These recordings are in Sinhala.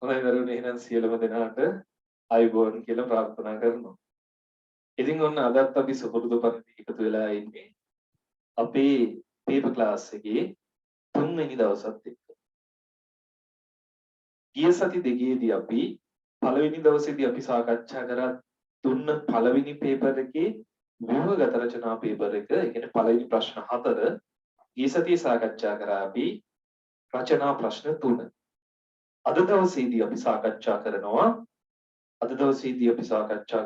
හොඳයි දරුවනේ එහෙනම් සියලුම දෙනාට ආයුබෝවන් කියලා ප්‍රාර්ථනා කරනවා. ඉතින් ඔන්න අදත් අපි සුපුරුදු පරිදි එකතු වෙලා ඉන්නේ අපේ පේපර් ක්ලාස් එකේ තුන්වෙනි දවසත් එක්ක. ගිය සති දෙකේදී අපි පළවෙනි දවසේදී අපි සාකච්ඡා කරා දුන්න පළවෙනි පේපර් එකේ ව්‍යුහගත රචනා පේපර් එක. ඒ කියන්නේ පළවෙනි ප්‍රශ්න 4 ගිය සතියේ සාකච්ඡා කරා අපි රචනා ප්‍රශ්න 3. අද දවසේදී අපි සාකච්ඡා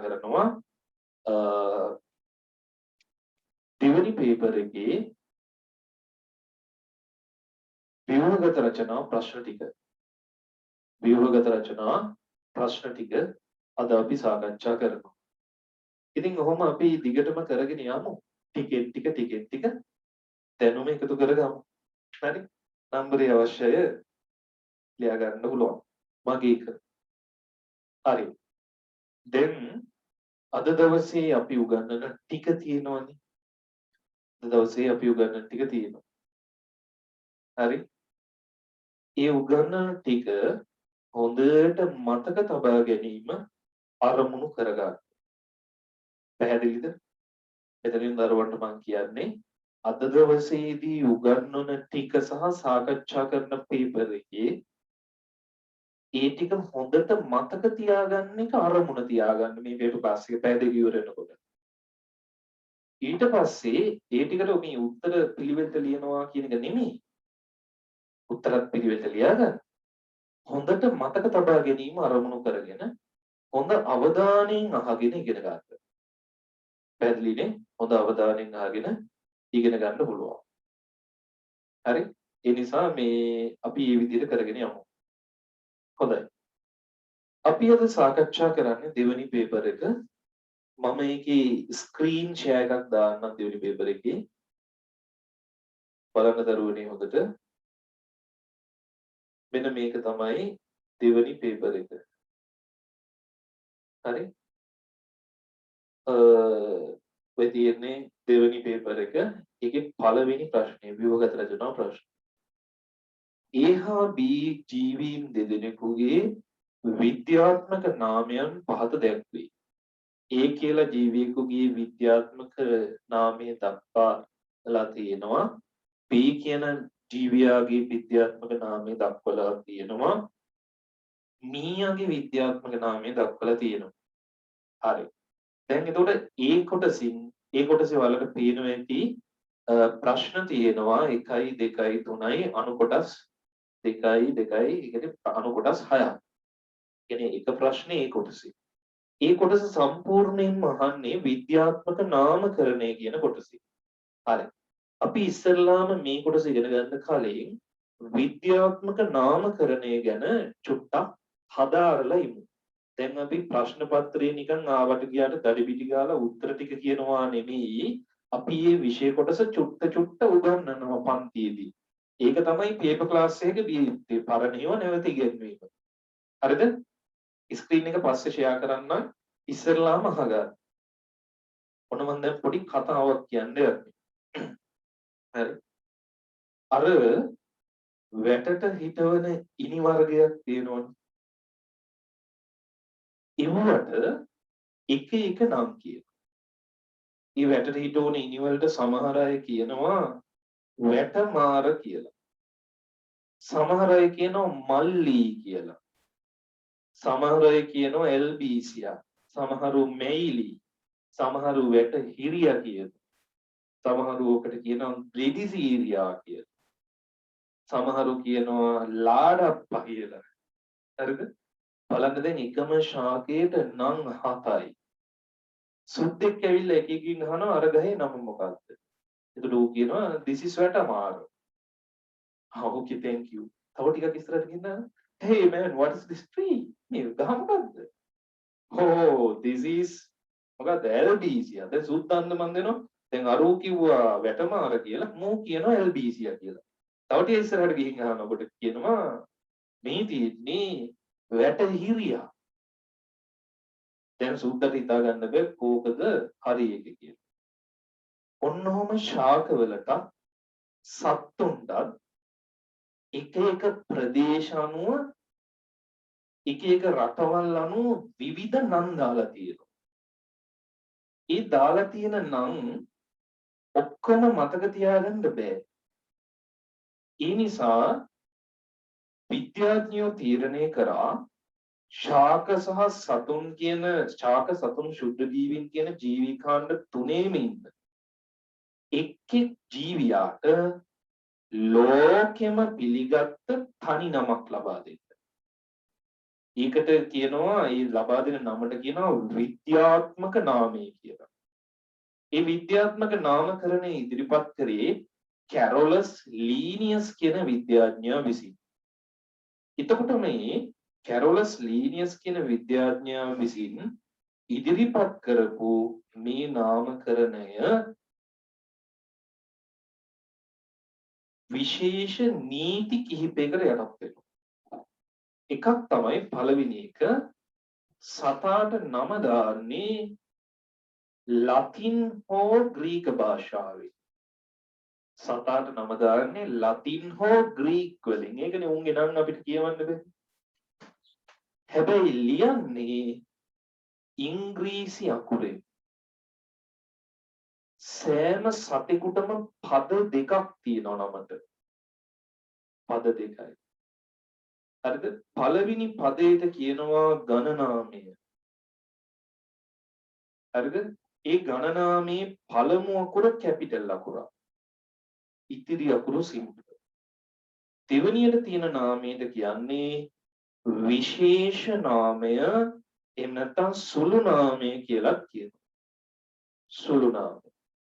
කරනවා දෙවැනි පේපර් එකේ ව්‍යුහගත රචනා ප්‍රශ්න ටික අද අපි සාකච්ඡා කරනවා. ඉතින් ඔහොම අපි දිගටම කරගෙන යමු. ටිකෙන් ටික දැනුම එකතු කරගමු. හරි? නම්බරය අවශ්‍යය ලියා ගන්න පුළුවන්. මගේ එක. හරි. දැන් අද දවසේ අපි උගන්වන ටික තියෙනවනේ. හරි? ඒ උගන්වන ටික හොඳට මතක තබා ගැනීම අරමුණු කරගන්න. පැහැදිලිද? එතනින් දරුවන්ට මම කියන්නේ අද දවසේදී උගන්වන ටික සහ සාකච්ඡා කරන පේපර් එකේ ඒ ටික හොඳට මතක තියාගන්න එක අරමුණ තියාගන්න මේ පේපර් ක්ලාස් එක පැය දෙක ඉවර වෙනකොට. ඊට පස්සේ ඒ ටිකට මේ උත්තර පිළිවෙලට ලියනවා කියන එක නෙමෙයි. උත්තරත් පිළිවෙලට ලියාගන්න. හොඳට මතක තබා ගැනීම අරමුණු කරගෙන හොඳ අවධානයෙන් අහගෙන ඉගෙන ගන්න. පැහැදිලිනේ? හොඳ අවධානයෙන් අහගෙන ඉගෙන ගන්න පුළුවන්. හරි? ඒ නිසා මේ අපි මේ විදිහට කරගෙන යමු. හොඳයි. අපි අද සාකච්ඡා කරන්නේ දෙවෙනි පේපර් එක. මම ඒකේ ස්ක්‍රීන් ෂෙයා එකක් දාන්නම් දෙවෙනි පේපර් එකේ. බලන්න දරුවනේ හොඳට. මෙන්න මේක තමයි දෙවෙනි පේපර් එක. හරි? ඔය තියෙන්නේ දෙවෙනි පේපර් එක. ඒකේ පළවෙනි ප්‍රශ්නේ ව්‍යුහගත රචනා ප්‍රශ්න. A හා B ජීවීන් දෙදෙනෙකුගේ විද්‍යාත්මක නාමයන් පහත දැක්වේ. A කියලා ජීවියෙකුගේ විද්‍යාත්මක නාමය දක්වලා තියෙනවා. B කියන ජීවියාගේ විද්‍යාත්මක නාමය දක්වලා තියෙනවා. මීයාගේ විද්‍යාත්මක නාමය දක්වලා තියෙනවා. හරි. දැන් එතකොට ඒ කොටසේ වලට පේනවා ඇති ප්‍රශ්න තියෙනවා 1 2 3යි අනු කොටස් 2යි 2යි ඒ කියන්නේ අනු කොටස් 6ක්. කියන්නේ එක ප්‍රශ්නේ ඒ කොටසේ. ඒ කොටස සම්පූර්ණයෙන්ම අහන්නේ විද්‍යාත්මක නාමකරණය කියන කොටසේ. හරි. අපි ඉස්සෙල්ලාම මේ කොටස ඉගෙන ගන්න කලින් විද්‍යාත්මක නාමකරණය ගැන චුට්ටක් හදාarලා ඉමු. දැන් අපි ප්‍රශ්න පත්‍රේ නිකන් ආවට ගියාට දඩි පිටි ගාලා උත්තර ටික කියනවා නෙමෙයි. අපි මේ විෂය කොටස චුට්ට උගන්වනවා පන්තියේදී. ඒක තමයි පේපර් ක්ලාස් එකේ පරණියව නැවත ඉගෙනීම. හරිද? ස්ක්‍රීන් එක පස්සේ ෂෙයා කරන්න ඉස්සෙල්ලාම අහගන්න. ඔන්න මම දැන් පොඩි කතාවක් කියන්නේ. හරි. අර වැටට හිටවන ඉනි වර්ගයක් තියෙනවනේ. ඒවට එක එක නම් කියනවා. මේ වැටට හිටවන ඉනි වලට සමහර අය කියනවා වැටමාර කියලා. සමහර අය කියනවා මල්ලී කියලා. සමහර අය කියනවා එල්බීසියා. සමහරු මෙයිලි. සමහරු වැට හිරියා කියනවා. සමහරු ඔකට කියනවා බ්‍රිඩිසීරියා කියලා. සමහරු කියනවා ලාඩප්පා කියලා. හරිද? බලන්න දැන් එකම ශාකයට නම් 7යි. සුද්දෙක් ඇවිල්ලා එකකින් අහනවා අර ගහේ නම මොකක්ද? එතකොට ඌ කියනවා this is වැටමාර. okay thank you. තව ටිකක් ඉස්සරහට ගිහින් hey man what is this tree? මේ ගහ මොකක්ද? oh this is මොකක්ද albizia. දැන් සුද්දන්ද මන් දෙනවා. දැන් අරෝ කිව්වා වැටමාර කියලා මූ කියනවා albizia කියලා. තව ටික ඉස්සරහට ගිහින් අහනකොට කියනවා මේ තියෙන්නේ වැටහිරියා. දැන් සුද්දට හිතා ගන්න බෑ කෝකද හරි එක කියලා. ඔන්නෝම ශාකවලට සත්තුන්ටත් එක එක ප්‍රදේශ අනුව එක එක රටවල් අනුව විවිධ නම් දාලා තියෙනවා. ඒ දාලා තියෙන නම් ඔක්කොම මතක තියාගන්න බෑ. ඒ නිසා විද්‍යාඥයෝ තීරණය කරා ශාක සහ සතුන් කියන ශාක සතුන් ශුද්ධ ජීවීන් කියන ජීවිකාණ්ඩ තුනේම ඉන්න එක් ජීවියාට ලෝකෙම පිළිගත්ත තනි නමක් ලබා දෙන්න. ඒකට කියනවා ඒ ලබා දෙන නමට කියනවා විද්‍යාත්මක නාමය කියලා. ඒ විද්‍යාත්මක නාමකරණය ඉදිරිපත් කරේ කැරොලස් ලීනියස් කියන විද්‍යාඥයා විසින්. එතකොට මේ කැරොලස් ලීනියස් කියන විද්‍යාඥයා විසින් ඉදිරිපත් කරපු මේ නාමකරණය විශේෂ නීති කිහිපයකට යටත් වෙනවා. එකක් තමයි පළවෙනි එක සතාට නම දාන්නේ ලතින් හෝ ග්‍රීක භාෂාවෙන්. සතාට නම දාන්නේ ලතින් හෝ ග්‍රීක් වලින්. ඒකනේ උන්ගේ නම් අපිට කියවන්න බෑ. හැබැයි ලියන්නේ ඉංග්‍රීසි අකුරෙන්. සෑම සතෙකුටම පද දෙකක් තියෙනවා නමට. පද දෙකයි. හරිද? පළවෙනි පදයට කියනවා ගණනාමය. හරිද? ඒ ගණනාමයේ පළමු අකුර කැපිටල් අකුරක්. ඉතිරි අකුරු සිම්පල්. දෙවෙනියට තියෙන නාමයට කියන්නේ විශේෂ නාමය එහෙම නැත්නම් සුළු නාමය කියලා කියනවා. සුළු නාමය.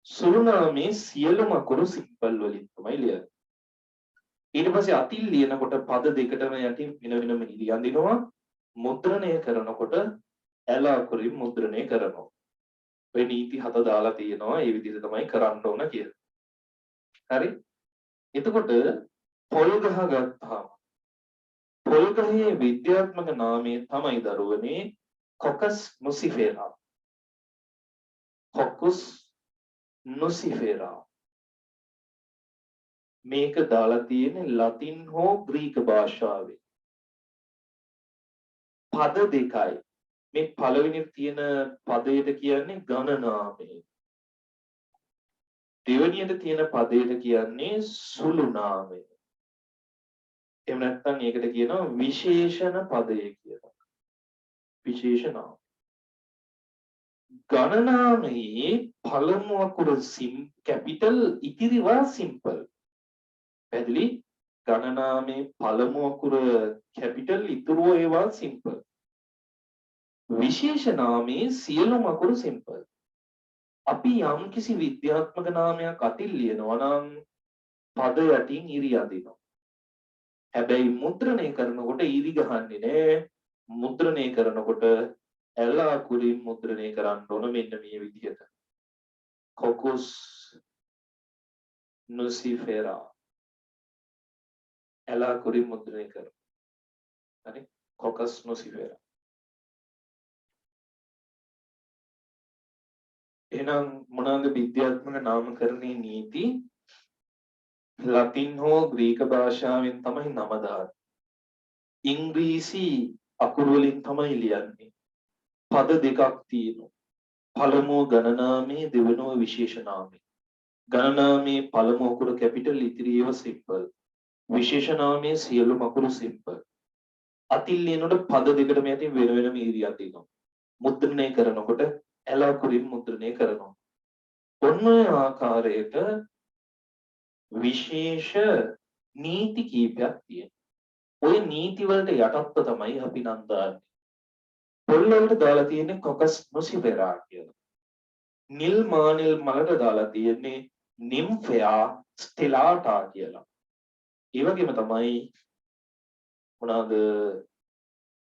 සුළු නාමයේ සියලුම අකුරු සිම්පල් වලින් තමයි ලියන්නේ. ඊට පස්සේ අතින් ලියනකොට පද දෙකටම යටින් වෙන වෙනම ඉරි අඳිනවා. මුද්‍රණය කරනකොට ඇල අකුරින් මුද්‍රණය කරනවා. ඔය නීති 7 දාලා තියෙනවා. ඒ විදිහට තමයි කරන්න ඕන කියලා. හරි? එතකොට පොල් ගහ ගත්තාම පොල් ගහේ විද්‍යාත්මක නාමය තමයි දරුවනේ කොකස් නුසිෆෙරා. කොකස් නුසිෆෙරා. මේක දාලා තියෙන්නේ ලතින් හෝ ග්‍රීක භාෂාවෙන්. පද දෙකයි. මේ පළවෙනි තියෙන පදයට කියන්නේ ගණනාමය. දෙවෙනියට තියෙන පදයට කියන්නේ සුළු නාමය. එහෙම නැත්නම් ඒකට කියනවා විශේෂණ පදය කියලා. විශේෂ නාම. ගණනාමයේ පළමු අකුර කැපිටල් ඉතිරිවා සිම්පල්. පැහැදිලි? ගණනාමයේ පළමු අකුර කැපිටල් ඉතුරු ඒවා සිම්පල්. විශේෂ නාමයේ සියලුම අකුරු සිම්පල්. අපි යම්කිසි විද්‍යාත්මක නාමයක් අතින් ලියනවා නම් පද යටින් ඉරි අදිනවා. හැබැයි මුද්‍රණය කරනකොට ඉරි ගහන්නේ නෑ. මුද්‍රණය කරනකොට ඇල අකුරින් මුද්‍රණය කරන්න ඕන මෙන්න මේ විදිහට. කොකුස් නුසිෆෙරා. ඇල අකුරින් මුද්‍රණය කරනවා. හරි? කොකස් නුසිෆෙරා. එහෙනම් මොනවාද විද්‍යාත්මක නාමකරණයේ නීති? ලතින් හෝ ග්‍රීක භාෂාවෙන් තමයි නම දාන්නේ. ඉංග්‍රීසි අකුරු වලින් තමයි ලියන්නේ. පද දෙකක් තියෙනවා. පළමුව ගණනාමයේ දෙවෙනුව විශේෂ නාමයේ. ගණනාමයේ පළමු අකුර කැපිටල් ඉතිරි ඒවා සිම්පල්. විශේෂ නාමයේ සියලුම අකුරු සිම්පල්. අතින් ලියනකොට පද දෙකටම යටින් වෙන වෙනම ඉරියක් තියෙනවා. මුද්‍රණය කරනකොට ඇල අකුරින් මුද්‍රණය කරනවා. ඔන්න ඔය ආකාරයට විශේෂ නීති කීපයක් තියෙනවා. ඔය නීති වලට යටත්ව තමයි අපි නම් දාන්නේ. පොල් වලට දාලා තියෙන්නේ කොකස් නුසිෆෙරා කියලා. නිල් මානෙල් මලට දාලා තියෙන්නේ නිම්ෆෙයා ස්ටෙලාටා කියලා. ඒ වගේම තමයි මොනවාද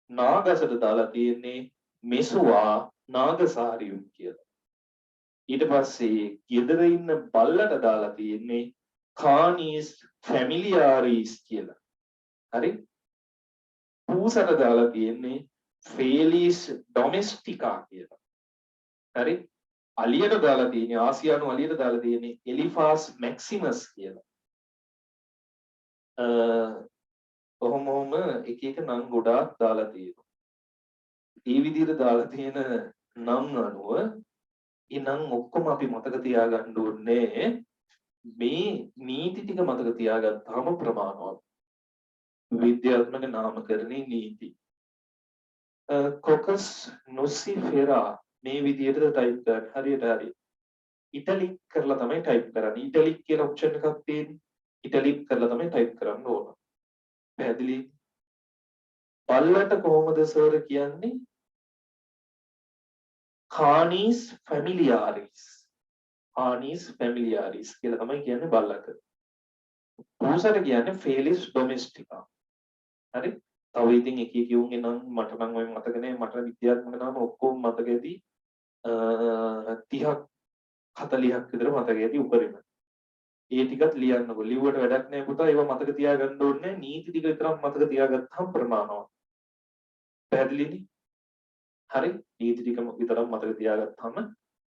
නාගසට දාලා තියෙන්නේ මෙසුවා නාගසාරියුම් කියලා. ඊට පස්සේ ගෙදර ඉන්න බල්ලට දාලා තියෙන්නේ කානීස් ෆැමිලියාරිස් කියලා. හරි? පූසට දාලා තියෙන්නේ ෆේලිස් ඩොමෙස්ටිකා කියලා. හරි? අලියට දාලා තියෙන්නේ ආසියානු අලියට දාලා තියෙන්නේ එලිෆාස් මැක්සිමස් කියලා. කොහොම එක එක නම් ගොඩාක් දාලා තියෙනවා. ඒ විදිහට දාලා තියෙන නම් අනුව ඒ නම් ඔක්කොම අපි මතක තියාගන්න ඕනේ. මේ නීති ටික මතක තියාගත්තාම ප්‍රමාණවත්. විද්‍යාත්මක නාමකරණයේ නීති. කොකස් නොසිෆෙරා මේ විදිහට ටයිප් කරන්න. හරියට හරි. ඉටලික් කරලා තමයි ටයිප් කරන්නේ. ඉටලික් කියන ඔප්ෂන් එකක් තියෙන්නේ. ඉටලික් කරලා තමයි ටයිප් කරන්න ඕන. පැහැදිලි? බල්ලට කොහොමද සර් කියන්නේ? කානිස් ෆැමිලියාරිස්. කානිස් ෆැමිලියාරිස් කියලා තමයි කියන්නේ බල්ලට. පූසට කියන්නේ ෆෙලිස් ඩොමෙස්ටිකා. හරි? තව ඉතින් එක එක යුන්ගේ නම් මට නම් ඔය මතක නෑ. මට විද්‍යාත්මක නාම ඔක්කොම මතක ඇති 30ක් 40ක් විතර මතක ඇති උපරිම. ඒ ටිකත් ලියන්නකො. ලිව්වට වැඩක් නෑ පුතා. ඒවා මතක තියාගන්න ඕනේ. නීති ටික විතරක් මතක තියාගත්තාම ප්‍රමාණවත්. පැහැදිලිනේ? හරි? නීති ටික විතරක් මතක තියාගත්තාම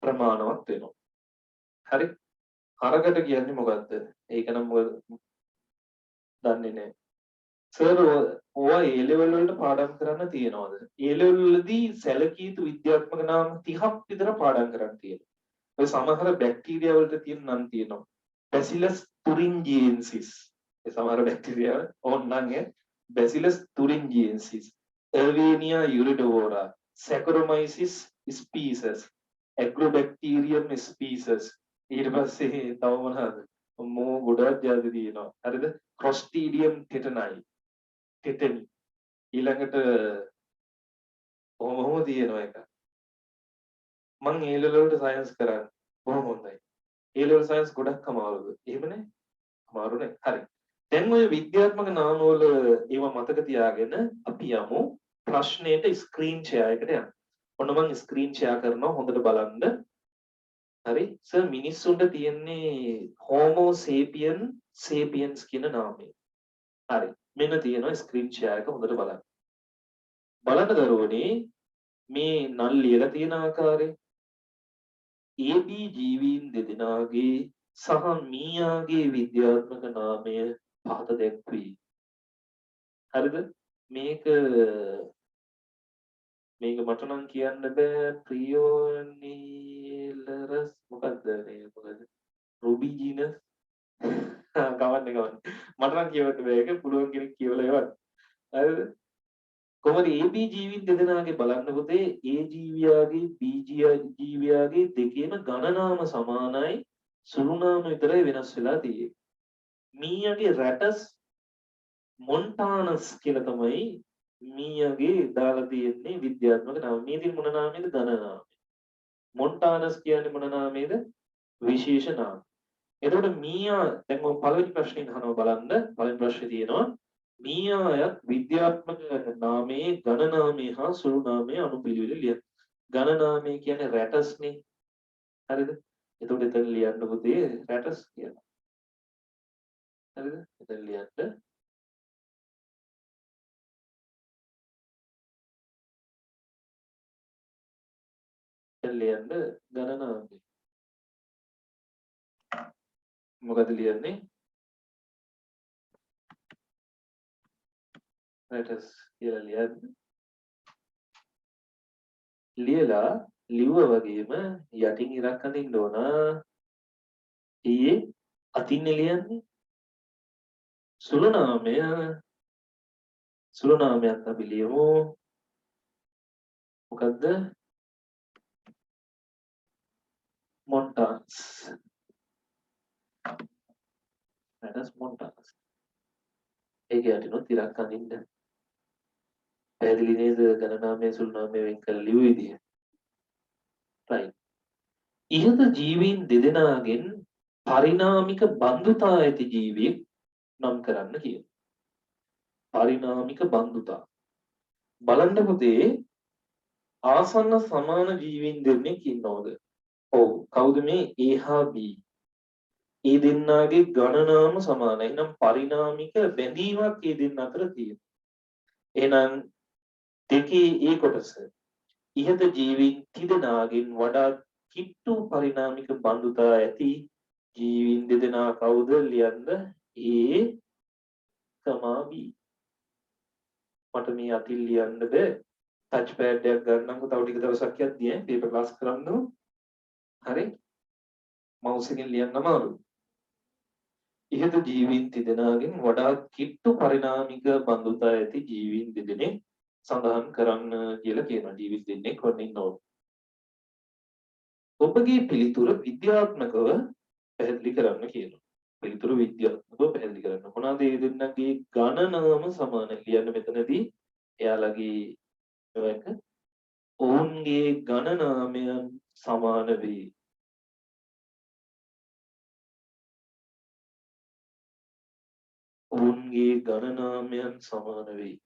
ප්‍රමාණවත් වෙනවා. හරි? හරකට කියන්නේ මොකද්ද? ඒක නම් මොකද දන්නේ නෑ. සර් ඔයා A level වලට පාඩම් කරන්න තියනවාද? A level වලදී සැලකිය යුතු විද්‍යාත්මක නාම 30ක් විතර පාඩම් කරන්න තියෙනවා. ඔය සමහර බැක්ටීරියා වලට තියෙන නම් තියෙනවා. Bacillus thuringiensis. ඒ සමහර bacteria ඕන්නම් Bacillus thuringiensis, Erwinia iridivora, Saccharomyces species, Agrobacterium species. ඊට පස්සේ තව මොනවාද? මෝ ගොඩක් જાති තියෙනවා. හරිද? Clostridium tetani. tetani. ඊළඟට කොහොම තියෙනවා එක. මං A level වලට සයන්ස් කරන්නේ. බොහොම හොඳයි. A level සයන්ස් ගොඩක් අමාරුද? එහෙමනේ. අමාරුනේ. හරි. දැන් ඔය විද්‍යාත්මක නාම වල ඒවා මතක තියාගෙන අපි යමු ප්‍රශ්නෙට ස්ක්‍රීන් ෂෙයා එකට යන්න. ඔන්න මම ස්ක්‍රීන් ෂෙයා කරනවා හොඳට බලන්න. හරි. සර් මිනිස්සුන්ට තියෙන්නේ Homo sapien sapiens කියන නාමය. හරි. මෙන්න තියෙනවා ස්ක්‍රීන් ෂෙයා එක හොඳට බලන්න. බලන්න දරුවනේ මේ නල් ලියලා තියෙන ආකාරය AB ජීවීන් දෙදෙනාගේ සහ මීයාගේ විද්‍යාත්මක නාමය පහත දැක්වී. හරිද? මේක මට නම් කියන්න බෑ ප්‍රියෝනිලරස් මොකක්ද මේ මොකද රුබිජිනස් කවන්නේ මට නම් කියවන්න බෑ ඒක පුළුවන් කෙනෙක් කියවලා එවන්න. හරිද? කොහොමද AB ජීවීන් දෙදෙනාගේ බලන්න පුතේ A ජීවියාගේ B ජීවියාගේ දෙකේම ගණනාම සමානයි සුළු නාම විතරයි වෙනස් වෙලා තියෙන්නේ. මීයාගේ රැටස් මොන්ටානස් කියලා තමයි මීයාගේ දාලා තියෙන්නේ විද්‍යාත්මක නාම. මේ තියෙන මොන නාමයේද? ඝන නාමය. මොන්ටානස් කියන්නේ මොන නාමයේද? විශේෂ නාමය. එතකොට මීයා දැන් මම පළවෙනි ප්‍රශ්නේ අහනවා බලන්න. පළවෙනි ප්‍රශ්නේ තියෙනවා මීයායත් විද්‍යාත්මක නාමයේ ඝන නාමය හා සුළු නාමය අනුපිළිවෙල ලියන්න. ඝන නාමය කියන්නේ රැටස්නේ. හරිද? එතකොට එතන ලියන්න පුතේ රැටස් කියලා. හරිද? එතන ලියන්න ලියන්න ඝන නාමය. මොකද ලියන්නේ? රැටස් කියලා ලියන්න. ලියලා ලිව්වා වගේම යටින් ඉරක් අඳින්න ඕන. ඊයේ අතින් ලියන්නේ සුළු නාමයක් අපි ලියමු. මොකද්ද? මොන්ටානස්. රැටස් මොන්ටානස්. ඒක යටිනොත් ඉරක් අඳින්න. පැහැදිලි නේද? ඝන නාමය සුළු නාමය වෙන් කරලා ලියු විදිය. right. ඉහත ජීවීන් දෙදෙනාගෙන් පරිණාමික බන්ධුතා ඇති ජීවියෙක් නම් කරන්න කියනවා. පරිණාමික බන්ධුතා. බලන්න පුතේ ආසන්න සමාන ජීවීන් දෙන්නෙක් ඉන්නවද? ඔව්. කවුද මේ A හා B? ඒ දෙන්නාගේ ගණනාම සමානයි. එහෙනම් පරිණාමික බැඳීමක් ඒ දෙන්න අතර තියෙනවා. එහෙනම් දෙකේ ඒ කොටස ඉහත ජීවීන් තිදෙනාගෙන් වඩා කිට්ටු පරිණාමික බන්ධුතා ඇති ජීවීන් දෙදෙනා කවුද ලියන්න? A, B. මට මේ අතින් ලියන්න බෑ. ටච් පෑඩ් එකක් ගන්නම්කෝ තව ටික දවසක් යද්දී පේපර් ක්ලාස් කරන්න. හරි. මවුස් එකෙන් ලියන්න අමාරුයි. ඉහත ජීවීන් තිදෙනාගෙන් වඩා කිට්ටු පරිණාමික බඳුතා ඇති ජීවීන් දෙදෙනෙක් සඳහන් කරන්න කියලා කියනවා. ජීවීන් දෙන්නෙක් වන්න ඉන්නවා. ඔබගේ පිළිතුර විද්‍යාත්මකව පැහැදිලි කරන්න කියනවා. පිළිතුර විද්‍යාත්මකව පැහැදිලි කරන්න. මොනවාද මේ දෙන්නගේ ගණනාම සමාන ලියන්න මෙතනදී එයාලගේ එක ඔවුන්ගේ ගණනාමයන් සමාන වේ. ඔවුන්ගේ ගණනාමයන් සමාන වේ.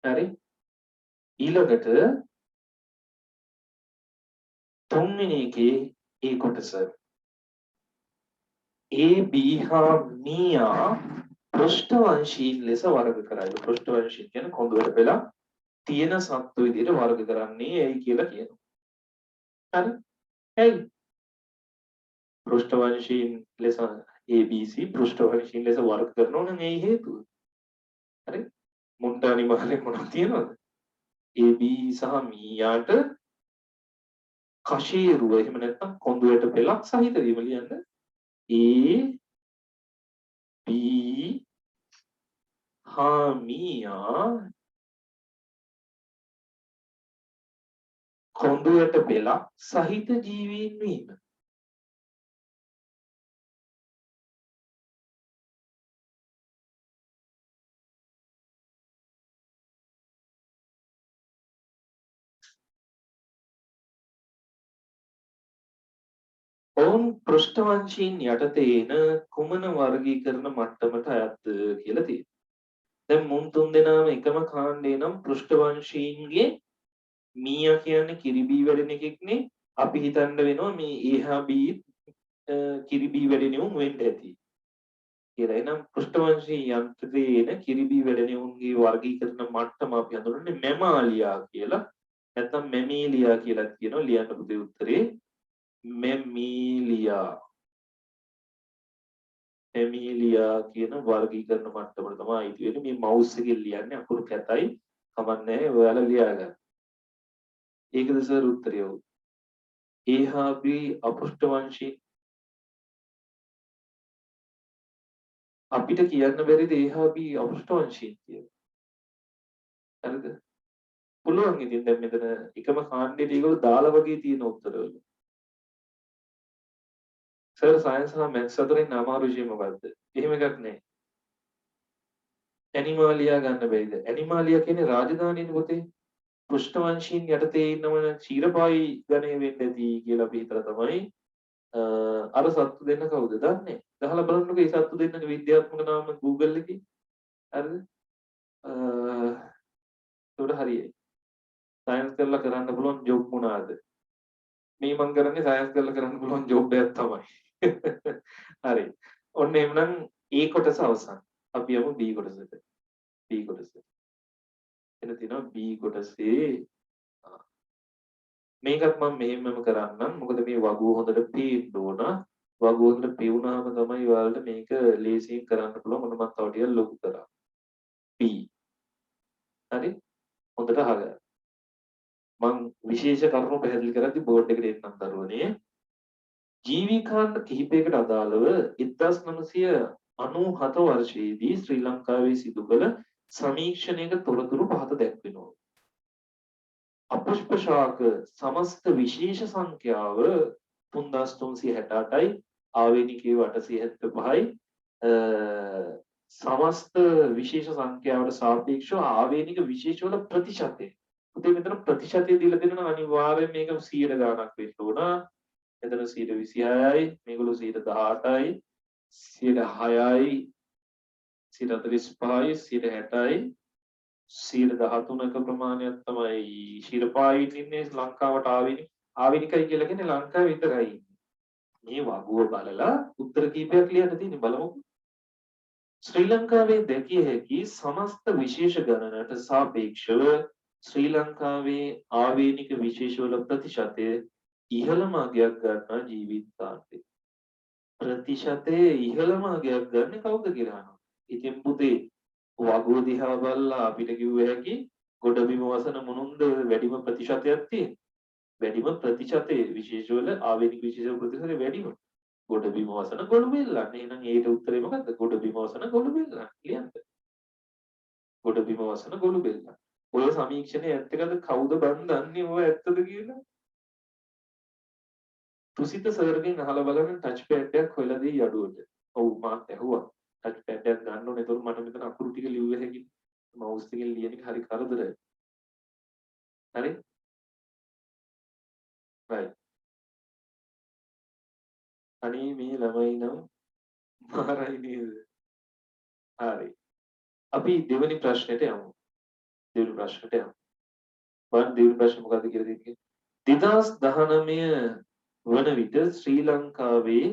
හරි. ඊළඟට තුන්වෙනි එකේ ඒ කොටස A B හා මියා පෘෂ්ඨවංශීන් ලෙස වර්ග කරයි. පෘෂ්ඨවංශීන් කියන්නේ කොඳුරට වෙලා තියෙන සත්තු විදිහට වර්ග කරන්නේ ඇයි කියලා කියනවා. හරි. ඇයි? පෘෂ්ඨවංශීන් ලෙස ABC පෘෂ්ඨවංශීන් ලෙස වර්ග කරනවා නම් ඒ හේතුව. හරි. මුන්ට අනිවාර්යෙන් මොනවද තියෙනවද? AB සහ මියාට කෂේරුව එහෙම නැත්නම් කොඳුරට පෙලක් සහිත වීම ලියන්න. A B හා මියා කොඳුරට පෙලක් සහිත ජීවීන් වීම. ඔවුන් පෘෂ්ඨවංශීන් යටතේ එන කුමන වර්ගීකරණ මට්ටමට අයත්ද කියලා තියෙනවා. දැන් මුන් තුන් දෙනාම එකම කාණ්ඩේ නම් පෘෂ්ඨවංශීන්ගේ මීයා කියන්නේ කිරිබී වැඩෙන එකෙක්නේ. අපි හිතන්න වෙනවා මේ A හා B කිරිබී වැඩෙනුන් වෙන්න ඇති කියලා. එහෙනම් පෘෂ්ඨවංශී යන්ත්‍රයේ එන කිරිබී වැඩෙනුන්ගේ වර්ගීකරණ මට්ටම අපි හඳුන්වන්නේ මැමාලියා කියලා. නැත්නම් මැමීලියා කියලා කියනවා. ලියන්න පුතේ උත්තරේ මෙමීලියා කියන වර්ගීකරණ මට්ටමට තමයි අයිති වෙන්නේ. මේ මවුස් එකෙන් ලියන්නේ අකුරු කැතයි කමන්නේ ඔයාලා ලියා ගන්න. ඒකද සර් උත්තරය. A හා B අපෘෂ්ඨවංශී අපිට කියන්න බැරිද A හා B අපෘෂ්ඨවංශී කියලා? හරිද? පුළුවන්. ඉතින් දැන් මෙතන එකම කාණ්ඩේට ඒගොල්ලෝ දාලා වගේ තියෙන උත්තරවල. සර් සයන්ස් හා මැත්ස් අතරින් අමාරු විෂය මොකද්ද? එහෙම එකක් නැහැ. ඇනිමාලියා ගන්න බැයිද? ඇනිමාලියා කියන්නේ රාජධානියනේ පුතේ. පෘෂ්ඨවංශීන් යටතේ ඉන්නවන ක්ෂීරපායි ගණය වෙන්න ඇති කියලා අපි හිතලා තමයි අර සත්තු දෙන්න කවුද දන්නේ? ගහලා බලන්නකෝ මේ සත්තු දෙන්නගේ විද්‍යාත්මක නාම Google එකේ. හරිද? ඒකට හරියයි. සයන්ස් කරලා කරන්න පුළුවන් ජොබ් මොනවාද? මේ මම කරන්නේ සයන්ස් කරලා කරන්න පුළුවන් ජොබ් එකක් තමයි. හරි. ඔන්න එhmenan A කොටස අවසන්. අපි යමු B කොටසට. B කොටස. එන තියෙනවා B කොටසේ මේකත් මම මෙහෙමම කරන්නම්. මොකද මේ වගුව හොඳට පේන්න ඕන. වගුව හොඳට පෙවුනහම තමයි ඔයාලට මේක ලේසියෙන් කරන්න පුළුවන්. මොන මම තව ටිකක් ලොකු කරා. B. හරි? හොඳට අහගන්න. මම විශේෂ කරුණු පැහැදිලි කරද්දී බෝඩ් එකට එන්නම් දරුවනේ. ජීවිකාණ්ඩ කිහිපයකට අදාළව 1997 වර්ෂයේදී ශ්‍රී ලංකාවේ සිදු කළ සමීක්ෂණයක තොරතුරු පහත දැක්වෙනවා. අපුෂ්ප ශාක සමස්ත විශේෂ සංඛ්‍යාව 3368යි ආවේනිකයේ 875යි සමස්ත විශේෂ සංඛ්‍යාවට සාපේක්ෂව ආවේනික විශේෂ වල ප්‍රතිශතය. උදේ මෙතන ප්‍රතිශතය දීලා දෙනවා අනිවාර්යයෙන් මේක 100 ගණනක් වෙන්න ඕන. එතන 126යි මේගොල්ලෝ 118යි 106යි 145යි 160යි 113ක ප්‍රමාණයක් තමයි ශිරපායින් ඉන්නේ ලංකාවට ආවෙනිකයි කියලා කියන්නේ ලංකාවේ විතරයි. මේ වගුව බලලා උත්තර කීපයක් ලියන්න තියෙන්නේ බලමු. ශ්‍රී ලංකාවේ දැකිය හැකි සමස්ත විශේෂ ගණනට සාපේක්ෂව ශ්‍රී ලංකාවේ ආවේනික විශේෂවල ප්‍රතිශතය ඉහළම අගයක් ගන්නා ජීවිතාන්තය. ප්‍රතිශතයේ ඉහළම අගයක් ගන්න කවුද කියලා අහනවා. ඉතින් පුතේ වගුව දිහා බලලා අපිට කිව්ව හැකි ගොඩබිම වසන මොනුන්ද වැඩිම ප්‍රතිශතයක් තියෙන්නේ. වැඩිම ප්‍රතිශතයේ විශේෂවල ආවේනික විශේෂ ප්‍රතිශතය වැඩිම. ගොඩබිම වසන ගොළු බෙල්ලන්. එහෙනම් ඒකට උත්තරේ මොකද්ද? ගොඩබිම වසන ගොළු බෙල්ලන්. ලියන්න. ගොඩබිම වසන ගොළු බෙල්ලන්. ඔය සමීක්ෂණය ඇත්ත එකද කවුද බන් දන්නේ ඔය ඇත්තද කියලා? තුසිත සර්ගෙන් අහලා බලන්න ටච් පෑඩ් එකක් හොයලා දෙයි අඩුවට. ඔව් මාත් ඇහුවා. ටච් පෑඩ් එකක් ගන්න ඕනේ. ඒතකොට මට මෙතන අකුරු ටික ලිව්ව හැකි. මවුස් එකෙන් ලියන එක හරි කරදරයි. හරි? right. අනේ මේ ළමයි නම් මාරයි නේද? හරි. අපි දෙවෙනි ප්‍රශ්නෙට යමු. දෙවෙනි ප්‍රශ්නෙට යමු. බලන්න දෙවෙනි ප්‍රශ්නේ මොකද්ද කියලා දෙන්නේ. 2019 වන විට ශ්‍රී ලංකාවේ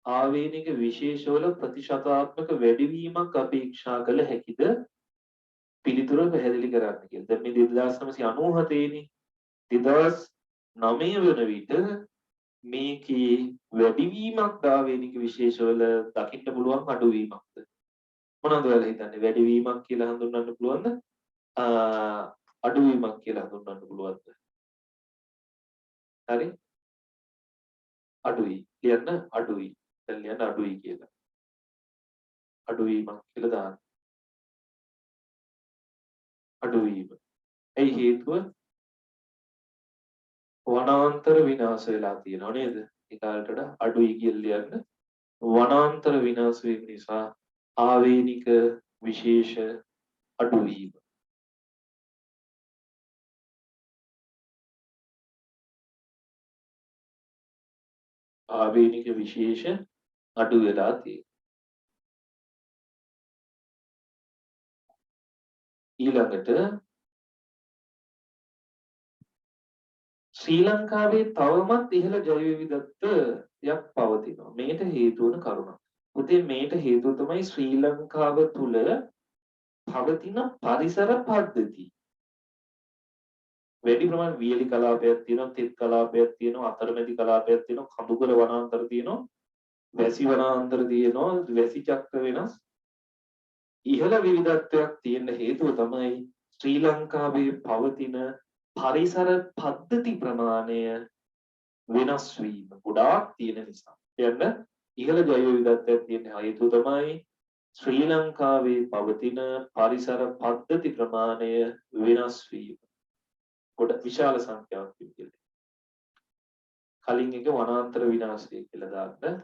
ආවේනික විශේෂවල ප්‍රතිශතාත්මක වැඩිවීමක් අපේක්ෂා කළ හැකිද? පිළිතුර පැහැදිලි කරන්න කියලා. දැන් මේ 1997 නේ. 2009 වන විට මේකේ වැඩිවීමක් ආවේනික විශේෂවල දකින්න පුළුවන් අඩුවීමක්ද? මොනවද ඔයාලා හිතන්නේ? වැඩිවීමක් කියලා හඳුන්වන්න පුළුවන්ද? අඩුවීමක් කියලා හඳුන්වන්න පුළුවන්ද? හරි? අඩුයි. ලියන්න අඩුයි. දැන් ලියන්න අඩුයි කියලා. අඩුවීමක් කියලා දාන්න. අඩුවීම. ඒ හේතුව වනාන්තර විනාශ වෙලා තියෙනවා නේද? ඒ කාලේට වඩා අඩුයි කියලා ලියන්න. වනාන්තර විනාශ වීම නිසා ආවේනික විශේෂ අඩුවීම. ආවේනික විශේෂ අඩු වෙලා තියෙනවා. ඊළඟට ශ්‍රී ලංකාවේ තවමත් ඉහළ ජෛව විවිධත්වයක් පවතිනවා. මේට හේතු වන කරුණ. පුතේ මේට හේතුව තමයි ශ්‍රී ලංකාව තුල පවතින පරිසර පද්ධති. වැඩි ප්‍රමාණ වියලි කලාපයක් තියෙනවා, තෙත් කලාපයක් තියෙනවා, අතරමැදි කලාපයක් තියෙනවා, කඳුකර වනාන්තර තියෙනවා, වැසි වනාන්තර තියෙනවා, වැසි චක්‍ර වෙනස්. ඉහළ විවිධත්වයක් තියෙන හේතුව තමයි ශ්‍රී ලංකාවේ පවතින පරිසර පද්ධති ප්‍රමාණය වෙනස් වීම ගොඩාක් තියෙන නිසා. කියන්න ඉහළ ජෛව විවිධත්වයක් තියෙන හේතුව තමයි ශ්‍රී ලංකාවේ පවතින පරිසර පද්ධති ප්‍රමාණය වෙනස් වීම. ගොඩ විශාල සංඛ්‍යාවක් විදිහට. කලින් එක වනාන්තර විනාශය කියලා දාන්න.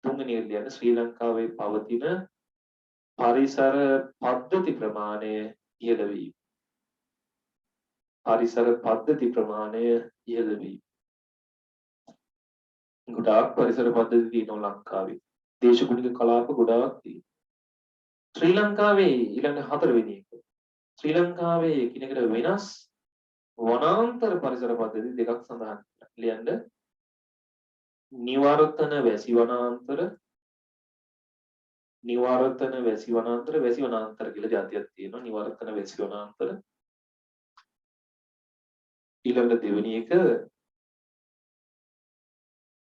තුන්වෙනි එක ලියන්න ශ්‍රී ලංකාවේ පවතින පරිසර පද්ධති ප්‍රමාණය ඉහළ වීම. පරිසර පද්ධති ප්‍රමාණය ඉහළ වීම. ගොඩාක් පරිසර පද්ධති තියෙනවා ලංකාවේ. දේශගුණික කලාප ගොඩාක් තියෙනවා. ශ්‍රී ලංකාවේ ඊළඟ හතරවෙනි එක. ශ්‍රී ලංකාවේ එකිනෙකට වෙනස් වනාන්තර පරිසර පද්ධති දෙකක් සඳහන් ලියන්න. නිවර්තන වැසි වනාන්තර වැසි වනාන්තර කියලා જાතියක් තියෙනවා. නිවර්තන වැසි වනාන්තර. ඊළඟ දෙවෙනි එක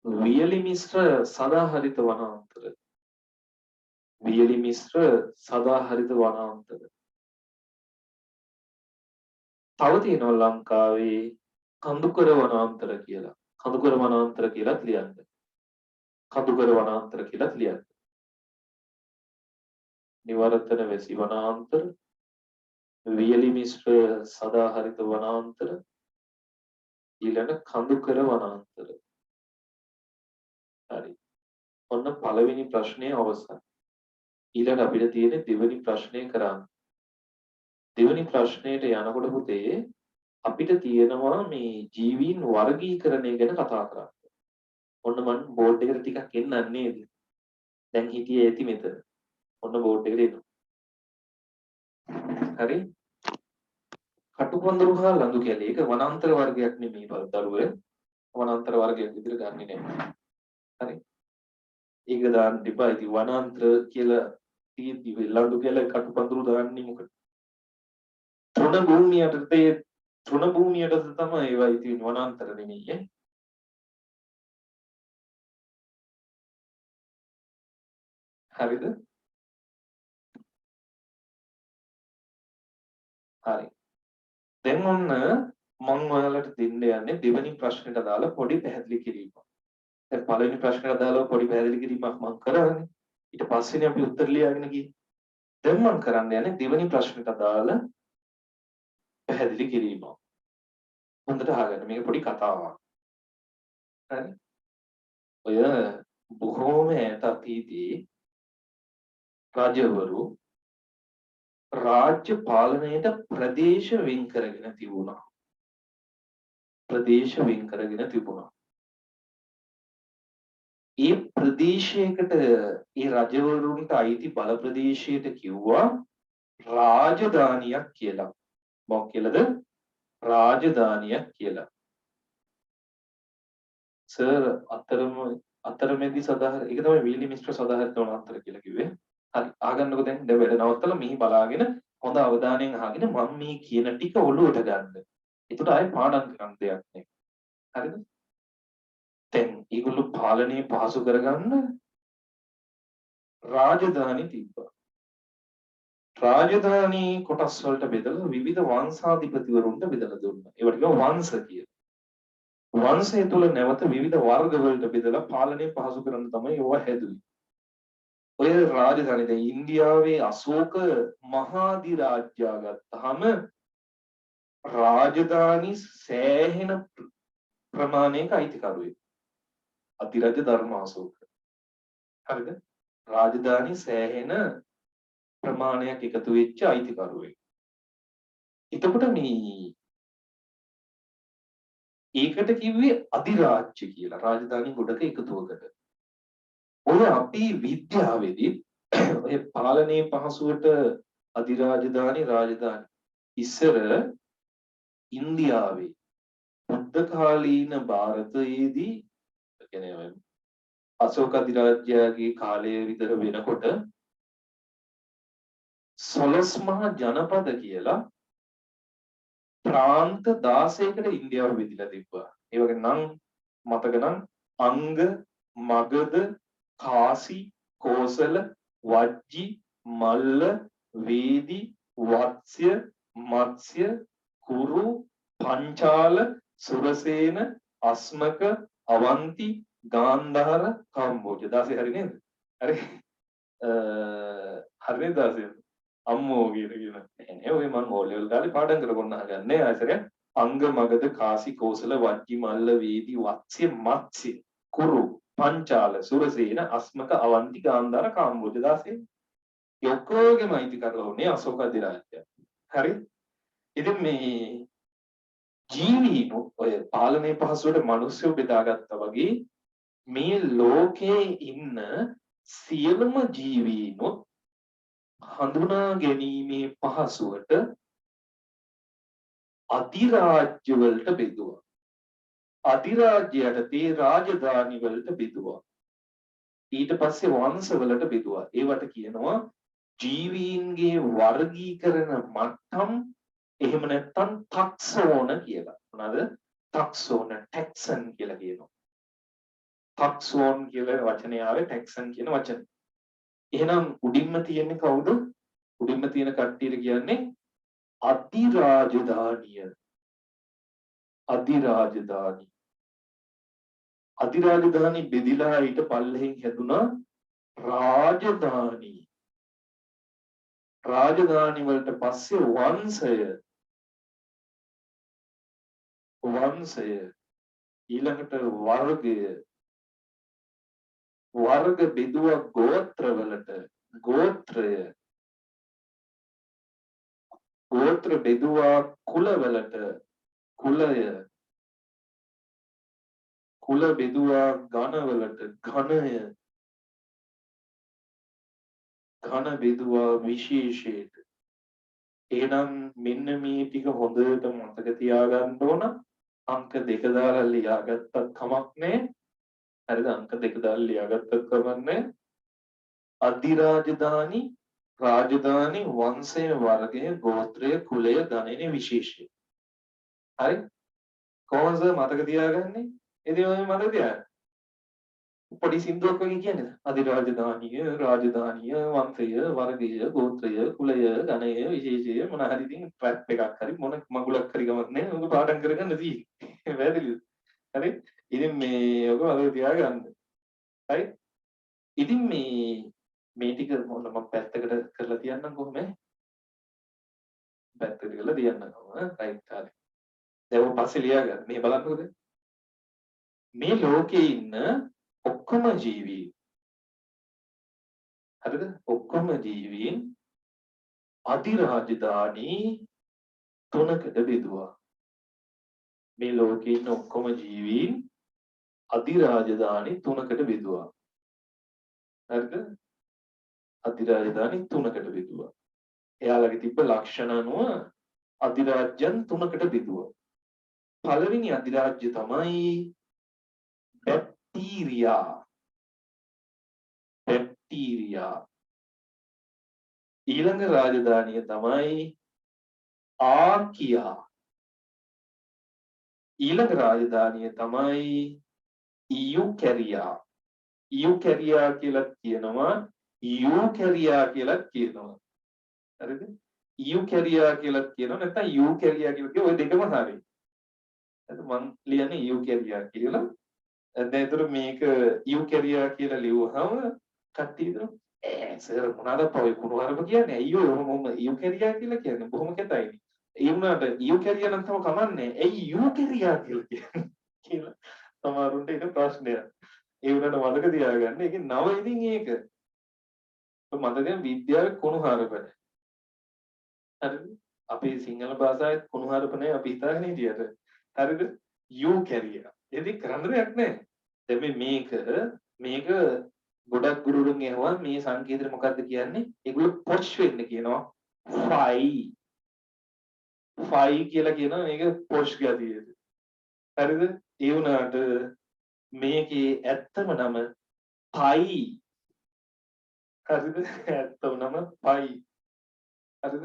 වියලි මිශ්‍ර සදාහරිත වනාන්තර. වියලි මිශ්‍ර සදාහරිත වනාන්තර. තව තියෙනවා ලංකාවේ කඳුකර වනාන්තර කියලා. කඳුකර වනාන්තර කියලාත් ලියන්න. කඳුකර වනාන්තර කියලාත් ලියන්න. නිවර්තන වැසි වනාන්තර, වියලි මිශ්‍ර සදාහරිත වනාන්තර, ඊළඟ කඳුකර වනාන්තර. හරි. ඔන්න පළවෙනි ප්‍රශ්නේ අවසන්. ඊළඟ අපිට තියෙන්නේ දෙවෙනි ප්‍රශ්නේ කරන්න. දෙවෙනි ප්‍රශ්නයට යනකොට පුතේ අපිට තියෙනවා මේ ජීවීන් වර්ගීකරණය ගැන කතා කරන්න. ඔන්න මම බෝඩ් එකට ටිකක් එන්නම් නේද? දැන් හිටියේ ඇති මෙතන. ඔන්න බෝඩ් එකට එනවා. හරි? කටුකොන්දරු හා ලඳු කැලේ. ඒක වනාන්තර වර්ගයක් නෙමෙයි දරුවේ. වනාන්තර වර්ගයක් විදිහට ගන්නෙ නෑ. හරි. ඒක දාන්න එපා. ඉතින් වනාන්තර කියලා තියෙද්දි වෙල්ලඳු කියලා කටුපඳුරු දාන්නේ මොකද? තෘණ භූමියට තමයි ඒවා ඉතින් වනාන්තර නෙමෙයි ඈ. හරිද? හරි. දැන් ඔන්න මම ඔයාලට දෙන්න යන්නේ දෙවෙනි ප්‍රශ්නෙට අදාළ පොඩි පැහැදිලි කිරීමක්. දැන් පළවෙනි ප්‍රශ්නෙට අදාළව පොඩි පැහැදිලි කිරීමක් මම කරානේ. ඊට පස්සේනේ අපි උත්තර ලියාගෙන ගියේ. දැන් මම කරන්න යන්නේ දෙවෙනි ප්‍රශ්නෙට අදාළ පැහැදිලි කිරීමක්. හොඳට අහගන්න. මේක පොඩි කතාවක්. හරි. ඔය බොහෝම ඈත අතීතයේ රජවරු රාජ්‍ය පාලනයට ප්‍රදේශ වෙන් කරගෙන තිබුණා. ප්‍රදේශ වෙන් කරගෙන තිබුණා. ඒ ප්‍රදේශයකට ඒ රජවරුන්ට අයිති බල ප්‍රදේශයට කිව්වා රාජධානියක් කියලා. මොකක් කියලාද? රාජධානියක් කියලා. සර් අතරමැදි සදාහර ඒක තමයි වීලි මිස්ටර් සදාහරිත වනාන්තර කියලා කිව්වේ. හරි අහගන්නකෝ දැන් වැඩ නවත්තලා මෙහි බලාගෙන හොඳ අවධානයෙන් අහගෙන මම මේ කියන ටික ඔළුවට ගන්න. ඒකට ආයේ පාඩම් කරන්න දෙයක් නෑ. හරිද? දැන් ඒගොල්ලෝ පාලනය පහසු කරගන්න රාජධානි තිබ්බා. රාජධානි කොටස් වලට බෙදලා විවිධ වංශාධිපතිවරුන්ට බෙදලා දුන්නා. ඒවට කියනවා වංශ කියලා. වංශය තුල නැවත විවිධ වර්ග වලට බෙදලා පාලනය පහසු කරන්න තමයි ඒවා හැදුවේ. ඔය රාජධානි දැන් ඉන්දියාවේ අශෝක මහාධිරාජ්‍යය ගත්තාම රාජධානි සෑහෙන ප්‍රමාණයක අයිතිකරුවෙක්. අධිරාජ ධර්මාශෝක. හරිද? රාජධානි සෑහෙන ප්‍රමාණයක් එකතු වෙච්ච අයිතිකරුවෙක්. එතකොට මේ ඒකට කිව්වේ අධිරාජ්‍ය කියලා. රාජධානි ගොඩක එකතුවකට. ඔය අපි විද්‍යාවේදී ඔය පාලනයේ පහසුවට අධිරාජධානි රාජධානි ඉස්සර ඉන්දියාවේ බුද්ධ කාලීන ಭಾರತයේදී කියන්නේ අශෝක අධිරාජ්‍යගේ කාලය විතර වෙනකොට සොළොස් මහා ජනපද කියලා ප්‍රාන්ත 16කට ඉන්දියාව බෙදලා තිබ්බා. ඒ වගේ නම් මතක නම් අංග, මගධ, කාසි, කෝසල, වජ්ජි, මල්ල, වේදි, වත්ස්‍ය, මත්ස්‍ය, කුරු, පංචාල, සුරසේන, අස්මක, අවන්ති, ගාන්ධාර, කම්බෝජ. 16 හරි නේද? හරි. හරි 16. අම්මෝ කියන නේ ඔය මම ඕ ලෙවල් කාලේ පාඩම් කරගන්න හදන්නේ ආයතරය අංග මගධ කාසි කෝසල වජ්ජි මල්ල වේදි වත්ස්‍ය මත්ස්‍ය කුරු පංචාල සුරසේන අස්මක අවන්ති ගාන්ධාර කාම්බෝජ 16 යොක්කෝගෙම අයිති කරලා උනේ අශෝක අධිරාජ්‍යය. හරි. ඉතින් මේ ජීවීන් ඔය පාලනයේ පහසුවට මිනිස්සු බෙදාගත්තා වගේ මේ ලෝකේ ඉන්න සියලුම ජීවීන් හඳුනා ගැනීමේ පහසුවට අධිරාජ්‍ය වලට බෙදුවා. අධිරාජ්‍යයට තේ රාජධානි වලට බෙදුවා. ඊට පස්සේ වංශ වලට බෙදුවා. ඒවට කියනවා ජීවීන්ගේ වර්ගීකරණ මට්ටම් එහෙම නැත්නම් ටැක්සෝන කියලා. මොනවාද? ටැක්සෝන ටැක්සන් කියලා කියනවා. ටැක්සෝන් කියලා වචනේ ආවේ ටැක්සන් කියන වචනේ. එහෙනම් උඩින්ම තියෙන්නේ කවුද? උඩින්ම තියෙන කට්ටියට කියන්නේ අධිරාජධානිය. අධිරාජධානි. අධිරාජධානි බෙදිලා ඊට පල්ලෙහින් හැදුනා රාජධානි. රාජධානි වලට පස්සේ වංශය ඊළඟට වර්ගය වර්ග බෙදුවා ගෝත්‍රවලට ගෝත්‍ර බෙදුවා කුලවලට කුල බෙදුවා ඝනවලට ඝන බෙදුවා විශේෂයට. එහෙනම් මෙන්න මේ ටික හොඳට මතක තියාගන්න ඕන. අංක දෙක දාලා ලියාගත්තත් කමක් නැහැ. හරිද? අංක දෙක දාලා ලියාගත්තත් කමක් නැහැ. අධිරාජධානි රාජධානි වංශය වර්ගය ගෝත්‍රය කුලය ගණනය විශේෂය. හරි? කොහොමද මතක තියාගන්නේ? ඉතින් ඔය මතක තියාගන්න. පොඩි සින්දුවක් වගේ කියන්නේ. අධිරාජධානිය රාජධානිය වංශය වර්ගය ගෝත්‍රය කුලය ගණය විශේෂය මොන හරි ඉතින් ට්‍රැප් එකක් හරි මොන මගුලක් හරි ගමක් නැහැ. ඔක පාඩම් කරගන්න තියෙන්නේ. වැදගත්. හරි? ඉතින් මේ ඔක මතක තියාගන්න. හරි? ඉතින් මේ ටික මොන මම පැත්තකට කරලා තියන්නම් කොහොමද? පැත්තකට කරලා තියන්නම් කොහොමද? රයිට් හරි. දැන් ඔය පස්සේ ලියා ගන්න. මේ බලන්නකෝද? මේ ලෝකේ ඉන්න ඔක්කොම ජීවීන් හරිද? ඔක්කොම ජීවීන් අධිරාජධානි තුනකට බෙදුවා. මේ ලෝකේ ඉන්න ඔක්කොම ජීවීන් අධිරාජධානි තුනකට බෙදුවා. හරිද? අධිරාජධානි තුනකට බෙදුවා. එයාලගේ තිබ්බ ලක්ෂණ අනුව අධිරාජ්‍යයන් තුනකට බෙදුවා. පළවෙනි අධිරාජ්‍ය තමයි බැක්ටීරියා. බැක්ටීරියා. ඊළඟ රාජධානිය තමයි ආකියා. ඊළඟ රාජධානිය තමයි ඉයුකැරියා. ඉයුකැරියා කියලා කියනවා යූකැරියා කියලා කියනවා. හරිද? ඉයුකැරියා කියලා කියනවා නැත්නම් යූකැරියා කියලා කියනවා. ඔය දෙකම හරියි. හරිද? මම ලියන්නේ ඉයුකැරියා කියලා. දැන් ඒතර මේක ඉයුකැරියා කියලා ලියුවහම කට්ටිය හිතනවා සර් මොනවාද පොයි කුණුහරුප කියන්නේ අයියෝ මොම ඉයුකැරියා කියලා කියන්නේ බොහොම කැතයිනේ. ඒ වුණාට ඉයුකැරියා නම් තම කමන්නේ. ඇයි යූකැරියා කියලා කියන්නේ කියලා සමහරුන්ට ඒක ප්‍රශ්නයක්. ඒ වුණාට මතක තියාගන්න ඒකේ නව ඉතින් ඒක. මතකයෙන් විද්‍යාවේ කුණුහරුපද. හරිද? අපේ සිංහල භාෂාවේ කුණුහරුප නැහැ අපි හිතාගෙන හිටියට. හරිද? යූකැරියා. ඒක කරන්න දෙයක් නැහැ. දැන් මේක ගොඩක් ගුරුවරුන් කියනවා මේ සංකේතය මොකක්ද කියන්නේ? ඒගොල්ලෝ පොෂ් වෙන්න කියනවා. ෆයි කියලා කියනවා මේක පොෂ් ගතියද. හරිද? ඒ වුණාට මේකේ ඇත්තම නම පයි. හරිද? ඇත්තම නම පයි. හරිද?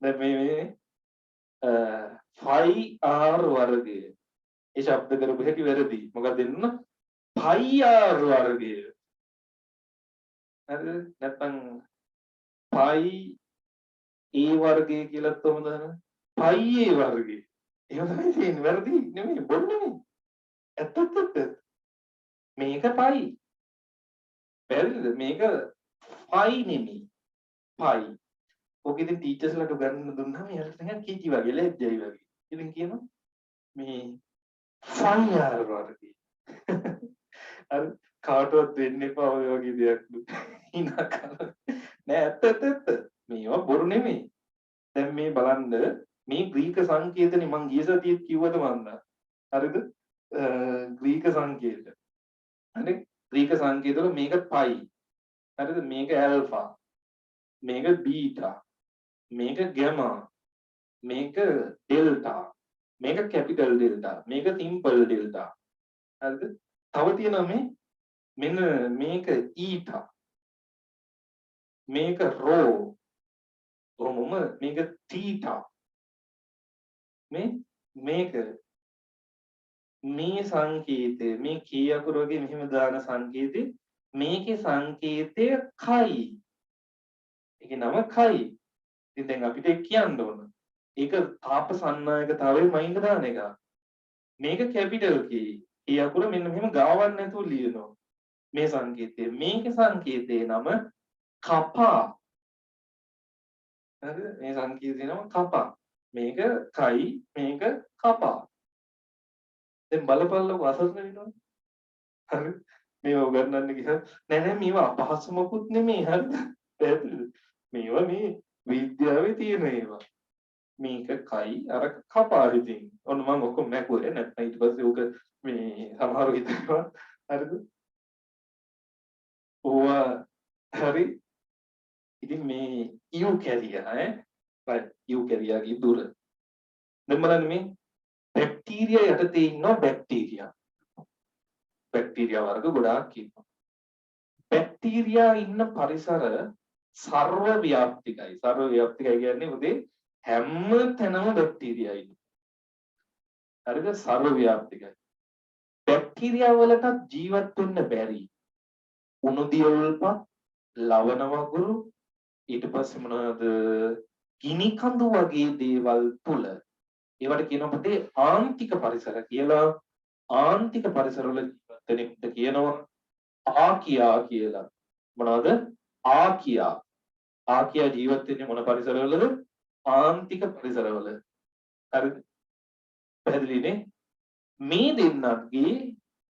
දැන් මේ ෆයි ආර් වර්ගය. ඒ ශබ්ද කරපු හැටි වැරදි. මොකක්ද දෙන්න? පයි ආර් වර්ගය. හරිද? නැත්නම් පයි ඒ වර්ගය කියලා කොහොමද හරි? පයි ඒ වර්ගය. එහෙම තමයි තියෙන්නේ. වැරදි නෙමෙයි බොරු නෙමෙයි. ඇත්තත් මේක පයි. වැරදිද? මේක පයි නෙමෙයි. පයි. ඔක ඉතින් ටීචර්ස්ලාට උගන්වන්න දුන්නාම එයාලට නිකන් කීටි වගේ ලැජ්ජයි වගේ. ඉතින් කියනවා මේ පයි ආර වර්ගය. හරි කාටවත් දෙන්න එපා ඔය වගේ දෙයක්. හිනා කරලා. නෑ ඇත්ත. මේවා බොරු නෙමෙයි. දැන් මේ බලන්න මේ ග්‍රීක සංකේතනේ මං ගිය සතියේ කිව්වද මන්ද? හරිද? ග්‍රීක සංකේත. හරි? ග්‍රීක සංකේතවල මේක පයි. හරිද? මේක ඇල්ෆා. මේක බීටා. මේක ගැමා. මේක ඩෙල්ටා. මේක කැපිටල් ඩෙල්ටා. මේක සිම්පල් ඩෙල්ටා. හරිද? තව තියෙනවා මෙන්න මේක ඊටා. මේක රෝ. කොහොමම මේක තීටා. මේක මේ සංකේතය මේ කී අකුර වගේ මෙහෙම දාන සංකේතේ මේකේ සංකේතය කයි. ඒකේ නම කයි. ඉතින් දැන් අපිට කියන්න ඕන. ඒක තාප සන්නායකතාවයේ මයින්ඩ් දාන එක. මේක කැපිටල් කී. ඒ අකුර මෙන්න මෙහෙම ගාවන්න නැතුව ලියනවා. මේ සංකේතය. මේකේ සංකේතේ නම කපා. හරිද? මේ සංකේතේ නම කපා. මේක කයි මේක කපා. දැන් බලපල්ලකෝ අසරණ වෙනවනේ. හරි? මේව උගන්වන්න ගියා නෑ මේවා අපහසුමකුත් නෙමෙයි හරිද? පැහැදිලිද? මේවා මේ විද්‍යාවේ තියෙන ඒවා. මේක කයි අර කපා ඉතින්. ඔන්න මම ඔක්කොම මැකුවේ නැත්නම් ඊට පස්සේ ඕක මේ සමහරව හිතනවා හරිද? ඕවා හරි. ඉතින් මේ යූකැරියා right යූකැරියාගේ දුර. දැන් බලන්න මේ බැක්ටීරියා යටතේ ඉන්නවා බැක්ටීරියා වර්ග ගොඩාක් ඉන්නවා. බැක්ටීරියා ඉන්න පරිසර සර්ව ව්‍යාප්තිකයි. සර්ව ව්‍යාප්තිකයි කියන්නේ උදේ හැම තැනම බැක්ටීරියා ඉන්නවා. හරිද? සර්ව ව්‍යාප්තිකයි. බැක්ටීරියා වලට ජීවත් වෙන්න බැරි. උණු දියවල්පත්, ලවණ වගුරු, ඊට පස්සේ මොනවද? ගිනි කඳු වගේ දේවල් තුල ඒවට කියනවා පුතේ ආන්තික පරිසර කියලා. ආන්තික පරිසරවල ජීවත් වෙන එකට කියනවා ආකියා කියලා. මොනවද? ආකියා. ආකියා ජීවත් වෙන්නේ මොන පරිසරවලද? ආන්තික පරිසරවල. හරිද? පැහැදිලිනේ? මේ දෙන්නගේ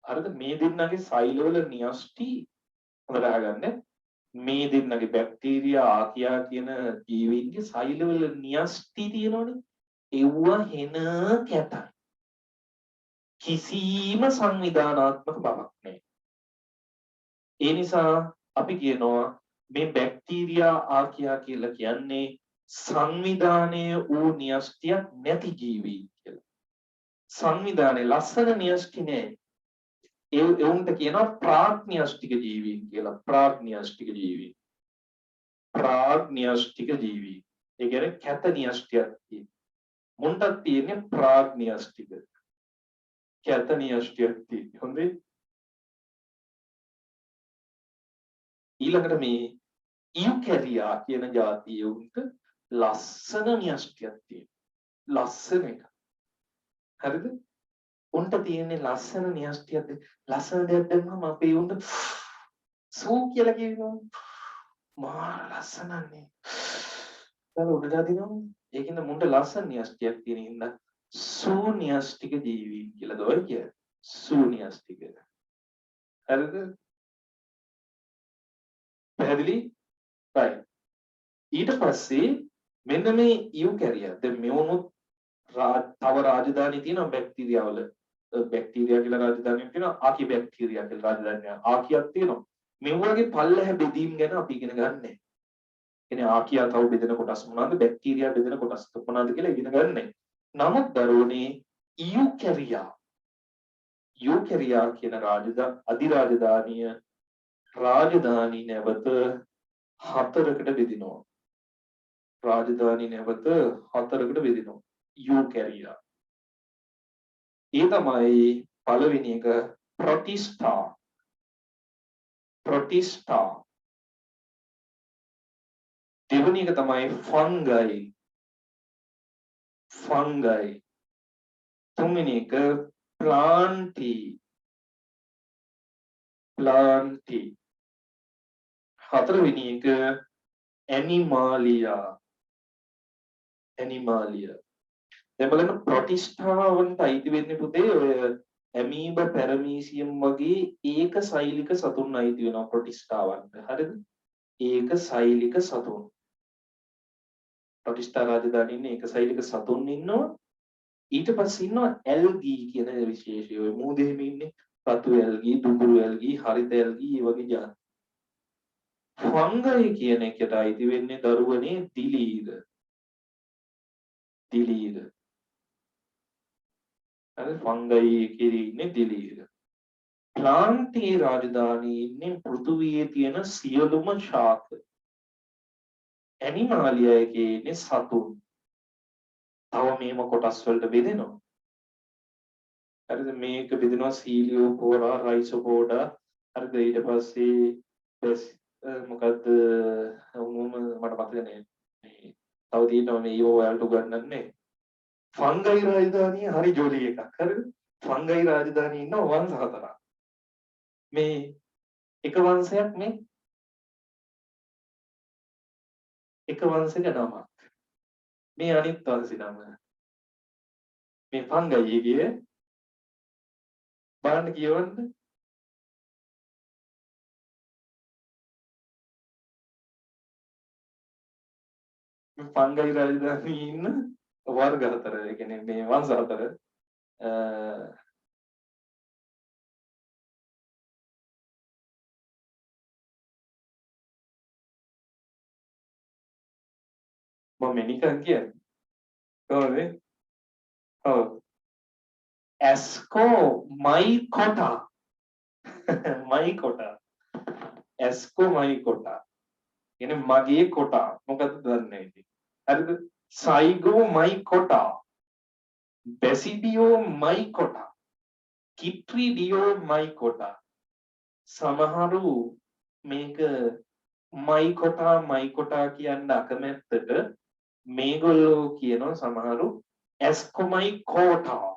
හරිද? මේ දෙන්නගේ සෛලවල න්‍යෂ්ටි හොඳට අහගන්න. මේ දෙන්නගේ බැක්ටීරියා ආකියා කියන ජීවීන්ගේ සෛලවල න්‍යෂ්ටි තියෙනවනේ. ඒව හෙන කැතයි. කිසිම සංවිධානාත්මක බවක් නැහැ. ඒ නිසා අපි කියනවා මේ බැක්ටීරියා ආකියා කියලා කියන්නේ සංවිධානයේ වූ න්‍යෂ්ටියක් නැති ජීවීන් කියලා. සංවිධානයේ ලස්සන න්‍යෂ්ටි නෑ. ඒවුන්ට කියනවා ප්‍රාග්න්‍යෂ්ටික ජීවීන් කියලා. ප්‍රාග්න්‍යෂ්ටික ජීවීන්. ප්‍රාග්න්‍යෂ්ටික ජීවීන්. ඒ කියන්නේ කැත න්‍යෂ්ටියක් තියෙන. මුන්ටත් තියෙන්නේ ප්‍රාග්න්‍යෂ්ටික. කැත න්‍යෂ්ටියක් තියෙන. හොඳේ. ඊළඟට මේ ඉයුකැරියා කියන જાතිය උන්ට ලස්සන න්‍යෂ්ටියක් තියෙනවා. ලස්සන එක. හරිද? උන්ට තියෙන්නේ ලස්සන න්‍යෂ්ටියක්. ලස්සන දෙයක් දැම්මම අපේ උන්ට සූ කියලා කියනවා. මා ලස්සනන්නේ. දැන් උඩට අදිනවා. ඒකින්ද මුන්ට ලස්සන න්‍යෂ්ටියක් තියෙන හින්දා සූ න්‍යෂ්ටික ජීවීන් කියලා දොයි කිය. සූ න්‍යෂ්ටික. හරිද? පැහැදිලි? right. ඊට පස්සේ මෙන්න මේ ඉයුකැරියා. දැන් මෙවුනුත් තව රාජධානි තියෙනවා බැක්ටීරියා වල. බැක්ටීරියා කියලා රාජධානියක් තියෙනවා. ආකි බැක්ටීරියා කියලා රාජධානියක්. ආකියක් තියෙනවා. මේ වගේ පල්ලෙහැ බෙදීම් ගැන අපි ඉගෙන ගන්නෑ. කියන්නේ ආකියා තව බෙදෙන කොටස් මොනවාද? බැක්ටීරියා බෙදෙන කොටස් මොනවාද කියලා ඉගෙන ගන්නෑ. නමුත් දරුවනේ ඉයුකැරියා කියන අධිරාජධානිය රාජධානි නැවත හතරකට බෙදිනවා. රාජධානි නැවත හතරකට බෙදිනවා. ඉයුකැරියා. ඒ තමයි පළවෙනි එක ප්‍රොටිස්ටා. දෙවෙනි එක තමයි ෆංගයි. තුන්වෙනි එක ප්ලාන්ටි. හතරවෙනි එක ඇනිමාලියා. දැන් බලන්න ප්‍රොටිස්ටාවන්ට අයිති වෙන්නේ පුතේ ඔය ඇමීබ පැරමීසියම් වගේ ඒක සෛලික සතුන් අයිති වෙනවා ප්‍රොටිස්ටාවන්ට. හරිද? ඒක සෛලික සතුන්. ප්‍රොටිස්ටා රාජධානියේ ඉන්නේ ඒක සෛලික සතුන් ඉන්නවා. ඊට පස්සේ ඉන්නවා ඇල්ගී කියන විශේෂය. ඔය මූදෙහිම ඉන්නේ රතු ඇල්ගී, දුඹුරු ඇල්ගී, හරිත ඇල්ගී වගේ જાති. ෆංගයි කියන එකට අයිති වෙන්නේ දරුවනේ දිලීර. හරි ෆංගයි එකේ ඉන්නේ දිලීර. ප්ලාන්ටි රාජධානියේ ඉන්නේ පෘථුවියේ තියෙන සියලුම ශාක. ඇනිමාලියා එකේ ඉන්නේ සතුන්. තව මේම කොටස් වලට බෙදෙනවා. හරිද? මේක බෙදෙනවා සීලියෝපෝරා, රයිසෝපෝඩා. හරිද? ඊට පස්සේ මොකද්ද මට මතක නෑ. මේ තව තියෙනවා මේ ඊවෝ ඔයාලට උගන්වන්නේ. ෆංගයි රාජධානිය හරි ජොලි එකක්. හරිද? ෆංගයි රාජධානියේ ඉන්න වංශ හතරක්. මේ එක වංශයක් මේ එක වංශයක නමක්. මේ අනිත් වංශේ නම. මේ ෆංගයි එකේ බලන්න කියවන්න. මේ ෆංගයි රාජධානියේ ඉන්න වර්ග හතර. ඒ කියන්නේ මේ වංශ හතර මම නිකන් කියන්නේ. කොහොමද? ඔව්. एस्को माई कोटा माई कोटा एस्को माई कोटा यानी मगे कोटा මොකද දන්නේ ඉතින් හරිද සයිගෝ මයි කොටා බැසිඩියෝ මයි කොටා කිට්‍රිඩියෝ මයි කොටා සමහරු මේක මයි කොටා කියන්න අකමැත්තට මේගොල්ලෝ කියනවා සමහරු එස්කොමයි කෝටා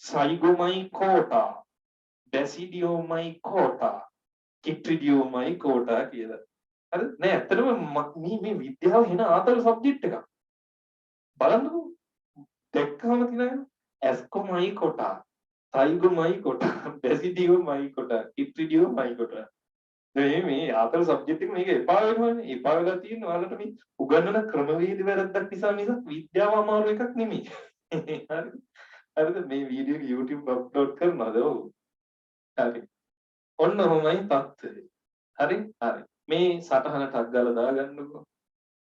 සයිගොමයි කෝටා බැසිඩියෝමයි කෝටා කිට්‍රිඩියෝමයි කෝටා කියලා හරි නෑ ඇත්තටම මේ විද්‍යාව වෙන ආතල් සබ්ජෙක්ට් එකක් බලන්නකෝ දැක්කම තියෙනවා එස්කොමයි කොටා සයිගොමයි කොටා බැසිඩියෝමයි කොටා කිට්‍රිඩියෝමයි කොටා මේ ආතල් සබ්ජෙක්ට් එක මේක එපා වෙනවනේ එපා වෙලා තියෙන ඔයාලට මේ උගන්වන ක්‍රමවේද වැරද්දක් නිසා මිසක් විද්‍යාව අමාරු එකක් නෙමෙයි හරිද මේ වීඩියෝ එක YouTube අප්ලෝඩ් කරනවද ඔව් හරි ඔන්න ඔහොමයි තත්ත්වය හරි හරි මේ සටහන ටක් ගාලා දාගන්නකෝ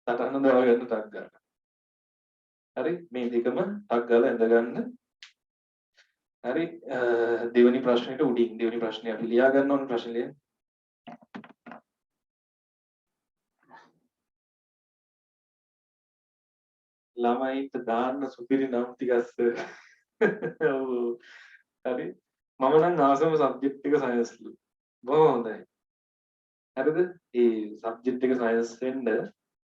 සටහන දාගන්න ටක් ගාලා හරි මේ දෙකම ටක් ගාලා ඇඳ ගන්න හරි දෙවෙනි ප්‍රශ්නෙට උඩින් දෙවෙනි ප්‍රශ්නේ අපි ලියා ගන්න ඕන ප්‍රශ්න ලියන්න ළමයින්ට දාන්න සුපිරි නම් ටිකස් ඔව් හරි මම නම් ආසම සබ්ජෙක්ට් එක සයන්ස්ලු බොහොම හොඳයි හරිද ඒ සබ්ජෙක්ට් එක සයන්ස් වෙන්න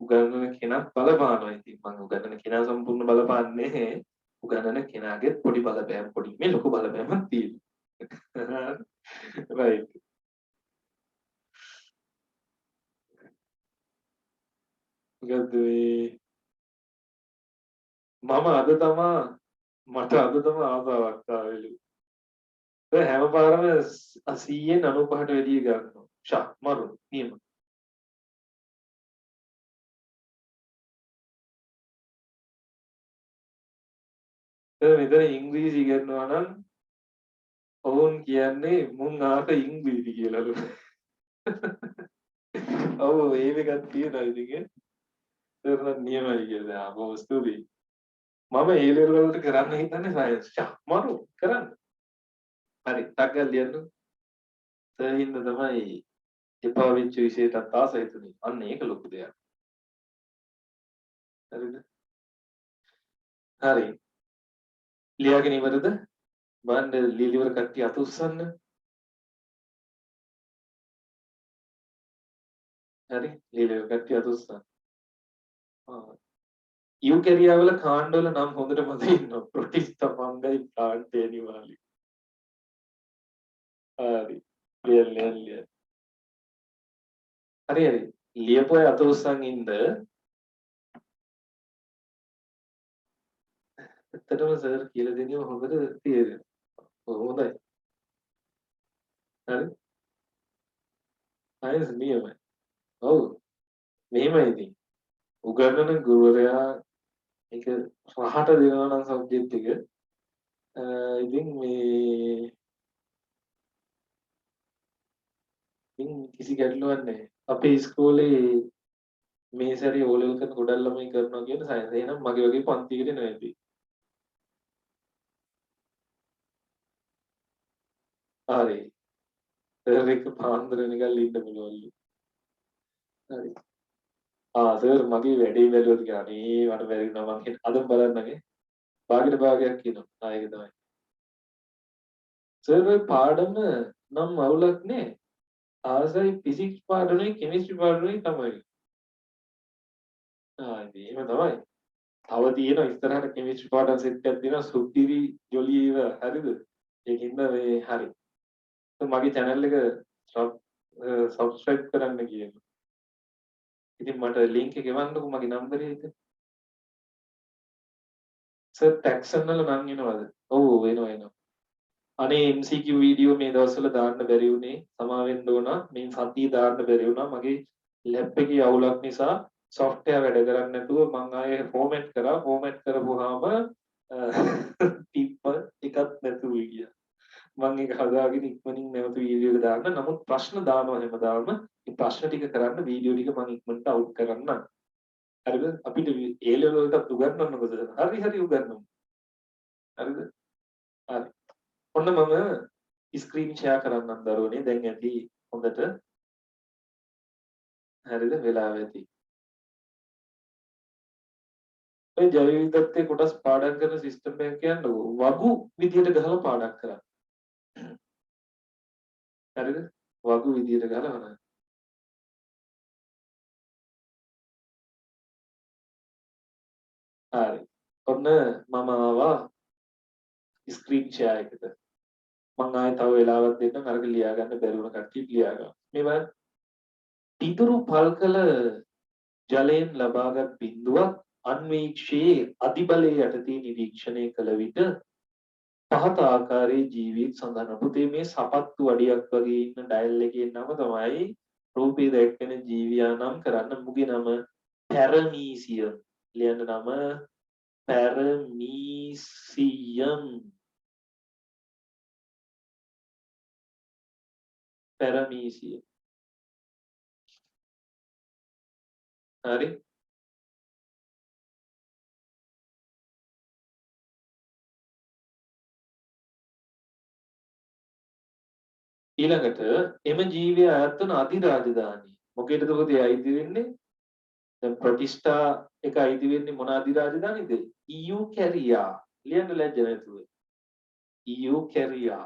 උගන්වන කෙනා බලපානවා ඉතින් මම උගන්වන කෙනා සම්පූර්ණ බලපාන්නේ උගන්වන කෙනාගේ පොඩි බලපෑම් පොඩි මේ ලොකු බලපෑමක් තියෙනවා රයිට් ගද්දේ මට අද තමා ආසාවක් ආවෙලු ඒ හැම පාරම 100න් 95ට වැඩි ගන්නවා ෂා මරු නියම මෙතන ඉංග්‍රීසි ඉගෙනනවා නම් ඔවුන් කියන්නේ මුන් ආස ඉංග්‍රීසි කියලාලු ඔව් ඒ එකක් තියෙනවා ඉතින් ඒක නියමයි කියලා බොහොම ස්තුතියි මම ඒ ලෙවල් වලට කරන්න හිතන්නේ සයන්ස් ෂා මරු කරන්න හරි ටක් ගාලා ලියන්න සහින්ද තමයි එපා වෙච්ච විශේෂයටත් ආසයි තුනේ අන්න ඒක ලොකු දෙයක් හරිද හරි ලියාගෙන ඉවරද බලන්න ලියලිවර කට්ටිය අත උස්සන්න හරි ලියලිවර කට්ටිය අත උස්සන්න යුකැරියාවල කාණ්ඩවල නම් හොඳට මතක ඉන්නවා ප්‍රොටිස්ටා මංගයි ප්ලාන්ට් ඇනිමාලි හරි ලියන්න හරි ලියපු අය අත උස්සන් ඉන්න ඇත්තටම සර් කියලා දෙනියම හොඳට තේරෙනවා හොඳයි හරි සයන්ස් නියමයි ඔව් මෙහෙමයි ඉතින් උගන්වන ගුරුවරයා ඒක රහට දෙනවා නම් සබ්ජෙක්ට් එක ඉතින් කිසි ගැටලුවක් නැහැ අපේ ඉස්කෝලේ මේ සැරේ O level කරන ගොඩක් ළමයි කරනවා කියන සයන්ස් එහෙනම් මගේ වගේ පන්තියකට එනවා ඉතින් හරි සර් එක පාන්දර වෙනකල් ඉන්න පුළුවන්ලු හරි සර් මගේ වැඩේ බැලුවද කියලා අනේ මට බැරි වුණා මං අදම බලන්නගේ භාගයට භාගයක් කියනවා ඒක තමයි සර් ඔය පාඩම නම් අවුලක් නේ ආසයි ෆිසික්ස් පාඩමේ කෙමිස්ට්‍රි පාඩමේ තමයි ඉතින් එහෙම තමයි තව තියෙනවා ඉස්සරහට කෙමිස්ට්‍රි පාඩම් සෙට් එකක් දෙනවා සුපිරි ජොලියව හරිද ඒකින්ද මේ හරි මගේ channel එක subscribe කරන්න කියනවා ඉතින් මට link එක එවන්නකෝ මගේ නම්බරේ එක සර් ටැක්සන් වල නම් එනවද ඔව් එනවා අනේ MCQ වීඩියෝ මේ දවස්වල දාන්න බැරි වුණේ සමාවෙන්න ඕන මේ සතිය දාන්න බැරි වුණා මගේ ලැප් එකේ අවුලක් නිසා software වැඩ කරන්නේ නැතුව මං ආයේ format කරපුවාම ටිප් එකක් නැතුව ගියා මම ඒක හදාගෙන ඉක්මනින් නැවත වීඩියෝ එක දාන්න. නමුත් ප්‍රශ්න දානවා හැමදාම. මේ ප්‍රශ්න ටික කරන්න වීඩියෝ ටික මම ඉක්මනට අවුට් කරන්න. හරිද? අපිට A level වලට උගන්වන්නකොද? හරි උගන්වමු. හරිද? හරි. ඔන්න මම ස්ක්‍රීන් ෂෙයා කරන්නම් දරුවනේ. දැන් ඇති හොඳට. හරිද? වෙලාව ඇති. ඔය ජෛව විවිධත්වයේ කොටස් පාඩම් කරන සිස්ටම් එක කියන්නේ වගු විදියට ගහලා පාඩම් කරන්න. හරිද? වගු විදියට ගහලා හොනන. හරි. ඔන්න මම ආවා ස්ක්‍රීන් ෂෙයා එකට. මම ආයෙ තව වෙලාවක් දෙන්නම් අරක ලියා ගන්න බැරි වුණ කට්ටිය ලියා ගන්න. මේ බලන්න. පිටුරු පල්කල ජලයෙන් ලබාගත් බිඳුවක් අන්වීක්ෂයේ අධිබලයේ යටතේ නිරීක්ෂණය කළ විට පහත ආකාරයේ ජීවීන් සඳහන්. පුතේ මේ සපත්තු වඩියක් වගේ ඉන්න ඩයල් එකේ නම තමයි රූපේ දැක්වෙන ජීවියා නම් කරන්න මුගේ නම පැරමීසියම්. ලියන්න නම පැරමීසියම්. පැරමීසියම්. හරි. ඊළඟට එම ජීවියා අයත් වන අධිරාජධානිය. මොකේද පුතේ අයිති වෙන්නේ? දැන් ප්‍රතිෂ්ඨා එක අයිති වෙන්නේ මොන අධිරාජධානියද? ඉයුකැරියා. ලියන්න ලැජ්ජ නැතුව. ඉයුකැරියා.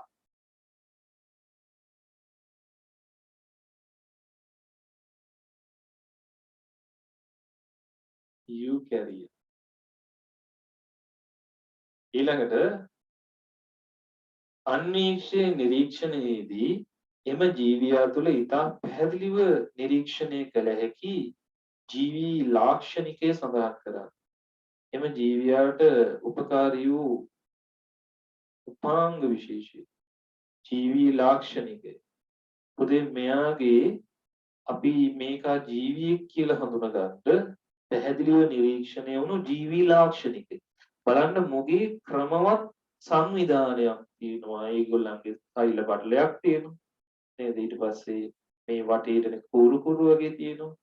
ඉයුකැරියා. ඊළඟට අන්වීක්ෂයේ නිරීක්ෂණයේදී එම ජීවියා තුළ ඉතා පැහැදිලිව නිරීක්ෂණය කළ හැකි ජීවී ලාක්ෂණිකය සඳහන් කරා. එම ජීවියාට උපකාරී වූ උපාංග විශේෂය ජීවී ලාක්ෂණිකය. පුතේ මෙයාගේ අපි මේකා ජීවියෙක් කියලා හඳුනගන්න පැහැදිලිව නිරීක්ෂණය වුණු ජීවී ලාක්ෂණිකය. බලන්න මුගේ ක්‍රමවත් සංවිධානයක් තියෙනවා. ඒගොල්ලන්ගේ සෛල පටලයක් තියෙනවා. නේද? ඊට පස්සේ මේ වටේට කුරු කුරු වගේ තියෙනවා.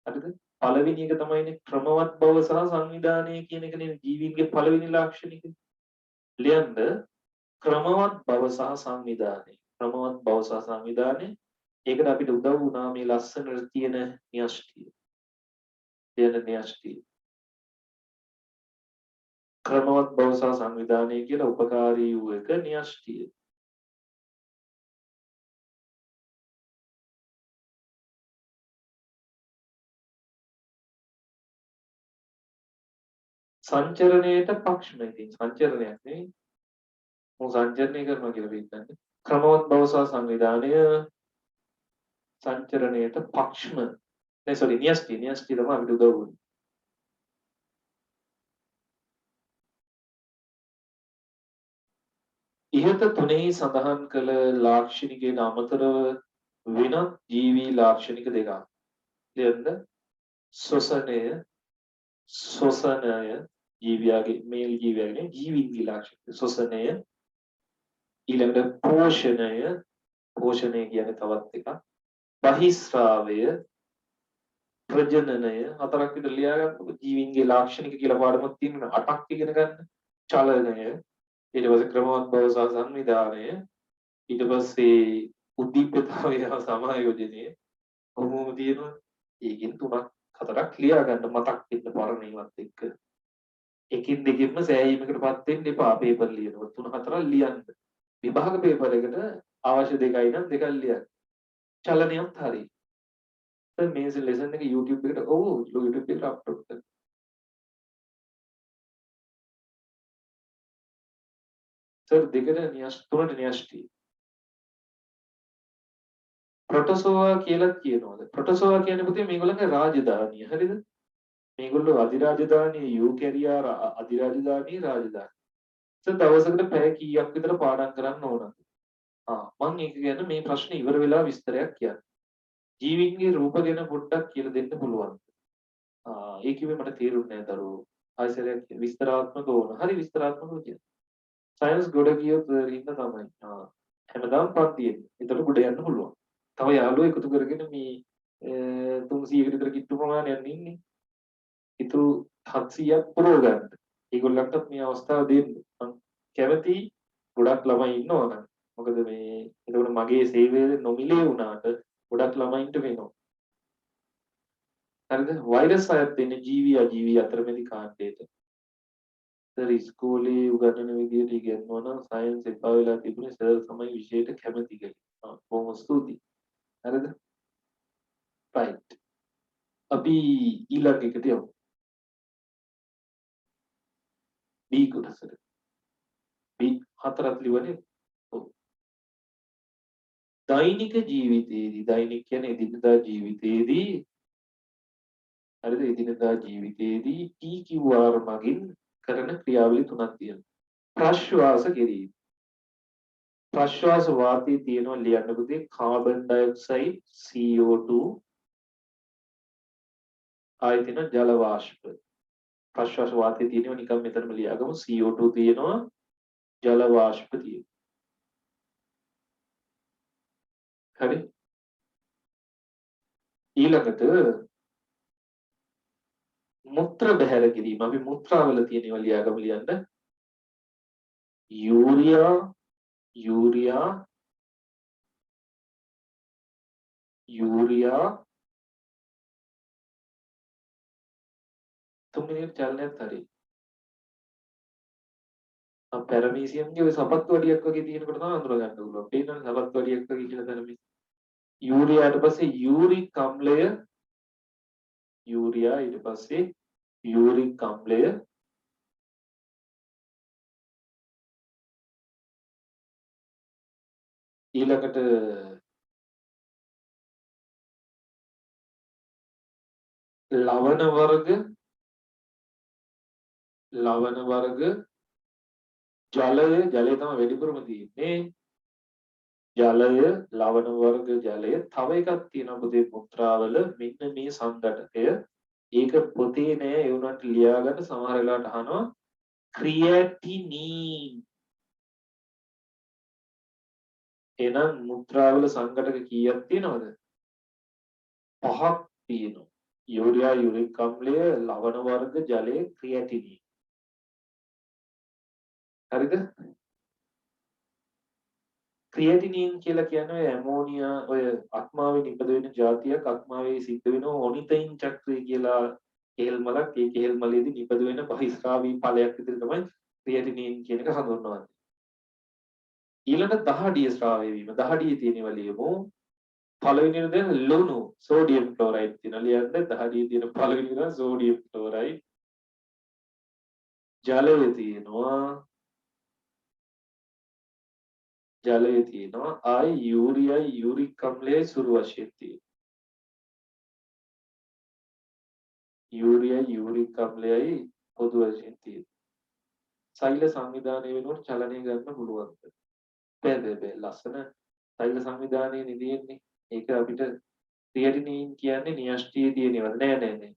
හරිද? පළවෙනි එක තමයිනේ ක්‍රමවත් බව සහ සංවිධානය කියන එකනේ ජීවීන්ගේ පළවෙනි ලක්ෂණික. ලියන්න ක්‍රමවත් බව සහ සංවිධානය. ක්‍රමවත් බව සහ සංවිධානය. ඒකට අපිට උදව් වුණා මේ ලස්සනට තියෙන න්‍යෂ්ටිය. තියෙන න්‍යෂ්ටිය. ක්‍රමවත් බව සහ සංවිධානය කියලා උපකාරී වූ එක න්‍යෂ්ටිය. සංචරණයට පක්ෂණ. ඉතින් සංචරණයක් නෙවෙයි. මොකද සංචරණය කරනවා කියලා හිතන්නේ. ක්‍රමවත් බව සහ සංවිධානය සංචරණයට පක්ෂණ. නෑ සෝරි න්‍යෂ්ටි තමයි අපිට උදව් වෙන්නේ. ඉහත තුනෙහි සඳහන් කළ ලාක්ෂණිකයන් අමතරව වෙනත් ජීවී ලාක්ෂණික දෙකක්. ලියන්න ශ්වසනය ජීවියාගේ මේල් ජීවියාගේ ජීවීන්ගේ ලාක්ෂණික ශ්වසනය. ඊළඟට පෝෂණය කියන්නේ තවත් එකක්. බහිස්රාවය ප්‍රජනනය හතරක් විතර ලියා ගන්නකො. ජීවීන්ගේ ලාක්ෂණික කියලා පාඩමක් තියෙනවා 8ක් ඉගෙන ගන්න. චලනය ඊට පස්සේ ක්‍රමවත් බව සහ සංවිධානය ඊට පස්සේ උද්දීපිතාවය සමායෝජනය කොහොමද තියෙනවා. ඒකෙන් 3ක් 4ක් ලියා ගන්න මතක් වෙන්න පරණ ඒවත් එක්ක. එකින් දෙකින්ම සෑහීමකටපත් වෙන්න එපා පේපර් ලියනකොට 3 4ක් ලියන්න. විභාග පේපර් එකට අවශ්‍ය දෙකයි නම් දෙකක් ලියන්න. චලනයත් හරි. දැන් මේ ලෙසන් එක YouTube එකට YouTube එකට අප්ලෝඩ් කරන්න. සර් දෙකට තුනට න්‍යෂ්ටි. ප්‍රොටෝසෝවා කියලා කියනවාද? ප්‍රොටෝසෝවා කියන්නේ පුතේ මේගොල්ලන්ගේ රාජධානිය. හරිද? මේගොල්ලෝ අධිරාජධානිය යූකැරියා අධිරාජධානිය රාජධානිය. සර් දවසකට පැය කීයක් විතර පාඩම් කරන්න ඕනද? මම ඒක ගැන මේ ප්‍රශ්නේ ඉවර වෙලා විස්තරයක් කියන්න. ජීවීන්ගේ රූප ගැන පොඩ්ඩක් කියලා දෙන්න පුළුවන්ද? ඒ කිව්වේ මට තේරුන්නේ නැහැ දරුවෝ. ආයෙසරයක් විස්තරාත්මක ඕන. හරි විස්තරාත්මකව කියන්න. සයන්ස් ගොඩ ගියොත් ඉන්න තමයි. හැමදාම පන්තියේ. ඒතර ගොඩ යන්න පුළුවන්. තව යාළුවෝ එකතු කරගෙන මේ 300 විතර කිට්ටු ප්‍රමාණයක් ඉන්නේ. ඉතුරු 700ක් පුරව ගන්න. ඒගොල්ලන්ටත් මේ අවස්ථාව දෙන්න. මම කැමතියි ගොඩක් ළමයි ඉන්නවනම් මොකද මේ එතකොට මගේ සේවය නොමිලේ වුණාට ගොඩක් ළමයින්ට වෙනවා. හරිද? වෛරස් අයත් වෙන්නේ ජීවි අජීවි අතරමැදි කාණ්ඩයට. සර් ඉස්කෝලේ උගන්වන විදියට ඉගෙනුවා නම් සයන්ස් එපා වෙලා තිබුණේ සර් තමයි විෂයට කැමති කියලා. බොහොම ස්තුතියි. හරිද? රයිට්. අපි ඊළඟ එකට යමු. B කොටසට. B හතරක් ලිවනේ. ඔව්. දෛනික ජීවිතයේදී දෛනික කියන්නේ එදිනදා ජීවිතයේදී හරිද? එදිනදා ජීවිතයේදී TQR මගින් කරන ක්‍රියාවලිය තුනක් තියෙනවා. ප්‍රශ්වාස කිරීම. ප්‍රශ්වාස වාතයේ තියෙනවා ලියන්න පුතේ කාබන් ඩයොක්සයිඩ් CO2 ආයෙ තියෙන ජල වාෂ්ප. ප්‍රශ්වාස වාතයේ තියෙනවා නිකන් මෙතනම ලියාගමු CO2 තියෙනවා ජල වාෂ්ප තියෙනවා. හරි? ඊළඟට මුත්‍ර බැහැර කිරීම. අපි මුත්‍රාවල තියෙනවා ලියාගමු ලියන්න. යූරියා යූරියා යූරියා තුන්වෙනි චලනයත් හරි. පැරමීසියම්ගේ ඔය සපත්තු වඩියක් වගේ තියෙනකොට තමයි අඳුර ගන්න පුළුවන්. පේනවනේ සපත්තු වඩියක් වගේ කියලා පැරමීසියම්. යූරියාට පස්සේ යූරික් අම්ලය යූරියා ඊට පස්සේ යූරික් අම්ලය ඊළඟට ලවණ වර්ග ජලය තමයි වැඩිපුරම තියෙන්නේ ජලය ලවණ වර්ග ජලය තව එකක් තියෙනවා පුතේ මුත්‍රාවල මෙන්න මේ සංඝටකය ඒක පොතේ නෑ ඒ උනට ලියා ගන්න සමහර වෙලාවට අහනවා ක්‍රියැටිනින් එහෙනම් මුත්‍රාවල සංඝටක කීයක් තියෙනවද පහක් තියෙනවා යූරියා යූරික් අම්ලය ලවණ වර්ග ජලය ක්‍රියැටිනින් හරිද ක්‍රියැටිනින් කියලා කියන්නේ ඇමෝනියා ඔය අක්මාවේ නිපද වෙන જાතියක් අක්මාවේ සිද්ධ වෙන ඔනිතයින් චක්‍රය කියලා කෙහෙල් මලක් ඒ කෙහෙල් මලේදී නිපද වෙන බහිස්රාවී ඵලයක් විදිහට තමයි ක්‍රියැටිනින් කියන එක හඳුන්වන්නේ ඊළඟ දහඩිය ස්‍රාවය වීම දහඩියේ තියෙනවා ලියමු පළවෙනි එක ලුණු සෝඩියම් ක්ලෝරයිඩ් තියෙනවා ලියන්න දහඩියේ තියෙන පළවෙනි එක සෝඩියම් ක්ලෝරයිඩ් ජලය තියෙනවා ආයි යූරියයි යූරික් අම්ලයයි සුළු වශයෙන් තියෙනවා යූරියයි යූරික් අම්ලයයි පොදු වශයෙන් තියෙනවා සෛල සංවිධානය වෙනුවට චලනය ගන්න පුළුවන්ද බෑ ලස්සන සෛල සංවිධානයේ නිදෙන්නේ ඒක අපිට ක්‍රියැටිනින් කියන්නේ න්‍යෂ්ටියේ තියෙනවද නෑ ඒව නෙමෙයි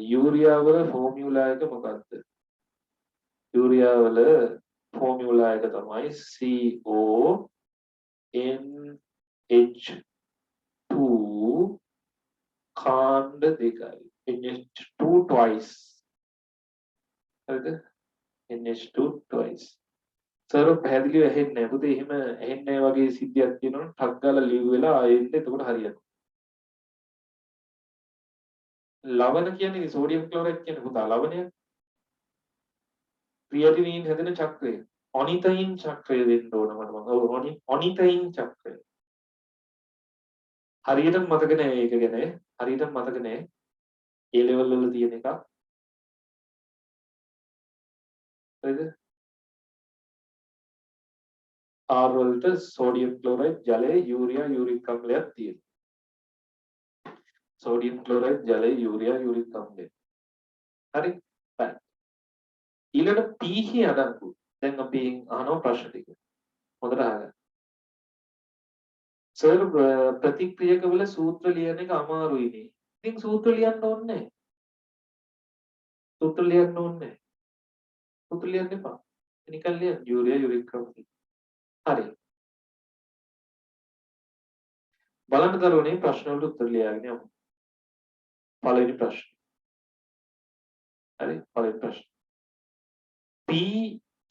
යූරියා වල ෆෝමියුලා එක මොකක්ද යූරියා වල ෆෝමියුලා එක තමයි CONH2 කාණ්ඩ දෙකයි NH2 twice හරිද NH2 twice සර් පැහැදිලිව ඇහෙන්නේ නැහැ පුතේ එහෙම ඇහෙන්නේ නැහැ වගේ සිද්ධියක් තියෙනවනේ ටක් ගාලා ලිව් වෙලා ආයෙත් එතකොට හරියනවා ලවණ කියන්නේ සෝඩියම් ක්ලෝරයිඩ් කියන්නේ පුතා ලවණයක් ක්‍රියැටිනින් හැදෙන චක්‍රය ඔනිතයින් චක්‍රය වෙන්න ඕන මට මම ඔව් ඔනිතයින් චක්‍රය හරියටම මතක නෑ ඒක ගැන හරියටම මතක නෑ ඒ ලෙවල් වල තියෙන එක හරිද R වලට සෝඩියම් ක්ලෝරයිඩ් ජලය යූරියා යූරික් අම්ලයක් තියෙනවා සෝඩියම් ක්ලෝරයිඩ් ජලය යූරියා යූරික් අම්ලය හරි ඊළඟ pH අඩංගු දැන් අපි අහනවා ප්‍රශ්න ටික හොඳට අහගන්න සර් ප්‍රතික්‍රියකවල සූත්‍ර ලියන එක අමාරුයිනේ ඉතින් සූත්‍ර ලියන්න ඕනේ සූත්‍ර ලියන්න එපා නිකන් ලියන්න යූරියා යූරික් අම්ලය හරි බලන්න දරුවනේ ප්‍රශ්න වලට උත්තර ලියාගෙන යමු පළවෙනි ප්‍රශ්න හරි පළවෙනි ප්‍රශ්න P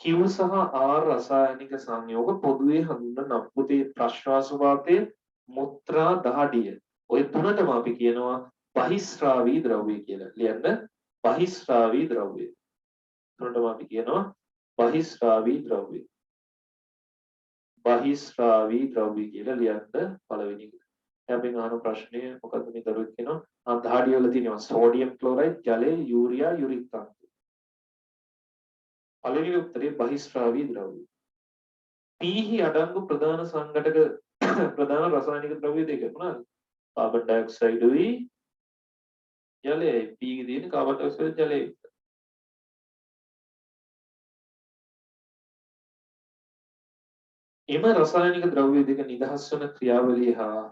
Q සහ R රසායනික සංයෝග පොදුවේ හඳුන්වන නපුතේ ප්‍රශ්වාස වාතයේ මුත්‍රා දහඩිය. ඔය තුනටම අපි කියනවා බහිස්රාවී ද්‍රව්‍ය කියලා. ලියන්න බහිස්රාවී ද්‍රව්‍ය. තුනටම අපි කියනවා බහිස්රාවී ද්‍රව්‍ය. බහිස්රාවී ද්‍රව්‍ය කියලා ලියන්න පළවෙනි එක. අපි අහන ප්‍රශ්නය මොකද්ද මේ දරුවෙක් කියනවා දහඩිය වල තියෙනවා සෝඩියම් ක්ලෝරයිඩ් ජලය යූරියා යුරික් අම්ල. පළවෙනි උත්තරේ බහිස්රාවී ද්‍රව්‍ය. පීහි අඩංගු ප්‍රධාන සංඝටක ප්‍රධාන රසායනික ද්‍රව්‍ය දෙක මොනවාද? Carbon dioxide උයි ජලයයි. පීහි තියෙන කාබන් ඩයොක්සයිඩ් ජලයයි. එම රසායනික ද්‍රව්‍ය දෙක නිදහස් වන ක්‍රියාවලිය හා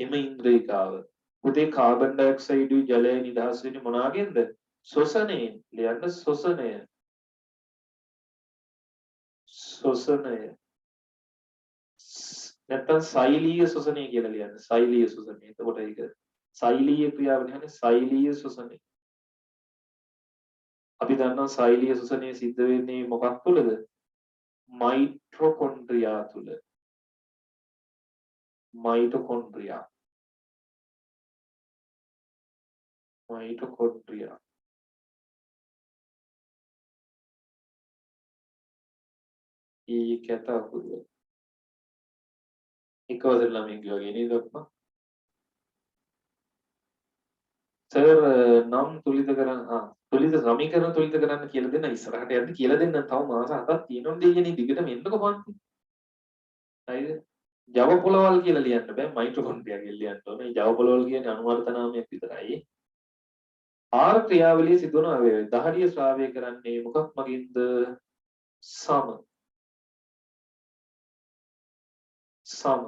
එම ඉන්ද්‍රිකාව. උදේ කාබන් ඩයොක්සයිඩ් උයි ජලය නිදහස් වෙන්නේ මොනවාගෙන්ද? ශ්වසනයෙන්. ලියන්න ශ්වසනය. ශ්වසනය. නැත්තම් සෛලීය ශ්වසනය කියලා ලියන්න. සෛලීය ශ්වසනය. එතකොට ඒක සෛලීය ක්‍රියාව නෙවෙයි සෛලීය ශ්වසනය. අපි දන්නවා සෛලීය ශ්වසනය සිද්ධ වෙන්නේ මොකක් තුළද? මයිටොකොන්ඩ්‍රියා තුළ. මයිටොකොන්ඩ්‍රියා. මයිටොකොන්ඩ්‍රියා. ඊ කතා පුරුව. එක වසර ළමයි වගේ නේද අප්පා? සර් නම් තුලිත කරන්න තුලිත සමීකරණ තුලිත කරන්න කියලා දෙන්න ඉස්සරහට යන්න කියලා දෙන්න තව මාස 7ක් තියෙනවා දෙයියනේ දිගටම එන්නකො පන්ති. හරිද? ජව පොළවල් කියලා ලියන්න බෑ මයිටොකොන්ඩ්‍රියා කියලා ලියන්න ඕනේ. ජව පොළවල් කියන්නේ අණුවර්ථ නාමයක් විතරයි. ආර ක්‍රියාවලිය සිදුවන අවයවය. දහඩිය ශ්‍රාවය කරන්නේ මොකක් මගින්ද? සම. සම.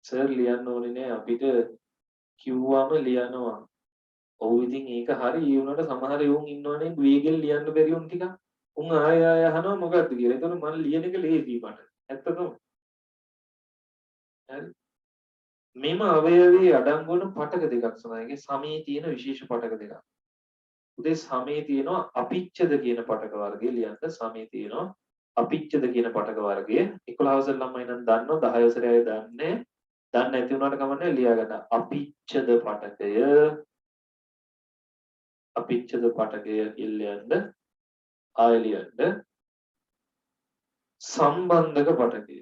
සර් ලියන්න ඕනේ නෑ අපිට කිව්වම ලියනවා. ඔව් ඉතින් ඒක හරි ඒ වුණාට සමහර යෝන් ඉන්නවනේ වේගෙන් ලියන්න බැරි උන් ටිකක්. උන් ආය ආය අහනවා මොකද්ද කියලා. ඒතකොට මම ලියන එක ලේසි මට. ඇත්ත තමයි. හරි. මෙම අවයවයේ අඩංගු වන පටක දෙකක් සමහරගේ සමේ තියෙන විශේෂ පටක දෙකක්. උදේ සමේ තියෙනවා අපිච්ඡද කියන පටක වර්ගය ලියන්න. සමේ තියෙනවා අපිච්ඡද කියන පටක වර්ගය. 11 වසර ළමයි නම් දන්නවා 10 වසරේ අය දන්නේ. දන්නේ නැති වුණාට කමන්නේ ලියා ගන්න. අපිච්ඡද පටකය අපිච්ඡද පටකය කියලා ආය ලියන්න. සම්බන්ධක පටකය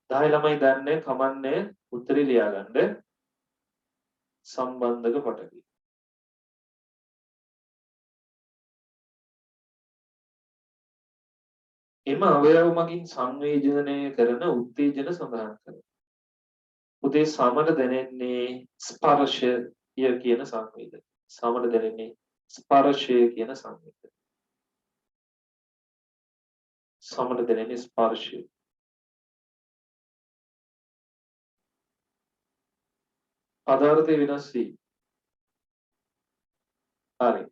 10 ළමයි දන්නේ කමන්නේ උත්තරේ ලියා ගන්න. සම්බන්ධක පටකය එම අවයව මගින් සංවේදනය කරන උත්තේජන සඳහන් කරනවා. උදේ සමට දැනෙන්නේ ස්පර්ශය කියන සංවේදනය. සමට දැනෙන්නේ ස්පර්ශය කියන සංවේදනය. සමට දැනෙන්නේ ස්පර්ශය. පදාර්ථය වෙනස් වී. හරි.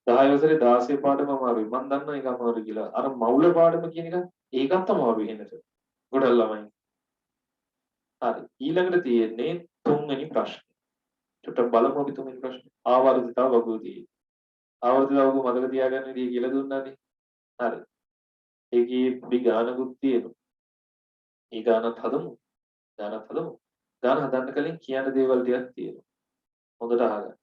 10 වසරේ 16 පාඩම අමාරුයි. මම දන්නවා ඒක අමාරුයි කියලා. අර මවුල පාඩම කියන එක ඒකත් අමාරුයි වෙනට. ගොඩක් ළමයි. හරි. ඊළඟට තියෙන්නේ තුන්වෙනි ප්‍රශ්නේ. චුට්ටක් බලමු අපි තුන්වෙනි ප්‍රශ්නේ. ආවර්තිතා වගුවදී. ආවර්තිතා වගුව මතක තියාගන්න ඉතින් කියලා දුන්නානේ. හරි. ඒකේ පොඩි ගානකුත් තියෙනවා. ඒ ගානත් හදමු. ගානත් හදමු. ගාන හදන්න කලින් කියන්න දේවල් ටිකක් තියෙනවා. හොඳට අහගන්න.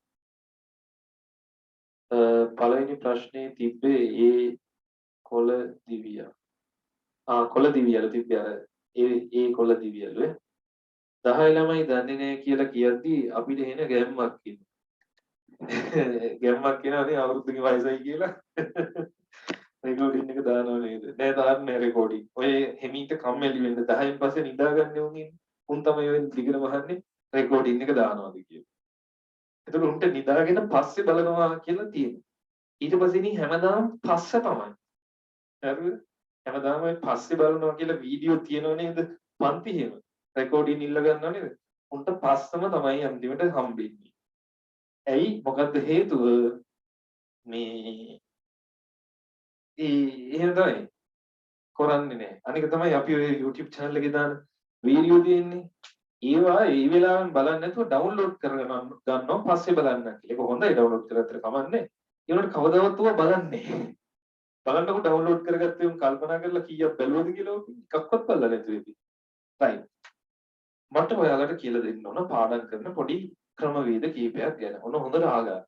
පළවෙනි ප්‍රශ්නේ තිබ්බේ ඒ කොළ දිවිය. කොළ දිවියල තිබ්බේ අර ඒ කොළ දිවියල 10 ළමයි දන්නේ නැහැ කියලා කියද්දි අපිට එන ගැම්මක් ඉන්නවා. ගැම්මක් කියනවානේ අවුරුද්දක වයසයි කියලා. රෙකෝඩින් එක දානව නේද? නෑ දාන්නේ රෙකෝඩින්. ඔය හෙමීට කම්මැලි වෙන්න 10න් පස්සේ නිදාගන්නේ උන් ඉන්නේ. උන් තමයි ඔය දිගටම අහන්නේ රෙකෝඩින් එක දානවාද කියලා. ඒතකොට උන්ට නිදාගෙන පස්සේ බලනවා කියලා තියෙනවා. ඊට පස්සේ ඉතින් හැමදාම පස්සේ තමයි. හරිද? හැමදාම ඔය පස්සේ බලනවා කියලා වීඩියෝ තියෙනව නේද? පන්ති එහෙම. රෙකෝඩින් ඉල්ල ගන්නව නේද? උන්ට පස්සම තමයි අන්තිමට හම්බෙන්නේ. ඇයි? මොකද්ද හේතුව? මේ එහෙම තමයි. කරන්නේ නැහැ. අනික තමයි අපි ඔය YouTube channel එකේ දාන වීඩියෝ තියෙන්නේ. ඒවා ඒ වෙලාවෙන් බලන්නේ නැතුව ඩවුන්ලෝඩ් කරගෙන ගන්නවා පස්සේ බලන්න කියලා. ඒක හොඳයි ඩවුන්ලෝඩ් කරගත්තට කමන්නේ. ඒකට කවදාවත් ඌව බලන්නේ නැහැ. බලන්නකො ඩවුන්ලෝඩ් කරගත්තේ උන් කල්පනා කරලා කීයක් බැලුවද කියලා ඔක එකක්වත් බලලා නැතුව ඉතින්. right. මට ඔයාලට කියලා දෙන්න ඕන පාඩම් කරන පොඩි ක්‍රමවේද කීපයක් ගැන. ඔන්න හොඳට අහගන්න.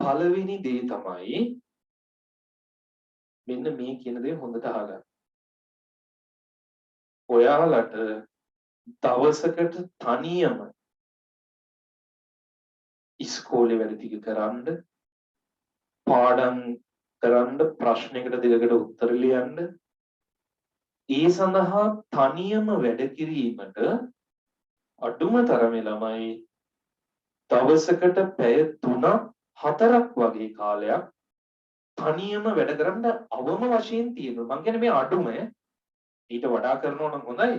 පළවෙනි දේ තමයි මෙන්න මේ කියන දේ හොඳට අහගන්න. ඔයාලට දවසකට තනියම ඉස්කෝලේ වැඩ ටික කරන්න, පාඩම් කරන්න, ප්‍රශ්නයකට දෙකකට උත්තර ලියන්න, ඒ සඳහා තනියම වැඩ කිරීමට අඩුම තරමේ ළමයි දවසකට පැය 3-4ක් වගේ කාලයක් තනියම වැඩ කරන්න අවම වශයෙන් තියෙනවා. මං කියන්නේ මේ අඩුම ඊට වඩා කරනවා නම් හොඳයි.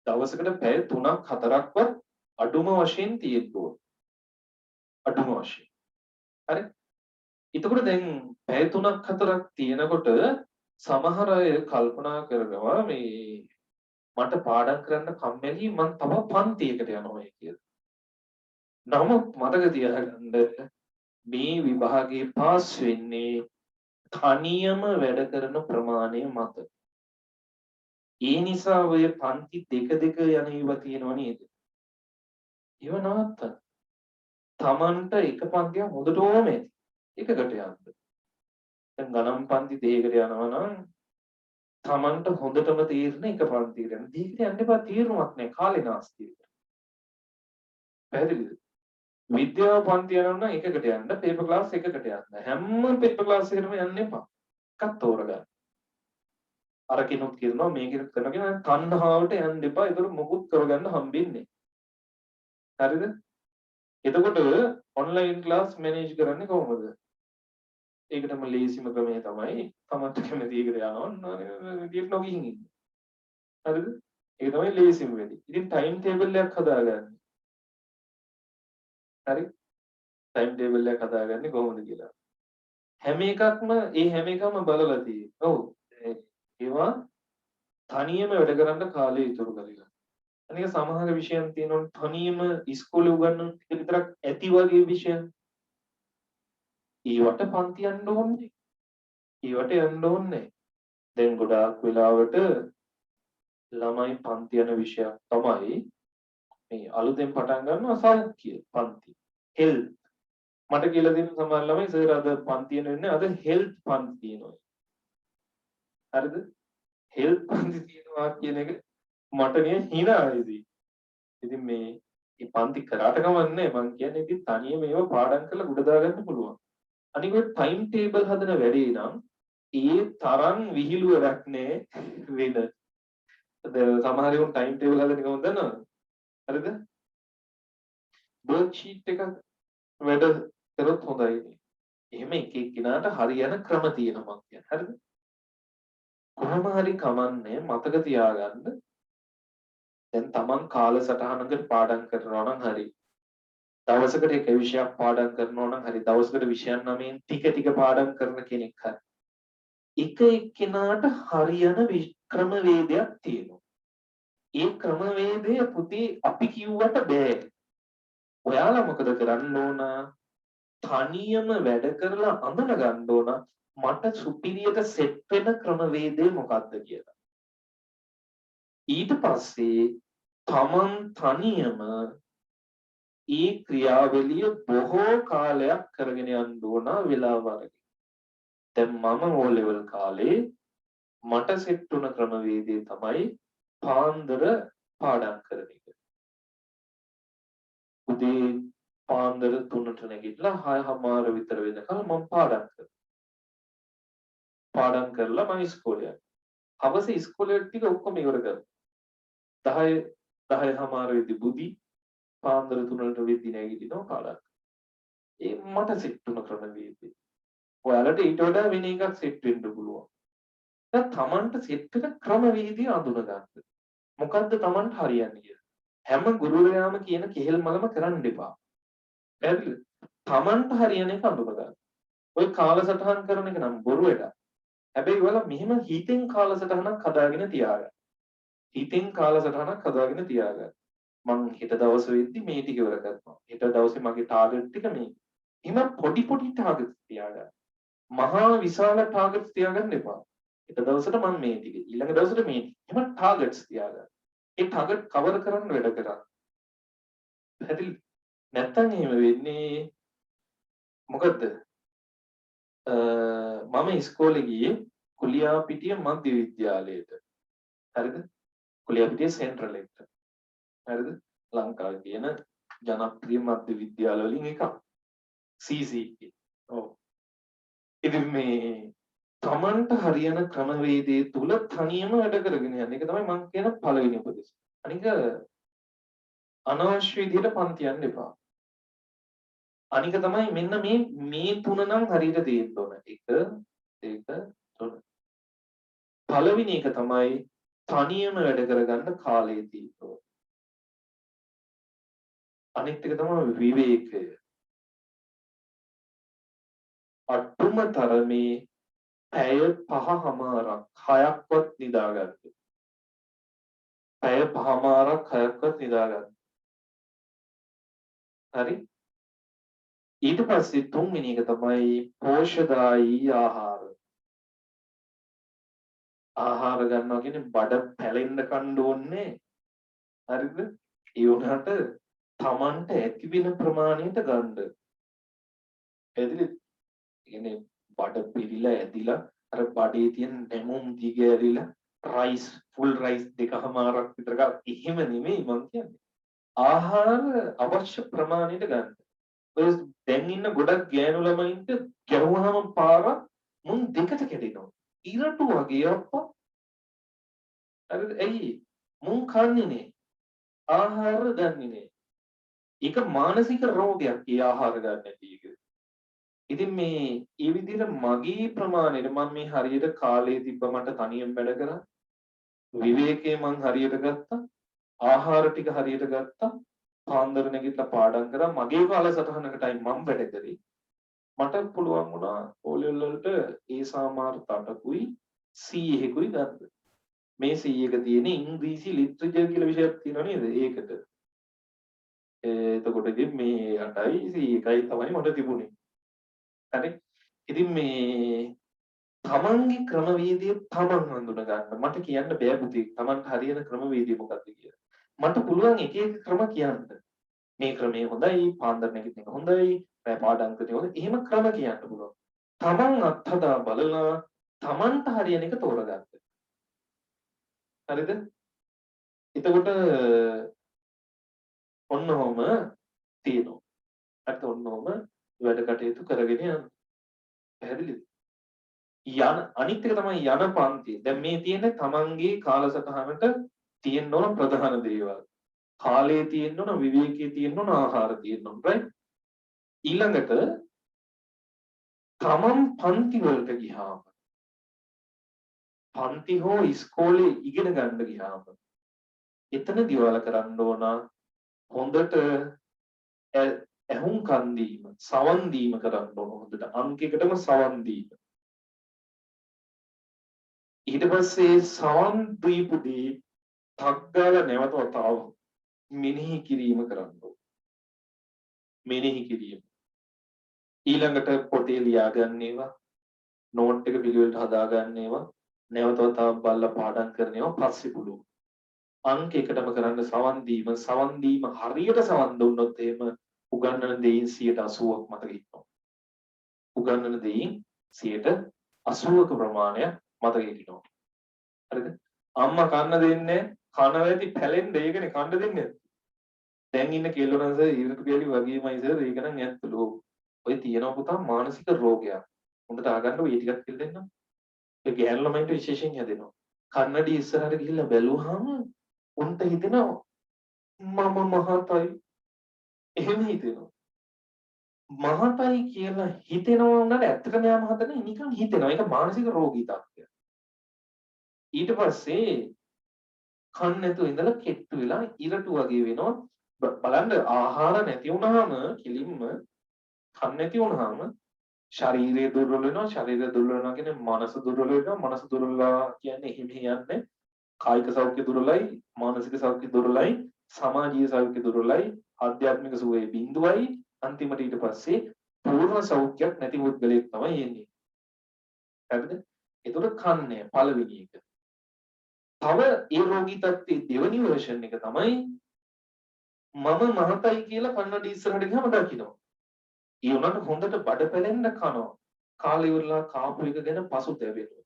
දවසකට පැය 3-4ක්වත් අඩුම වශයෙන් තියෙන්න ඕන. අඩුම වශයෙන්. හරි? එතකොට දැන් පැය 3-4ක් තියෙනකොට සමහර අය කල්පනා කරනවා මේ මට පාඩම් කරන්න කම්මැලි මං තව පන්තියකට යනවා කියලා. නමුත් මතක තියාගන්න මේ විභාගේ පාස් වෙන්නේ තනියම වැඩ කරන ප්‍රමාණය මත. ඒ නිසා ඔය පන්ති දෙක යන ඒවා තියෙනව නේද? ඒව නවත්තන්න. Tamanට එක පන්තියක් හොඳටම ඇති. එකකට යන්න. දැන් ගණන් පන්ති දෙකකට යනවා නම් Tamanට හොඳටම තීරණ එක පන්තියකට යන්න. දෙකට යන්න එපා තීරණයක් නැහැ කාලේ නාස්තිය. පැහැදිලිද? විද්‍යාව පන්ති යනවා නම් එකකට යන්න, පේපර් ක්ලාස් එකකට යන්න. හැම පේපර් ක්ලාස් එකකටම යන්න එපා. එකක් තෝරගන්න. අර කිනුත් කියනවා මේකෙත් කරනගෙන තණ්හාවට යන්න එපා. ඒක මොකුත් කරගන්න හම්බෙන්නේ. හරිද? එතකොට ඔන්ලයින් ක්ලාස් මැනේජ් කරන්නේ කොහොමද? ඒකටම ලේසිම ක්‍රමය තමයි තමන්ට කැමති එකට යනවා විදියට නොගිහින් ඉන්න. හරිද? ඒක තමයි ලේසිම වෙන්නේ. ඉතින් ටයිම් ටේබල් එකක් හදාගන්න. හරි? ටයිම් ටේබල් එකක් හදාගන්නේ කොහොමද කියලා. හැම එකක්ම බලලා තියෙනවා. ඔව්. ඒවා තනියම වැඩ කරන්න කාලය ඉතුරු කරගන්න. අනික සමහර විෂයන් තියෙනවා තනියම ඉස්කෝලේ උගන්වන ටික විතරක් ඇති වගේ විෂයන්. ඒවට පන්ති යන්න ඕනේ. ඒවට යන්න ඕනේ. දැන් ගොඩාක් වෙලාවට ළමයි පන්ති යන විෂයක් තමයි මේ අලුතෙන් පටන් ගන්නවා සෞඛ්‍ය පන්ති. හෙල්ත්. මට කියලා දෙන්න සමහර ළමයි සර් අද පන්ති වෙන්නේ අද හෙල්ත් පන්ති තියෙනවා. හරිද? හෙල්ත් පන්ති තියෙනවා කියන එක මට නේ hina වෙදී. ඉතින් මේ පන්ති කරාට කමන්නේ මං කියන්නේ ඉතින් තනියම මේව පාඩම් කරලා උඩ දාගන්න පුළුවන්. අනික ඔය ටයිම් ටේබල් හදන වැඩේ නම් ඒ තරම් විහිළු වැඩක් නෑ වෙන. සමහර උන් ටයිම් ටේබල් හදන එක හොඳ නේද? හරිද? වර්ක්ෂීට් එක වැඩ කරොත් හොඳයි. එහෙම එක එක්කිනාට හරියන ක්‍රම තියෙනවා මං කියන්නේ. හරිද? කොහොම හරි කමන්නේ මතක තියාගන්න. දැන් Taman කාලසටහනකට පාඩම් කරනවා නම් හරි. දවසකට එක විෂයක් පාඩම් කරනවා නම් හරි. දවසකට විෂයන් 9න් ටික පාඩම් කරන කෙනෙක් හරි. එක එක්කෙනාට හරියන ක්‍රමවේදයක් තියෙනවා. ඒ ක්‍රමවේදය පුතේ අපි කිව්වට බෑ. ඔයාලා මොකද කරන්න ඕන? තනියම වැඩ කරලා අඳුන ගන්න ඕන මට සුපිරියට සෙට් වෙන ක්‍රමවේදය මොකක්ද කියලා. ඊට පස්සේ Taman තනියම ඒ ක්‍රියාවලිය බොහෝ කාලයක් කරගෙන යන්න ඕන වෙලාව අරගෙන. දැන් මම O level කාලේ මට සෙට් වුණ ක්‍රමවේදය තමයි පාන්දර පාඩම් කරන එක. උදේ පාන්දර 3ට නැගිටලා 6:00 විතර වෙනකල් මම පාඩම් කරනවා. පාඩම් කරලා මම ඉස්කෝලේ යනවා. හවස ඉස්කෝලේ ටික ඔක්කොම ඉවර කරනවා. 10:00 වෙද්දි බුදි පාන්දර 3ට වෙද්දි නැගිටිනවා පාඩම්. ඒ මට සෙට් වුණ ක්‍රමවේදය. ඔයාලට ඊට වඩා වෙන එකක් සෙට් වෙන්න පුළුවන්. දැන් Tamanට සෙට් වෙන ක්‍රමවේදය අඳුන ගන්න. මොකද්ද Tamanට හරියන්නේ කියලා. හැම ගුරුවරයාම කියන කෙහෙල් මලම කරන්න එපා. පැහැදිලිද? Tamanට හරියන එක අඳුන ගන්න. ඔය කාලසටහන් කරන එක නම් බොරු වැඩක්. හැබැයි ඔයාලා මෙහෙම හිතෙන් කාලසටහනක් හදාගෙන තියාගන්න. හිතෙන් කාලසටහනක් හදාගෙන තියාගන්න. මං හෙට දවස් වෙද්දි මේ ටික ඉවර කරනවා. හෙට දවසේ මගේ ටාගට් ටික මේ. එහෙම පොඩි පොඩි ටාගට්ස් තියාගන්න. මහා විශාල ටාගට්ස් තියාගන්න එපා. හෙට දවසට මම මේ ටික, ඊළඟ දවසට මේ ටික. එහෙම ටාගට්ස් තියාගන්න. ඒ ටාගට් කවර් කරන්න වැඩ කරන්න. පැහැදිලි? නැත්තම් එහෙම වෙන්නේ මොකද්ද? මම ඉස්කෝලේ ගියේ කුලියාපිටිය මධ්‍ය විද්‍යාලයට. හරිද? කුලියාපිටිය සෙන්ට්‍රල් එකට. හරිද? ලංකාවේ තියෙන ජනප්‍රිය මධ්‍ය විද්‍යාල වලින් එකක්. CCT. ඔව්. ඉතින් මේ තමන්ට හරියන ක්‍රමවේදයේ තුල තනියම වැඩ කරගෙන යන එක තමයි මම කියන පළවෙනි උපදේශය. අනික අනවශ්‍ය විදිහට පන්ති යන්න එපා. අනික තමයි මෙන්න මේ තුන නම් හරියට දෙන්න ඕන. 1 2 3. පළවෙනි එක තමයි තනියම වැඩ කරගන්න කාලය තියෙනවා. අනිත් එක තමයි විවේකය. අටුම තරමේ පැය 5:00මාරක් 6ක්වත් නිදාගන්න. පැය 5:00මාරක් 6ක්වත් නිදාගන්න. හරි? ඊට පස්සේ තුන්වෙනි එක තමයි පෝෂ්‍යදායී ආහාර. ආහාර ගන්නවා කියන්නේ බඩ පැලෙන්න කන්න ඕනේ. හරිද? ඒ වුණාට Tamanට ඇති වෙන ප්‍රමාණයට ගන්න. එදිලි කියන්නේ බඩ පිළිලා ඇදිලා අර බඩේ තියෙන නැමුම් දිග ඇරිලා රයිස් ෆුල් රයිස් දෙකමාරක් විතර ගන්න. එහෙම නෙමෙයි මං කියන්නේ. ආහාර අවශ්‍ය ප්‍රමාණයට ගන්න. ඔය දැන් ඉන්න ගොඩක් ගෑනු ළමයින්ට ගැහුවාම පාර මුන් දෙකට කැඩෙනවා. ඉරටු වගේ අප්පා. හරිද? ඇයි? මුන් කන්නේ නේ. ආහාර ගන්නේ නේ. ඒක මානසික රෝගයක්. ඒ ආහාර ගන්න නැති එක. ඉතින් මේ ඒ විදිහට මගේ ප්‍රමාණයට මම මේ හරියට කාලේ තිබ්බ මට තනියෙන් වැඩ කරා. විවේකයේ මං හරියට ගත්තා. ආහාර ටික හරියට ගත්තා. පාන්දර නැගිටලා පාඩම් කරා. මගේ කාලසටහනකටයි මම වැඩ කරේ. මට පුළුවන් වුණා ඕලෙවල් වලට ඒ සාමාර 8කුයි C1කුයි ගන්න. මේ C1 තියෙන ඉංග්‍රීසි ලිටරචර් කියලා විෂයක් තියෙනවා නේද? ඒකට. එතකොට ඉතින් මේ 8යි C1යි තමයි මට තිබුණේ. හරි? ඉතින් මේ තමන්ගේ ක්‍රමවේදය තමන් හඳුන ගන්න. මට කියන්න බෑ පුතේ. තමන්ට හරියන ක්‍රමවේදය මොකක්ද කියලා. මට පුළුවන් එක එක ක්‍රම කියන්න. මේ ක්‍රමය හොඳයි, පාන්දර නැගිටින එක හොඳයි, රැ පාඩම් කරන එක හොඳයි. එහෙම ක්‍රම කියන්න පුළුවන්. තමන් අත්හදා බලලා තමන්ට හරියන එක තෝරගන්න. හරිද? එතකොට ඔන්නෝම තියෙනවා. අත් ඔන්නෝම වැඩ කටයුතු කරගෙන යන්න. පැහැදිලිද? යන අනිත් එක තමයි යන පන්ති. දැන් මේ තියෙන්නේ තමන්ගේ කාලසටහනට තියෙන්න ඕන ප්‍රධාන දේවල්. කාලයේ තියෙන්න ඕන, විවේකයේ තියෙන්න ඕන, ආහාර තියෙන්න ඕන, right? ඊළඟට තමන් පන්ති වලට ගියාම පන්ති හෝ ඉස්කෝලේ ඉගෙන ගන්න ගියාම එතනදී ඔයාලා කරන්න ඕන හොඳට ඇහුම්කන් දීම, සවන් දීම කරන්න ඕන හොඳට. අංකයකටම සවන් දීම. ඊට පස්සේ සවන් දීපුදී තග්ගාල නැවත වතාව මෙනෙහි කිරීම කරන්න ඕන. මෙනෙහි කිරීම. ඊළඟට පොතේ ලියාගන්න ඒවා, නෝට් එක පිළිවෙලට හදාගන්න ඒවා, නැවත වතාවක් බලලා පාඩම් කරන ඒවා පස්සේ පුළුවන්. අංකයකටම කරන්න සවන් දීම. සවන් දීම හරියට සවන් දුන්නොත් එහෙම උගන්නන දෙයින් 80ක් මතක හිටිනවා. උගන්නන දෙයින් 80ක ප්‍රමාණයක් මතක හිටිනවා. හරිද? අම්මා කන්න දෙන්නේ කන වැටි පැලෙන්න ඒකනේ කන්න දෙන්නේ. දැන් ඉන්න කෙල්ලොනස ඉරටු කෙලි වගේමයි සර් ඒක නම් ඇත්තලු. ඔය තියෙනවා පුතා මානසික රෝගයක්. හොඳට අහගන්න ඔය ටිකක් කියලා දෙන්නම්. ඒ ගෑනු ළමයින්ට විශේෂයෙන් හැදෙනවා. කන්නඩි ඉස්සරහට ගිහිල්ලා බැලුවාම උන්ට හිතෙනවා මම මහතයි. එහෙම හිතෙනවා. මහතයි කියලා හිතෙනවා උනට ඇත්තටම යා මහත නෙවෙයි නිකන් හිතෙනවා. ඒක මානසික රෝගී තත්ත්වයක්. ඊට පස්සේ කන් නැතුව ඉඳලා කෙට්ටු වෙලා ඉරටු වගේ වෙනවා. බලන්න ආහාර නැති වුනහම කිලින්ම කන් නැති වුනහම ශරීරය දුර්වල වෙනවා, ශරීරය දුර්වල වෙනවා කියන්නේ මනස දුර්වල වෙනවා, මනස දුර්වල කියන්නේ එහෙම යන්නේ කායික සෞඛ්‍ය දුර්වලයි, මානසික සෞඛ්‍ය දුර්වලයි, සමාජීය සෞඛ්‍ය දුර්වලයි, ආධ්‍යාත්මික සුවයේ බිඳුවයි, අන්තිමට ඊට පස්සේ පූර්ණ සෞඛ්‍යයක් නැති පුද්ගලයෙක් තමයි එන්නේ. හරිද? ඒතකොට කන්නේ පළවෙනි එක. තව ඒ රෝගී තත්ත්වයේ දෙවෙනි version එක තමයි මම මහතයි කියලා කන්නඩි ඉස්සරහට ගියාම දකින්නවා. ඒ උනට හොඳට බඩ පැලෙන්න කනවා. කාලේ ඉවරලා කාපු එක ගැන පසුතැවෙනවා.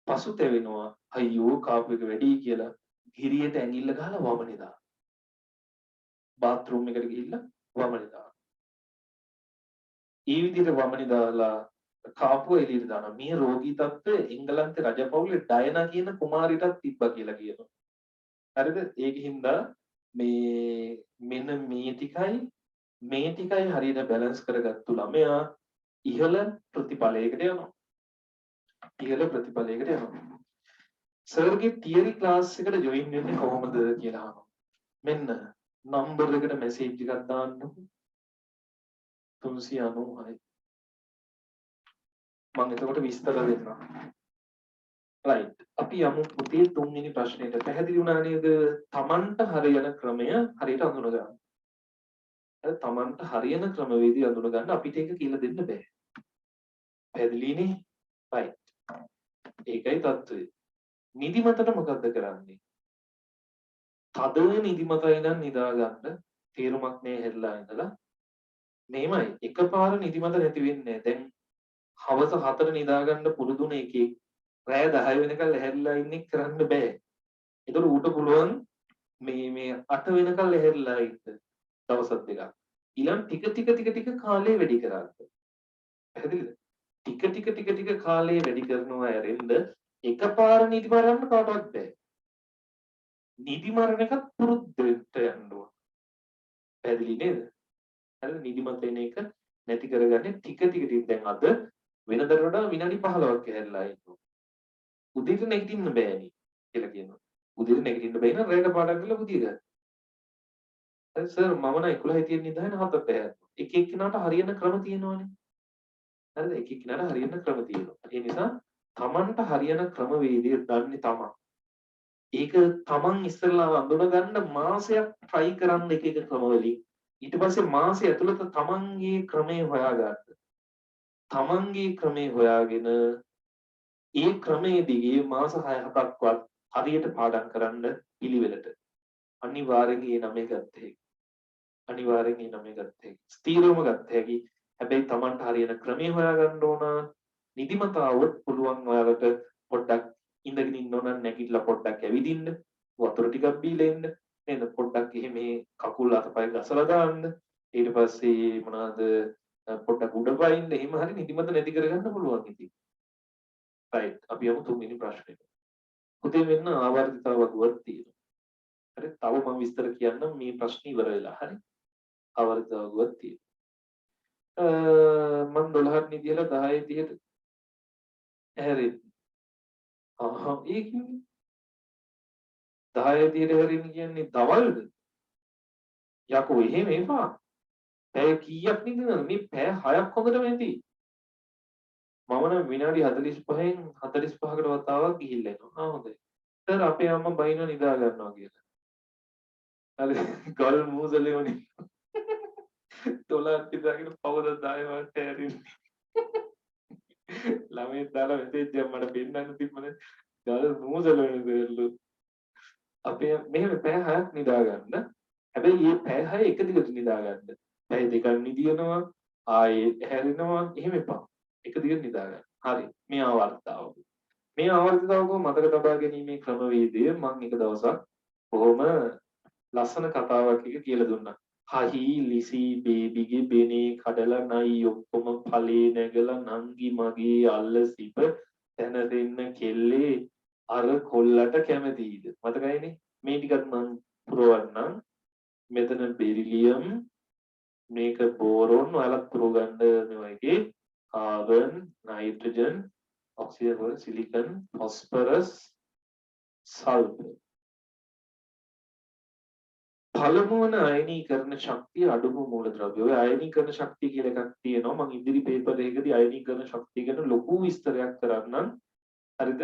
පසුතැවෙනවා. අයියෝ කාපු එක වැඩි කියලා ගිරියට ඇඟිල්ල ගහලා වමනේ දානවා. බාත් รู එකට ගිහිල්ලා වමනේ දානවා. ඒ විදිහට වමනේ දාලා කාපුව එළියට දානවා. මේ රෝගී තත්ත්වය එංගලන්තේ රජපෞලේ ඩයනා කියන කුමාරිටත් තිබ්බා කියලා කියනවා. හරිද? ඒකින්ද මෙන්න මේ ටිකයි හරියට බැලන්ස් කරගත්තු ළමයා ඉහළ ප්‍රතිඵලයකට යනවා. ඉහළ ප්‍රතිඵලයකට යනවා. සර්ගේ තියරි ක්ලාස් එකට ජොයින් වෙන්නේ කොහොමද කියලා අහනවා. මෙන්න නම්බර් එකට මැසේජ් එකක් දාන්න 396. මම එතකොට විස්තර දෙන්නම්. රයිට්. අපි යමු පුතේ තුන්වෙනි ප්‍රශ්නෙට. පැහැදිලි වුණා නේද? Tamanට හරියන ක්‍රමය හරියට අඳුන ගන්න. තමන්ට හරියන ක්‍රමවේදී අඳුන ගන්න අපිට ඒක කියලා දෙන්න බෑ. පැහැදිලිනේ? right. ඒකයි தত্ত্বය. නිදිමතට මොකද්ද කරන්නේ? තද නිදිමතයි නම් නිදා ගන්න තේරුමක් නෑ හැදලා ඉඳලා. මේමයි එකපාර නිදිමත නැති වෙන්නේ නෑ. දැන් හවස 4 නිදා ගන්න පුරුදුන එකේ රෑ 10 වෙනකල් ඇහැරිලා ඉන්නේ කරන්න බෑ. ඒතර ඌට පුළුවන් මේ 8 වෙනකල් ඇහැරිලා ඉන්න. දවස් දෙකක්. ඊළඟ ටික කාලේ වැඩි කරන්න. පැහැදිලිද? ටික කාලේ වැඩි කරනවා ඇරෙන්න එකපාර නිදි මරන්න කාටවත් බෑ. නිදි මරණ එකත් පුරුද්දට යන්න ඕන. පැහැදිලි නේද? හරිද? නිදිමත එන එක නැති කරගන්නේ ටික දැන් අද වෙනදට වඩා විනාඩි 15ක් ඇහැරලා ඉන්නවා. උදේට නැගිටින්න බෑනේ කියලා කියනවා. උදේට නැගිටින්න බැයි නම් රැයට පාඩම් කරලා උදේ ගන්න. සර් මම නම් 11 තියෙන නිදාගෙන 7ට හැරෙනවා. එක එක්කිනාට හරියන ක්‍රම තියෙනවනේ. හරිද? එක එක්කිනාට හරියන ක්‍රම තියෙනවා. ඒ නිසා තමන්ට හරියන ක්‍රමවේදය දන්නේ තමන්. ඒක තමන් ඉස්සෙල්ලා අඳුන ගන්න මාසයක් try කරන්න එක ක්‍රමවලින්. ඊට පස්සේ මාසය ඇතුළත තමන්ගේ ක්‍රමය හොයාගන්න. තමන්ගේ ක්‍රමය හොයාගෙන ඒ ක්‍රමයේ දිගේ මාස 6-7ක්වත් හරියට පාඩම් කරන්න පිළිවෙලට. අනිවාර්යෙන් ඒ නම ගත්ත හැකි. අනිවාර්යෙන් ඒ නම ගත්ත හැකි. ස්ථීරවම ගත්ත හැකි. හැබැයි Tamanට හරියන ක්‍රමය හොයාගන්න ඕන. නිදිමත આવොත් පුළුවන් ඔයාලට පොඩ්ඩක් ඉඳගෙන ඉන්න ඕන නැගිටලා පොඩ්ඩක් ඇවිදින්න. වතුර ටිකක් බීලා ඉන්න. නේද? පොඩ්ඩක් එහෙම කකුල් අතපය ගසලා දාන්න. ඊට පස්සේ මොනවාද පොඩ්ඩක් උඩ පයින්න. එහෙම හරි නිදිමත නැති කරගන්න පුළුවන් ඉතින්. right. අපි යමු තුන්වෙනි ප්‍රශ්නෙට. පුතේ වෙන්න ආවර්තිතාව වගුවක් තියෙනවා. හරි තව මම විස්තර කියන්නම් මේ ප්‍රශ්නේ ඉවර වෙලා හරි ආවර්තිතාව වගුවක් තියෙනවා මම 12ට නිදිලා 10:30ට ඇහැරෙන්නේ ඒ කියන්නේ 10:30ට හැරෙන්නේ කියන්නේ දවල්ද යකෝ එහෙම එපා පැය කීයක් නිදිනවද මේ පැය 6ක් හොඳටම ඇති මම නම් විනාඩි 45න් 45කට වතාවක් ගිහිල්ලා එනවා හොඳයි සර් අපේ අම්මා බයිනවා නිදා ගන්නවා කියලා අර ගල් මූසලේ වනේ 12ක් ඉඳගෙන පවර 10 වට ඇරින්නේ ළමයි දාලා මෙසේජ් එකක් මට පෙන්නන්න තිබ්බනේ ගල් මූසල වෙනදලු අපේ මෙහෙම පැය 6ක් නිදා ගන්න හැබැයි මේ පැය 6 එක දිගට නිදා ගන්න පැය දෙකක් නිදිනවා ආයේ හැරෙනවා එහෙම එපා එක දිගට නිදා ගන්න හරි මේ ආවර්තාව මතක තබා ගැනීමේ ක්‍රමවේදය මම එක දවසක් කොහොම ලස්සන කතාවක් එක කියලා දුන්නා. හහි ලිසි බේබිගේ බෙනේ කඩලා නයි ඔක්කොම ඵලේ නැගලා නංගි මගේ අල්ල සිප තැන දෙන්න කෙල්ලේ අර කොල්ලට කැමතියිද? මතකයිනේ? මේ ටිකත් මම පුරවන්නම්. මෙතන බෙරිලියම් මේක බෝරෝන් ඔයාලත් පුරව ගන්න මේ වගේ carbon nitrogen oxygen silicon phosphorus, sulphur. පළමුවන අයනීකරණ ශක්තිය අඩුම මූලද්‍රව්‍ය. ඔය අයනීකරණ ශක්තිය කියලා එකක් තියෙනවා. මම ඉදිරි පේපර් එකකදී අයනීකරණ ශක්තිය ගැන ලොකු විස්තරයක් කරන්නම්. හරිද?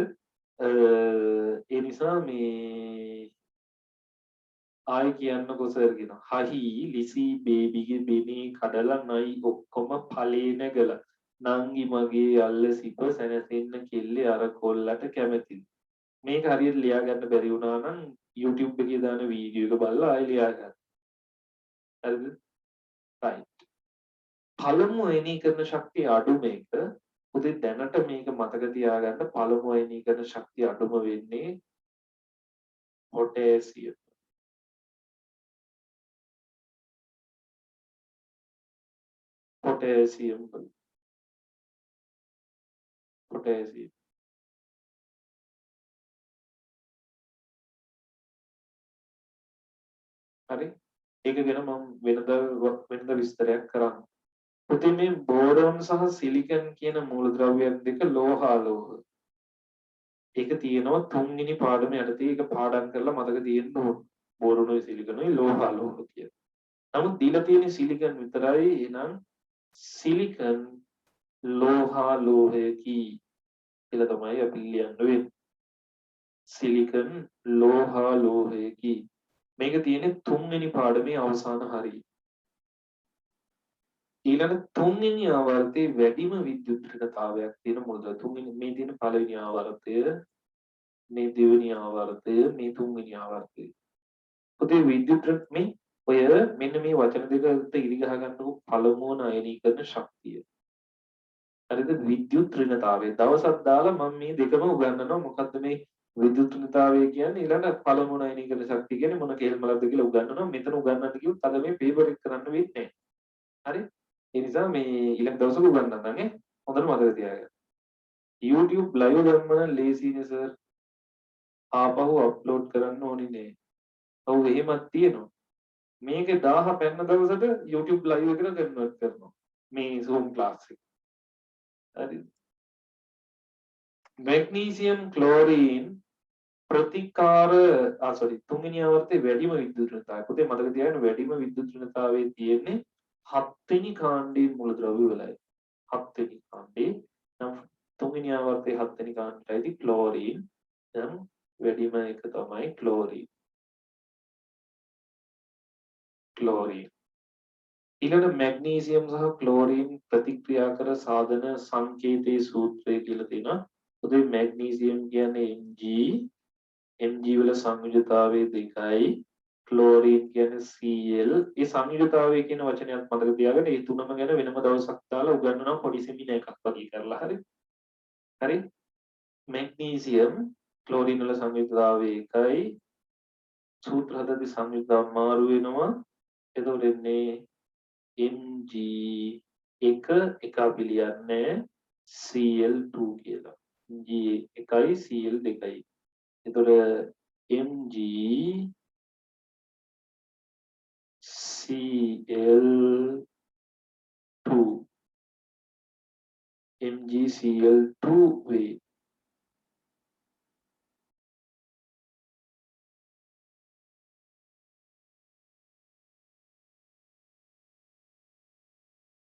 ඒ නිසා මේ ආයි කියන්නකෝ සර් කියනවා. හහි ලිසි බේබිගේ බෙනේ කඩලා නයි ඔක්කොම ඵලේ නැගලා. නංගි මගේ අල්ල සිප සැනසෙන්න කෙල්ලේ අර කොල්ලට කැමතිද? මේක හරියට ලියා ගන්න බැරි වුණා නම් YouTube එකේ දාන වීඩියෝ එක බලලා ආයි ලියා ගන්න. හරිද? right. පළමු අයනීකරණ ශක්තිය අඩු මේක. පුතේ දැනට මේක මතක තියාගන්න පළමු අයනීකරණ ශක්තිය අඩුම වෙන්නේ පොටෑසියම්. පොටෑසියම් පොටෑසියම් හරි ඒක ගැන මම වෙනද විස්තරයක් කරන්න. පුතේ මේ බෝරෝන් සහ සිලිකන් කියන මූලද්‍රව්‍යයන් දෙක ලෝහාලෝහ. ඒක තියෙනවා තුන්වෙනි පාඩම යටතේ ඒක පාඩම් කරලා මතක තියෙන්න ඕන. බෝරෝනුයි සිලිකනුයි ලෝහාලෝහ කියන. නමුත් දීලා තියෙන සිලිකන් විතරයි. එහෙනම් සිලිකන් ලෝහාලෝහයකි කියලා තමයි අපි ලියන්න වෙන්නේ. සිලිකන් ලෝහාලෝහයකි. මේක තියෙන්නේ තුන්වෙනි පාඩමේ අවසාන හරිය. ඊළඟ තුන්වෙනි ආවර්තයේ වැඩිම විද්‍යුත් ඍණතාවයක් තියෙන මූලද්‍රව්‍ය. තුන්වෙනි මේ තියෙන පළවෙනි ආවර්තය, මේ දෙවෙනි ආවර්තය, මේ තුන්වෙනි ආවර්තය. පුතේ විද්‍යුත් මේ ඔය මෙන්න මේ වචන දෙකට ඉරි ගහ ගන්නකො පළමුවන අයනීකරණ ශක්තිය. හරිද? විද්‍යුත් ඍණතාවය. දවසක් දාලා මම මේ දෙකම උගන්වනවා. මොකද්ද මේ විද්‍යුත් ඍණතාවය කියන්නේ? ඊළඟ පළමුවන අයනීකරණ ශක්තිය කියන්නේ මොන කේල්මලක්ද කියලා උගන්වනවා. මෙතන උගන්වන්න කිව්වොත් අද මේ පේපර් එක කරන්න වෙන්නේ නැහැ. හරි? ඒ නිසා මේ ඊළඟ දවසක උගන්වන්නම් නේ. හොඳට මතක තියාගන්න. YouTube live ගන්න ලේසියිනේ සර්. ආපහු අප්ලෝඩ් කරන්න ඕනේ නේ. ඔව් එහෙමත් තියෙනවා. මේකේ 1000 පැන්න දවසට YouTube live එකට කන්වර්ට් කරනවා. මේ Zoom class එක. හරි. මැග්නීසියම් ක්ලෝරීන් ප්‍රතිකාර තුන්වෙනි ආවර්තයේ වැඩිම විද්‍යුත් ඍණතාවය. පුතේ මතක තියාගන්න වැඩිම විද්‍යුත් ඍණතාවයේ තියෙන්නේ 7 වෙනි කාණ්ඩයේ මූලද්‍රව්‍ය වලයි. 7 වෙනි කාණ්ඩේ නම් තුන්වෙනි ආවර්තයේ 7 වෙනි කාණ්ඩයේදී ක්ලෝරීන් නම් වැඩිම එක තමයි ක්ලෝරීන්. ඊළඟ මැග්නීසියම් සහ ක්ලෝරීන් ප්‍රතික්‍රියා කර සාධන සංකේතයේ සූත්‍රය කියලා තියෙනවා. උදේ මැග්නීසියම් කියන්නේ Mg වල සංයුජතාවය 2යි ක්ලෝරීන් කියන්නේ Cl. ඒ සංයුජතාවය කියන වචනයත් මතක තියාගන්න. මේ තුනම ගැන වෙනම දවසක් දාලා උගන්වනවා පොඩි සෙමිනාර් එකක් වගේ කරලා. හරි. මැග්නීසියම් ක්ලෝරීන් වල සංයුජතාවය 1යි. සූත්‍ර හදදී සංයුජතාව මාරු වෙනවා. එතකොට එන්නේ Mg1 එක අපි ලියන්නේ Cl2 කියලා. Mg1යි Cl2යි. එතකොට Mg Cl2 MgCl2 වේ.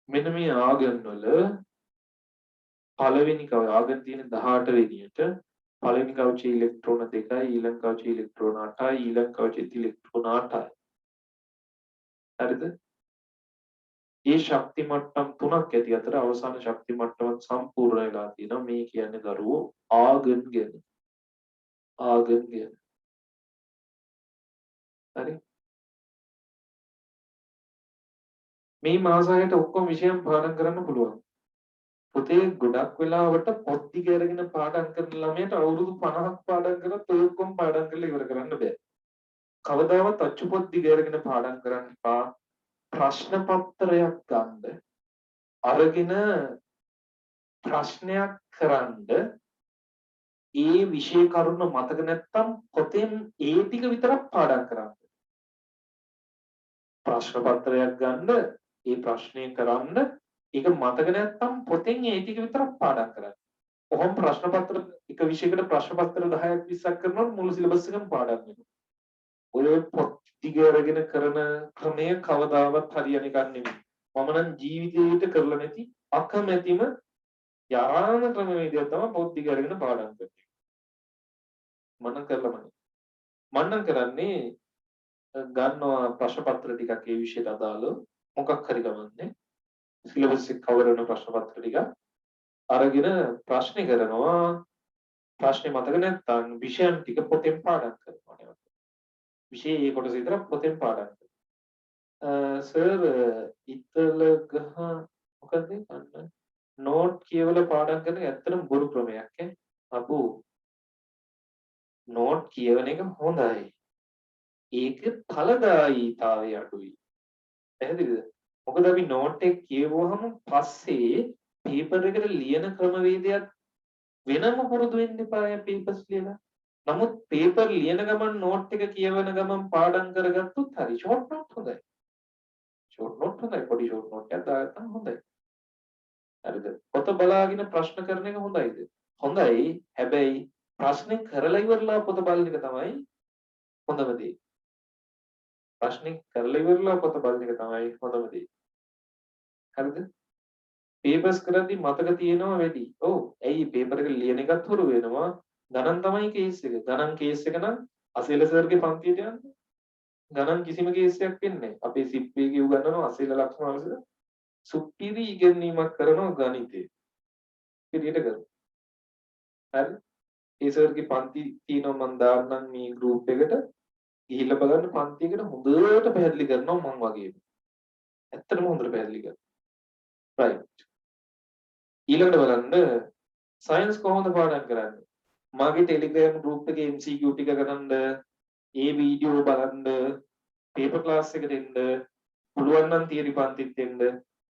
මෙන්න මේ ආගන් වල පළවෙනි කව ආගන් තියෙන 18 වෙනියට පළවෙනි කවචයේ ඉලෙක්ට්‍රෝන 2යි ඊළඟ කවචයේ ඉලෙක්ට්‍රෝන 8යි ඊළඟ කවචයේ ඉලෙක්ට්‍රෝන 8යි. හරිද? මේ ශක්ති මට්ටම් තුනක් ඇති අතර අවසාන ශක්ති මට්ටමත් සම්පූර්ණ වෙලා තියෙනවා. මේ කියන්නේ දරුවෝ ආගන් ගැන. ආගන් ගැන. හරි? මේ මාසයට ඔක්කොම විෂයන් පාඩම් කරන්න පුළුවන්. පුතේ ගොඩක් වෙලාවට පොත් දිග අරගෙන පාඩම් කරන ළමයට අවුරුදු 50ක් පාඩම් කරත් ඔය ඔක්කොම පාඩම් කරලා ඉවර කරන්න බෑ. කවදාවත් අච්චු පොත් දිග අරගෙන පාඩම් කරන්න එපා. ප්‍රශ්න පත්‍රයක් ගන්න. අරගෙන ප්‍රශ්නයක් කරන්න ඒ විෂය කරුණ මතක නැත්තම් පොතෙන් ඒ ටික විතරක් පාඩම් කරන්න. ප්‍රශ්න පත්‍රයක් ගන්න ඒ ප්‍රශ්නය කරන්න ඒක මතක නැත්තම් පොතෙන් ඒ ටික විතරක් පාඩම් කරන්න. කොහොම ප්‍රශ්න පත්‍ර එක විෂයකට ප්‍රශ්න පත්‍ර 10ක් 20ක් කරනකොට මුළු සිලබස් එකම පාඩම් වෙනවා. ඔය පොත් දිග අරගෙන කරන ක්‍රමය කවදාවත් හරියන එකක් නෙමෙයි. මම නම් ජීවිතේට කරලා නැති අකමැතිම යාන ක්‍රමවේදයක් තමයි පොත් දිග අරගෙන පාඩම් කරන එක. මම නම් කරලම නැහැ. මම නම් කරන්නේ ගන්නවා ප්‍රශ්න පත්‍ර ටිකක් ඒ විෂයට අදාළ මොකක් හරි ගමන්නේ සිලබස් එක කවර් වෙන ප්‍රශ්න පත්‍ර ටික අරගෙන ප්‍රශ්න කරනවා ප්‍රශ්නේ මතක නැත්නම් විෂයන් ටික පොතෙන් පාඩම් කරනවා නේද විෂය ඒ කොටස විතර පොතෙන් පාඩම් කරනවා සර් ඉතල ගහ මොකද අන්න නෝට් කියවලා පාඩම් කරන ඇත්තටම බොරු ක්‍රමයක් ඈ අපෝ නෝට් කියවන එක හොඳයි ඒක ඵලදායීතාවය අඩුයි පැහැදිලිද මොකද අපි නෝට් එක කියවුවහම පස්සේ පේපර් එකට ලියන ක්‍රමවේදයක් වෙනම පුරුදු වෙන්න එපා පේපර්ස් ලියලා. නමුත් පේපර් ලියන ගමන් නෝට් එක කියවන ගමන් පාඩම් කරගත්තොත් හරි ෂෝට් නෝට් හොඳයි. ෂෝට් නෝට් හොඳයි පොඩි ෂෝට් නෝට් එකක් දාගත්තාම හොඳයි. හරිද? පොත බලාගෙන ප්‍රශ්න කරන එක හොඳයිද? හොඳයි. හැබැයි ප්‍රශ්නේ කරලා ඉවරලා පොත බලන එක තමයි හොඳම දේ. ප්‍රශ්නේ කරලා ඉවරලා පොත බලන එක තමයි හොඳම දේ. හරිද? පේපර්ස් කරද්දි මතක තියෙනවා වැඩි. ඔව්. ඇයි පේපර් එක ලියන එකත් හුරු වෙනවා. ගණන් තමයි කේස් එක. ගණන් කේස් එක නම් අසේල සර්ගේ පන්තියට යන්න. ගණන් කිසිම කේස් එකක් වෙන්නේ නැහැ. අපේ සිප්පේ කිව් ගන්නනවා අසේල ලක්ෂණ වලද සුපිරි ඉගෙනීමක් කරනවා ගණිතේ. පිළියට කරනවා. හරි? ඒ සර්ගේ පන්ති තියෙනවා මම දාන්නම් මේ ගෲප් එකට. ගිහිල්ලා බලන්න පන්තියකට හොඳට පැහැදිලි කරනවා මම වගේ. ඇත්තටම හොඳට පැහැදිලි කරනවා. right. ඊළඟට බලන්න සයන්ස් කොහොමද පාඩම් කරන්නේ? මගේ ටෙලිග්‍රෑම් ගෲප් එකේ MCQ ටික කරන්න, ඒ වීඩියෝ බලන්න, පේපර් ක්ලාස් එකට එන්න, පුළුවන් නම් තියරි පන්තිත් එන්න,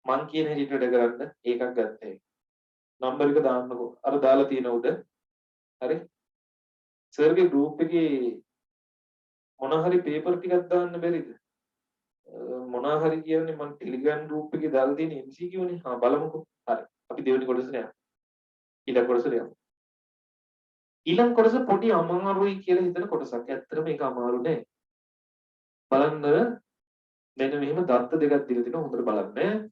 මං කියන හැටියට වැඩ කරන්න ඒකක් ගත්තා. නම්බර එක දාන්නකෝ. අර දාලා තියෙන උඩ. හරි? සර්ගේ ගෲප් එකේ මොන හරි පේපර් ටිකක් දාන්න බැරිද? මොනවා හරි කියන්නේ මම ටෙලිග්‍රෑම් ගෲප් එකේ දාලා තියෙන MCQ නේ. හා බලමුකෝ. හරි. අපි දෙවෙනි කොටසට යමු. ඊළඟ කොටසට යමු. ඊළඟ කොටස පොඩි අමාරුයි කියලා හිතන කොටසක්. ඇත්තටම ඒක අමාරු නෑ. බලන්න මෙන්න මෙහෙම දත්ත දෙකක් දීලා තිනවා හොඳට බලන්න.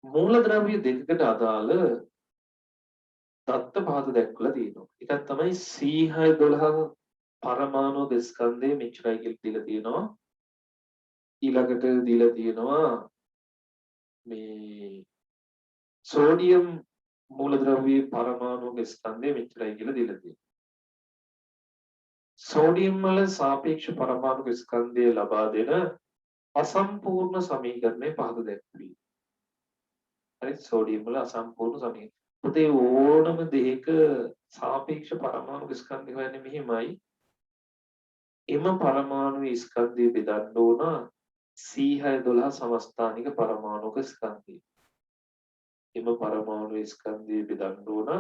මූලද්‍රව්‍ය දෙකකට අදාළ දත්ත පහත දැක්වලා තියෙනවා. එකක් තමයි C612 පරමාණු ස්කන්ධය මෙච්චරයි කියලා දීලා තියෙනවා. ඊළඟට දීලා තියෙනවා මේ සෝඩියම් මූලද්‍රව්‍යයේ පරමාණු ස්කන්ධය මෙච්චරයි කියලා දීලා තියෙනවා. සෝඩියම් වල සාපේක්ෂ පරමාණු ස්කන්ධය ලබා දෙන අසම්පූර්ණ සමීකරණය පහත දැක්වීම. හරි සෝඩියම් වල අසම්පූර්ණ සමීකරණ. පුතේ ඕනම දෙයක සාපේක්ෂ පරමාණු ස්කන්ධය හොයන්නේ මෙහිමයි. එම පරමාණු ස්කන්ධය බෙදන්න ඕන C612 සමස්ථානික පරමාණුක ස්කන්ධය. එම පරමාණු ස්කන්ධය බෙදන්න ඕන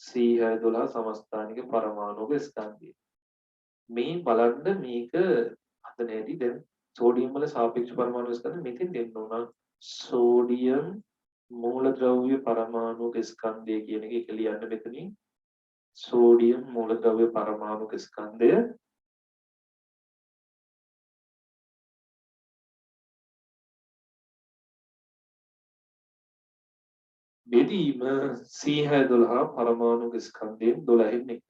C612 සමස්ථානික පරමාණුක ස්කන්ධය. මේ බලන්න මේක හදන හැටි දැන් සෝඩියම් වල සාපේක්ෂ පරමාණු ස්කන්ධ මෙතෙන් දෙන්න ඕන සෝඩියම් මූලද්‍රව්‍ය පරමාණුක ස්කන්ධය කියන එක ලියන්න මෙතනින් සෝඩියම් මූලද්‍රව්‍ය පරමාණුක ස්කන්ධය බෙදීම C612 පරමාණුක ස්කන්ධයෙන් 12න් එක.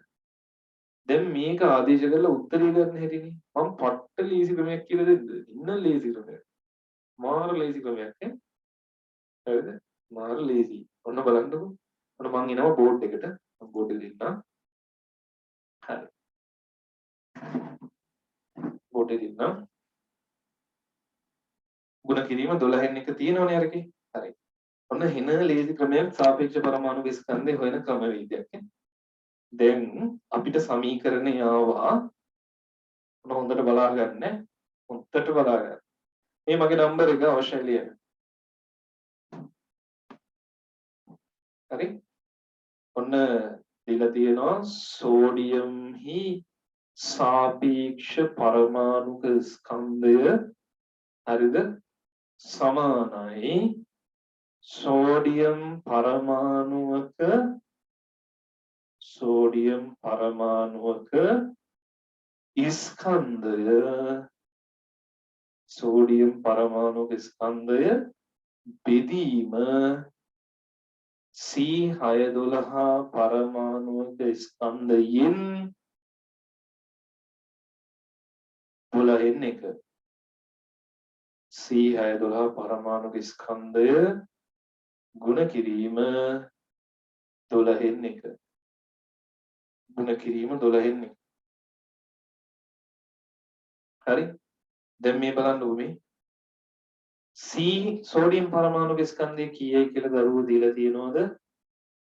දැන් මේක ආදේශ කරලා උත්තරේ ගන්න හැටිනේ. මම පට්ට ලේසි ක්‍රමයක් කියලා දෙන්න. ඉන්න ලේසි ක්‍රමයක්. මාර ලේසි ක්‍රමයක් නේ. හරිද? මාර ලේසි. ඔන්න බලන්නකෝ. ඔන්න මං එනවා බෝඩ් එකට. මම බෝඩ් එක දෙන්නම්. හරි. බෝඩ් එක දෙන්නම්. ගුණ කිරීම 12න් එක තියෙනවනේ අරකේ. හරි. ඔන්න හින ලේසි ක්‍රමයක් සාපේක්ෂ පරමාණු ස්කන්ධය හොයන ක්‍රමවේදයක් නේ. දැන් අපිට සමීකරණය ආවා. ඔන්න හොඳට බලා ගන්න. හොඳට බලා ගන්න. මේ මගේ නම්බර එක අවශ්‍යයි ලියන්න. හරි? ඔන්න දීලා තියෙනවා සෝඩියම්හි සාපේක්ෂ පරමාණුක ස්කන්ධය හරිද? සමානයි සෝඩියම් පරමාණුවක ස්කන්ධය සෝඩියම් පරමාණුක ස්කන්ධය බෙදීම C612 පරමාණුක ස්කන්ධයෙන් 12න් එක C612 පරමාණුක ස්කන්ධය ගුණ කිරීම 12න් එක ගුණ කිරීම 12න් එක හරි දැන් මේ බලන්න ඕනේ C සෝඩියම් පරමාණුක ස්කන්ධය කීයයි කියලා දරුවෝ දීලා තියෙනවද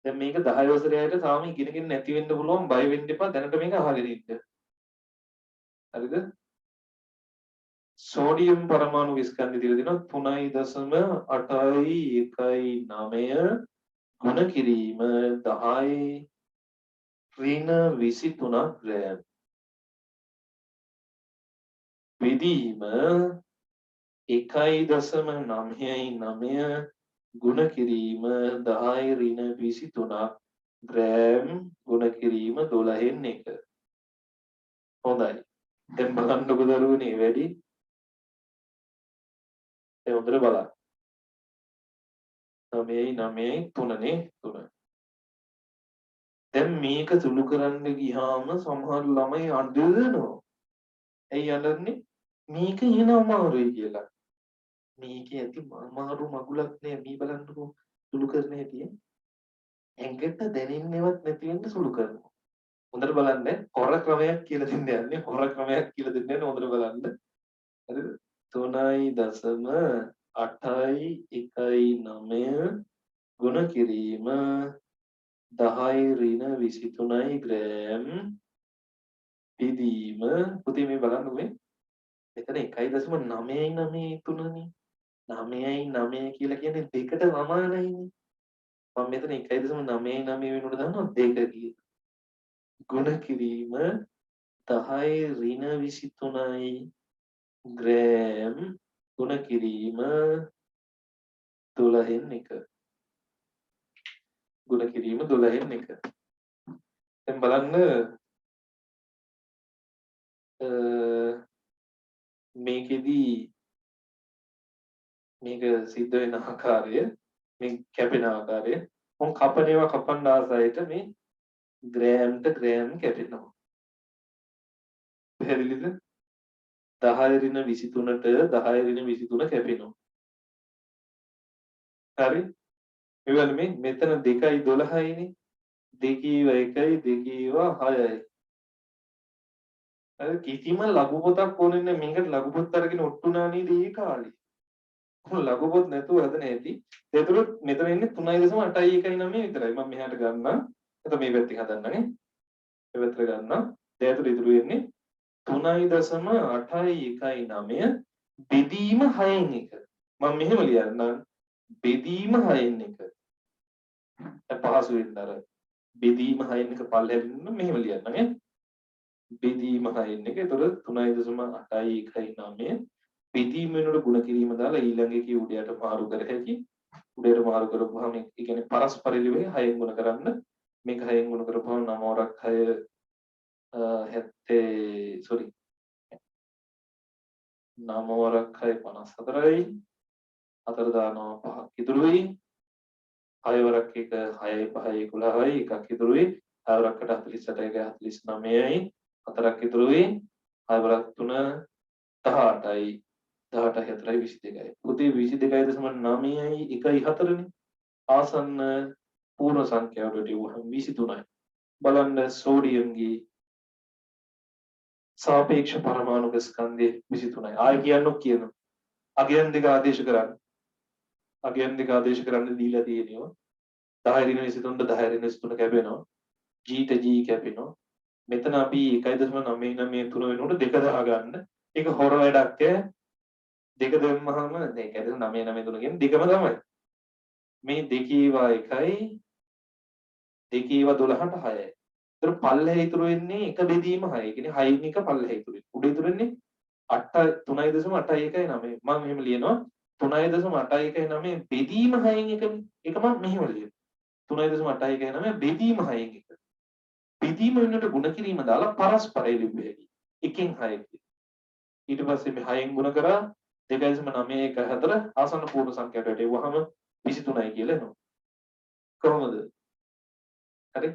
දැන් මේක 10 වසරේ අයට තාම ඉගෙනගෙන නැති වෙන්න පුළුවන් බය වෙන්න එපා දැනට මේක අහගෙන ඉන්න හරිද සෝඩියම් පරමාණු ස්කන්ධය දීලා තියෙනවා 3.819 ගුණ කිරීම 10 ඍණ 23 ග්‍රෑම් බෙදීම 1.999 ගුණ කිරීම 10 ඍණ 23 ග්‍රෑම් ගුණ කිරීම 12න් එක හොඳයි දැන් බලන්නකො දරුවනේ වැඩි ඒ හොඳට බලන්න 9.9 3 දැන් මේක සුළු කරන්න ගියාම සමහර ළමයි අඬනවා ඇයි අඬන්නේ මේක එන අමාරුයි කියලා මේකේ ඇති අමාරු මගුලක් නෑ මේ බලන්නකො සුළු කරන හැටි ඇඟට දැනෙන්නේවත් නැති වෙන්න සුළු කරනවා හොඳට බලන්න හොර ක්‍රමයක් කියලා දෙන්න යන්නේ හොර ක්‍රමයක් කියලා දෙන්න යන්නේ හොඳට බලන්න හරිද 3.819 ගුණ කිරීම 10 ඍණ 23 ග්‍රෑම් බෙදීම පුතේ මේ බලන්න මේ මෙතන 1.993නේ 9.9 කියලා කියන්නේ දෙකට සමානයිනේ මම මෙතන 1.99 වෙනුවට දානවා 2 කියලා ගුණ කිරීම 10 ඍණ 23යි ග්‍රෑම් ගුණ කිරීම 12න් එක ගුණ කිරීම 12න් එක දැන් බලන්න මේකෙදි මේක සිද්ධ වෙන ආකාරය මේ කැපෙන ආකාරය මොන් කපනේවා කපන්න ආසයට මේ ග්‍රෑම්ට ග්‍රෑම් කැපෙනවා පැහැදිලිද 10 ඍණ 23ට 10 ඍණ 23 කැපෙනවා හරි මෙවල මේ මෙතන 2.12යිනේ 2.1යි 2.6යි අර කිසිම ලඝු පොතක් ඕනේ නැහැ මේකට ලඝු පොත් අරගෙන ඔට්ටුනා නේද ඒ කාලේ කොහොම ලඝු පොත් නැතුව හදන ඇති ඒතකොට මෙතන ඉන්නේ 3.819 විතරයි මම මෙහාට ගන්නම් එතකොට මේ පැත්තෙන් හදන්නනේ මේ පැත්තට ගන්නම් දැන් ඉතුරු වෙන්නේ 3.819 බෙදීම 6න් එක මම මෙහෙම ලියන්නම් බෙදීම 6න් එක පහසු වෙන්න අර බෙදීම 6න් එක පල්ලෙහාට මෙහෙම ලියන්නම් ඈ බෙදීම 6න් එක ඒතකොට 3.819 බෙදීම වෙනකොට ගුණ කිරීම දාලා ඊළඟ එකේ උඩයට මාරු කර හැකි උඩයට මාරු කරපුවාම ඒ කියන්නේ පරස්පරිලි වේ 6න් ගුණ කරන්න මේක 6න් ගුණ කරපුවාම 9 වරක් 6 70 sorry 9 වරක් 6 54යි 4 දානවා 5ක් ඉතුරු වෙයි 6 වරක් 1 6යි 5යි 11යි එකක් ඉතුරු වෙයි 6 වරක්කට 48යි 49යි 4ක් ඉතුරු වෙයි 6 වරක් 3 18යි 18යි 4යි 22යි පුතේ 22.9යි 1යි 4නේ ආසන්න පූර්ණ සංඛ්‍යාවට වුවහම 23යි බලන්න සෝඩියම්ගේ සාපේක්ෂ පරමාණුක ස්කන්ධය 23යි ආය කියනවා අගයන් දෙක ආදේශ කරන්න අගයන් දෙක ආදේශ කරන්න දීලා තියෙනවා 10 ඍණ 23ට 10 ඍණ 23 කැපෙනවා g ට g කැපෙනවා මෙතන අපි 1.993 වෙනකොට දෙක දහ ගන්න ඒක හොර වැඩක් ඈ දෙක දෙම්මහම දැන් 1.993 කියන්නේ දෙකම තමයි මේ දෙකේවා 1යි දෙකේවා 12ට 6යි ඒතර පල්ලෙහා ඉතුරු වෙන්නේ එක බෙදීම 6. ඒ කියන්නේ 6න් එක පල්ලෙහා ඉතුරු වෙන්නේ. උඩ ඉතුරු වෙන්නේ 3.819. මම මෙහෙම ලියනවා 3.819 බෙදීම 6න් එකනේ. ඒක මම මෙහෙම ලියනවා. 3.819 බෙදීම 6න් එක. බෙදීම වෙනකොට ගුණ කිරීම දාලා පරස්පරය ලිව්වේ. 1න් 6ට. ඊට පස්සේ මේ 6න් ගුණ කරා 2.914 ආසන්න පූර්ණ සංඛ්‍යාවට වැටෙවුවාම 23යි කියලා එනවා. කොහොමද? හරි.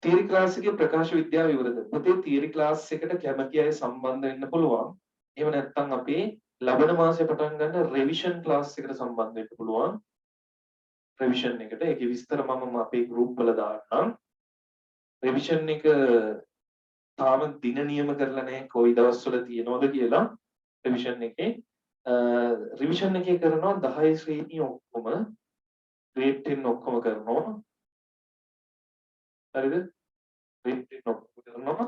තියරි ක්ලාස් එකේ ප්‍රකාශ විද්‍යාව ඉවරද? පුතේ තියරි ක්ලාස් එකට කැමති අය සම්බන්ධ වෙන්න පුළුවන්. එහෙම නැත්නම් අපි ලබන මාසේ පටන් ගන්න රිවිෂන් ක්ලාස් එකට සම්බන්ධ වෙන්න පුළුවන්. රිවිෂන් එකට ඒකේ විස්තර මම අපේ ගෲප් වල දාන්නම්. රිවිෂන් එක තාම දින නියම කරලා නැහැ කොයි දවස්වල තියෙනවද කියලා. රිවිෂන් එකේ කරනවා 10 ශ්‍රේණිය ඔක්කොම grade 10 ඔක්කොම කරනවා. හරිද? grade 10 ඔක්කොම කරනවා.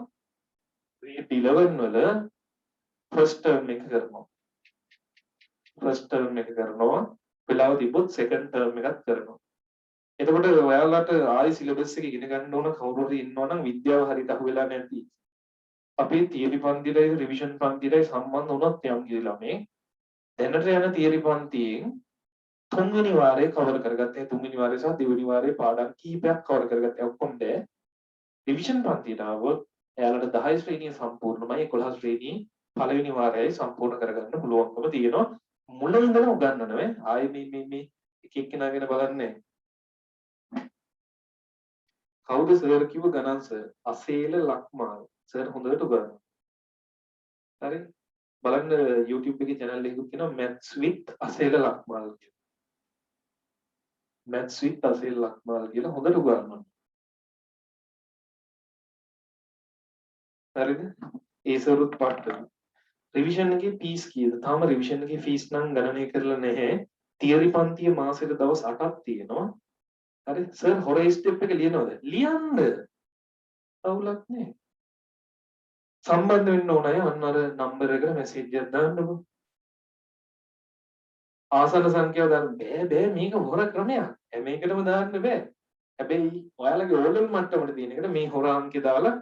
grade 11 වල first term එක කරනවා. first term එක කරනවා. වෙලාව තිබ්බොත් second term එකත් කරනවා. එතකොට ඔයාලට ආයි සිලබස් එක ඉගෙන ගන්න ඕන කවුරු හරි ඉන්නවා නම් විද්‍යාව හරියට අහුවෙලා නැති. අපේ තියරි පන්තිලයි රිවිෂන් පන්තිලයි සම්බන්ධ වුණොත් යම් කිසි ළමෙක් දැනට යන තියරි පන්තියෙන් තුන්වෙනි වාරේ කවර් කරගත්තේ තුන්වෙනි වාරේ සහ දෙවෙනි වාරේ පාඩම් කීපයක් කවර් කරගත්තේ ඔක්කොම දැ රිවිෂන් පන්තියට ආවොත් එයාලට 10 ශ්‍රේණිය සම්පූර්ණමයි 11 ශ්‍රේණිය පළවෙනි වාරයයි සම්පූර්ණ කරගන්න පුළුවන්කම තියෙනවා මුල ඉඳලා උගන්නන නේ ආයේ මේ එක එක්කෙනාගෙන බලන්නේ කවුද සර් කිව්ව ගණන් සර් අසේල ලක්මාල් සර් හොඳට උගන්වනවා හරි බලන්න YouTube එකේ channel එකකුත් තියෙනවා maths with අසේල ලක්මාල් කියලා maths with අසේල ලක්මාල් කියලා හොඳට උගන්වනවා හරිද ඒ සරුත් පාඩම රිවිෂන් එකේ ෆීස් කීයද තාම රිවිෂන් එකේ ෆීස් නම් ගණනය කරලා නැහැ තියරි පන්තියේ මාසෙට දවස් 8ක් තියෙනවා හරි සර් හොරේ ස්ටෙප් එක ලියනවද ලියන්න අවුලක් නෑ සම්බන්ධ වෙන්න ඕන අය අන්න අර නම්බර් එකට මැසේජ් එකක් දාන්නකො ආසන සංඛ්‍යාව දාන්න බෑ මේක හොර ක්‍රමයක් හැම එකටම දාන්න බෑ හැබැයි ඔයාලගේ ඕලෙවල් මට්ටමට තියෙන එකට මේ හොර අංකේ දාලා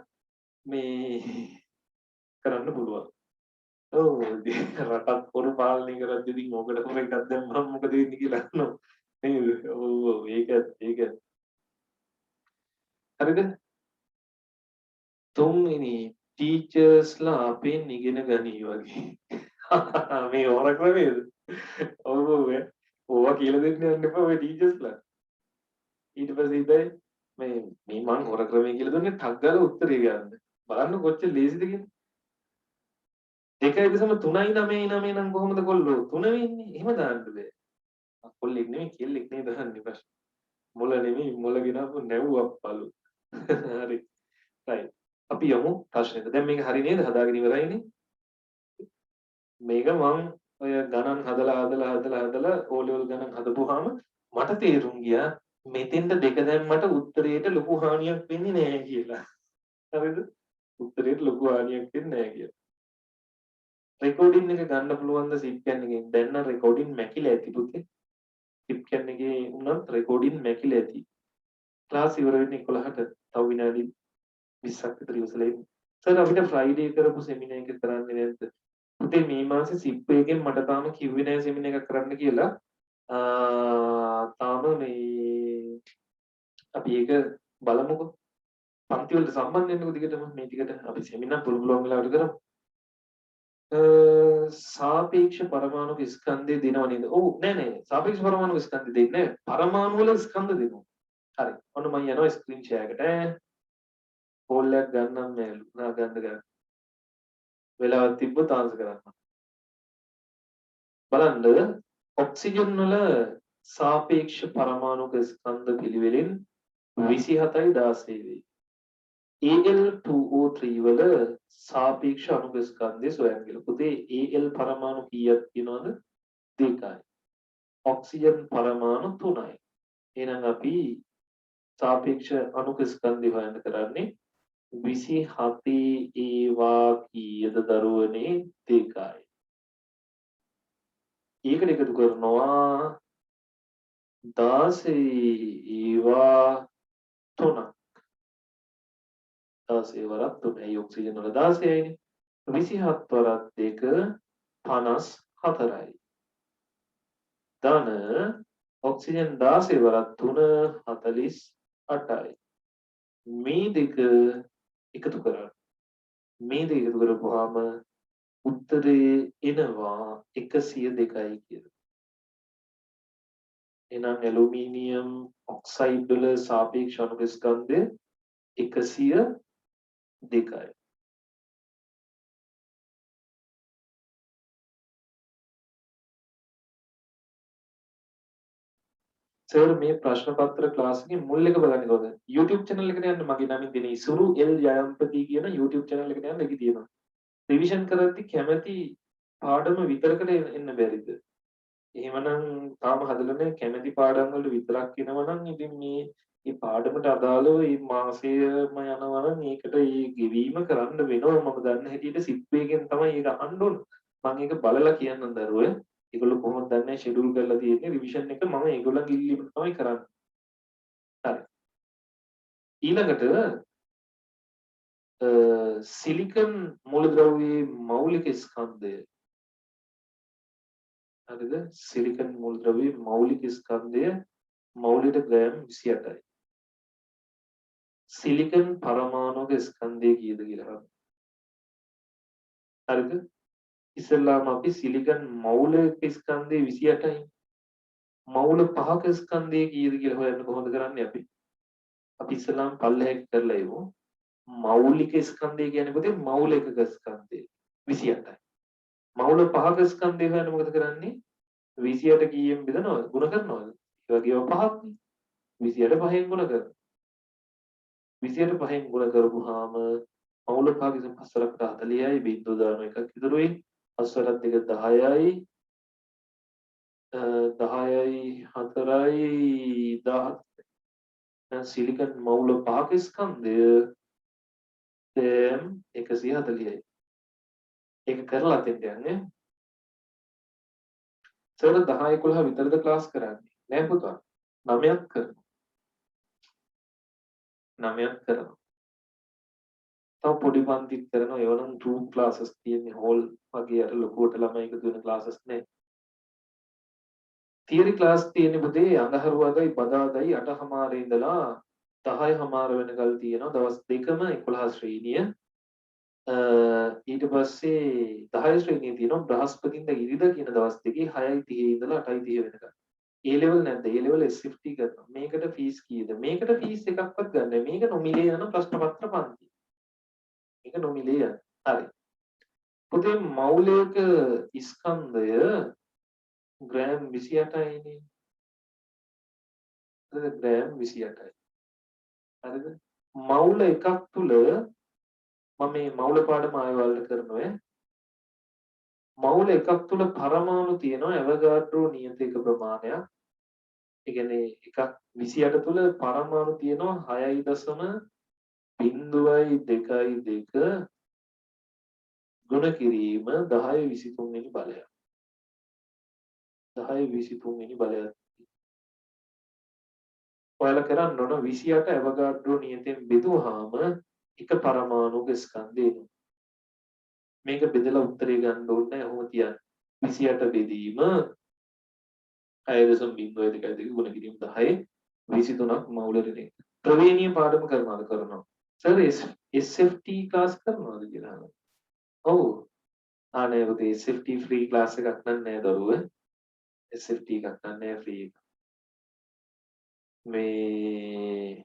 මේ කරන්න පුළුවන් ඔව් රටක් හොරු පාලනය කරද්දී ඉතින් ඕකට හොර එකක් දැම්මම මොකද වෙන්නේ කියලා අහනවා නේද ඔව් ඒක හරිද තුන්වෙනි ටීචර්ස්ලා අපෙන් ඉගෙන ගනී වගේ මේ හොර ක්‍රමයේද ඔව් ඕවා කියලා දෙන්න යන්න එපා ඔය ටීචර්ස්ලා ඊට පස්සේ ඉතින් මේ මං හොර ක්‍රමය කියලා දුන්නේ ටක් ගාලා උත්තරේ ගන්න බලන්න කොච්චර ලේසිද කියලා 2.399 නම් කොහොමද කොල්ලෝ 3 වෙන්නේ එහෙම දාන්න බෑ කොල්ලෙක් නෙමෙයි කෙල්ලෙක් නේ දාන්නේ ප්‍රශ්න මොළ නෙමෙයි මොළ ගෙනාපු නැව් අප්පලු හරි right අපි යමු ප්‍රශ්නෙට දැන් මේක හරි නේද හදාගෙන ඉවරයිනේ මේක මම ඔය ගණන් හදලා O level ගණන් හදපුවාම මට තේරුම් ගියා මෙතෙන්ට දෙක දැම්මට උත්තරේට ලොකු හානියක් වෙන්නේ නැහැ කියලා. හරිද? උත්තරේට ලොකු හානියක් වෙන්නේ නැහැ කියලා. රෙකෝඩින් එක ගන්න පුළුවන් ද සිප්කන් එකෙන්? දැන් නම් රෙකෝඩින් මැකිලා ඇති පුතේ. සිප්කන් එකේ උනත් රෙකෝඩින් මැකිලා ඇති. ක්ලාස් ඉවර වෙන්නේ 11ට. තව විනාඩි 20ක් විතර ඉවසලා ඉන්න. සර් අපිට ෆ්‍රයිඩේ කරපු සෙමිනාර් එක කරන්නේ නැද්ද? පුතේ මේ මාසේ සිප් එකෙන් මට තාම කිව්වේ නැහැ සෙමිනාර් එකක් කරන්න කියලා. තාම මේ අපි ඒක බලමුකෝ. පන්ති වලට සම්බන්ධ වෙන්නකෝ දිගටම මේ ටිකට අපි සෙමිනාර් පුළුවන් වෙලාවට කරමු. සාපේක්ෂ පරමාණු ස්කන්ධය දෙනව නේද? ඔව් නෑ සාපේක්ෂ පරමාණු ස්කන්ධය දෙන්නේ නෑ. පරමාණු වල ස්කන්ධ දෙනවා. හරි. ඔන්න මම යනවා ස්ක්‍රීන් ෂෙයාර් එකට. කෝල් එකක් ගන්නම් නෑ ගන්න. වෙලාවක් තිබ්බොත් ආන්සර් කරන්න. බලන්න ඔක්සිජන් වල සාපේක්ෂ පරමාණුක ස්කන්ධ පිළිවෙලින් 27යි 16 වෙයි. Al2O3 වල සාපේක්ෂ අණුක ස්කන්ධය සොයන්න කියලා. පුතේ Al පරමාණු කීයක් තියෙනවද? 2යි. ඔක්සිජන් පරමාණු 3යි. එහෙනම් අපි සාපේක්ෂ අණුක ස්කන්ධය හොයන්න කරන්නේ 27 ඒවා කීයද දරුවනේ 2යි. ඒකට එකතු කරනවා 16 ඒවා 3ක්. 16 වරක් 3යි ඔක්සිජන් වල 16යිනේ. 27 වරක් 2 54යි. ධන ඔක්සිජන් 16 වරක් 3 48යි. මේ දෙක එකතු කරන්න. මේ දෙක එකතු කරපුවාම උත්තරේ එනවා 102යි කියලා. එහෙනම් ඇලුමිනියම් ඔක්සයිඩ් වල සාපේක්ෂ අණුක ස්කන්ධය 102යි. සර් මේ ප්‍රශ්න පත්‍ර ක්ලාස් එකේ මුල් එක බලන්නේ කොහොමද? YouTube channel එකට යන්න මගේ නමින් දෙන ඉසුරු L ජයම්පති කියන YouTube channel එකට යන්න ඒකේ තියෙනවා. රිවිෂන් කරද්දි කැමැති පාඩම විතරකට එන්න බැරිද? එහෙමනම් තාම හදලා නැහැ කැමැති පාඩම් වලට විතරක් එනවා නම් ඉතින් මේ පාඩමට අදාළව මේ මාසෙම යනවා නම් ඒකට ඒ ගෙවීම කරන්න වෙනවා මම දන්න හැටියට සිප් එකෙන් තමයි ඒක අහන්න ඕන මම ඒක බලලා කියන්නම් දරුවෝ ඒගොල්ලෝ කොහොමද දන්නේ ෂෙඩියුල් කරලා තියෙන්නේ රිවිෂන් එක මම ඒගොල්ලන්ගේ ඉල්ලීමට තමයි කරන්නේ හරි ඊළඟට සිලිකන් මූලද්‍රව්‍යයේ මෞලික ස්කන්ධය හරිද සිලිකන් මූලද්‍රව්‍යයේ මෞලික ස්කන්ධය මෞලික ග්‍රෑම් 28යි සිලිකන් පරමාණුක ස්කන්ධය කීයද කියලා බලන්න. හරිද? ඉස්සෙල්ලාම අපි සිලිකන් මෞලික ස්කන්ධය 28යි. මෞල පහක ස්කන්ධය කීයද කියලා හොයන්න කොහොමද කරන්නේ අපි? අපි ඉස්සෙල්ලාම පල්ලෙහෙක් කරලා ඉමු. මෞලික ස්කන්ධය කියන්නේ මොකද? මෞලික ස්කන්ධය 28යි. මෞල පහක ස්කන්ධය හොයන්න මොකද කරන්නේ? 28 කීයෙන් බෙදනවද? ගුණ කරනවද? ඒ වගේම පහක් නේ. 28 පහෙන් ගුණ කරනවා. 28 පහෙන් ගුණ කරපුවාම මෞල භාගයෙන් 5 40යි බිංදුව දාන එකක් ඉතුරු වෙයි 5 2 10යි 10යි 4යි 10 දැන් සිලිකන් මෞල භාග ස්කන්ධය දැන් 140යි ඒක කරලා තියන්නේ සර් 10 11 විතරද ක්ලාස් කරන්නේ නෑ පුතා 9ක් කරනවා 9ක් කරනවා තව පොඩි පන්තිත් කරනවා ඒවනම් රූම් ක්ලාසස් තියෙන්නේ හෝල් වගේ අර ලොකුවට ළමයි එකතු වෙන ක්ලාසස් නේ තියරි ක්ලාස් තියෙන්නේ පුතේ අඟහරුවාදයි බදාදයි 8:00 ඉඳලා 10:00 වෙනකල් තියෙනවා දවස් දෙකම 11 ශ්‍රේණිය ඊට පස්සේ 10 ශ්‍රේණිය තියෙනවා බ්‍රහස්පතින්දා ඉරිදා කියන දවස් දෙකේ 6:30 ඉඳලා 8:30 වෙනකල් ඒ ලෙවල් නැද්ද ඒ ලෙවල් SFT කරනවා මේකට ෆීස් කීයද මේකට ෆීස් එකක්වත් ගන්න මේක නොමිලේ යන ප්‍රශ්න පත්‍ර පන්ති මේක නොමිලේ යන හරි පුතේ මෞලික ස්කන්ධය ග්‍රෑම් 28යිනේ හරිද ග්‍රෑම් 28යි හරිද මවුල එකක් තුල මම මේ මවුල පාඩම ආයෙත් කරනවා මවුල එකක් තුල පරමාණු තියෙනවා ඇවෝගාඩ්‍රෝ නියතයක ප්‍රමාණයක් ඒ කියන්නේ එකක් 28 තුල පරමාණු තියෙනවා 6.0.2 ගුණ කිරීම 1023 වෙනි බලය 1023 වෙනි බලය ඔයාලා කරන්න ඕන 28 ඇවෝගාඩ්‍රෝ නියතයෙන් බෙදුවාම එක පරමාණුක ස්කන්ධය එනවා. මේක බෙදලා උත්තරේ ගන්න ඕනේ නැහැ. ඔහොම තියන්න. 28 බෙදීම 6.02 ගුණ කිරීම 10 23ක් මවුල රිනේ. ප්‍රවේණීය පාඩම කරනවා. සර් SFT ක්ලාස් කරනවාද කියලා. ඔව්. ආනේ පුතේ SFT ෆ්‍රී ක්ලාස් එකක් නෑ දරුවෝ. SFT එකක් නෑ ෆ්‍රී එක. මේ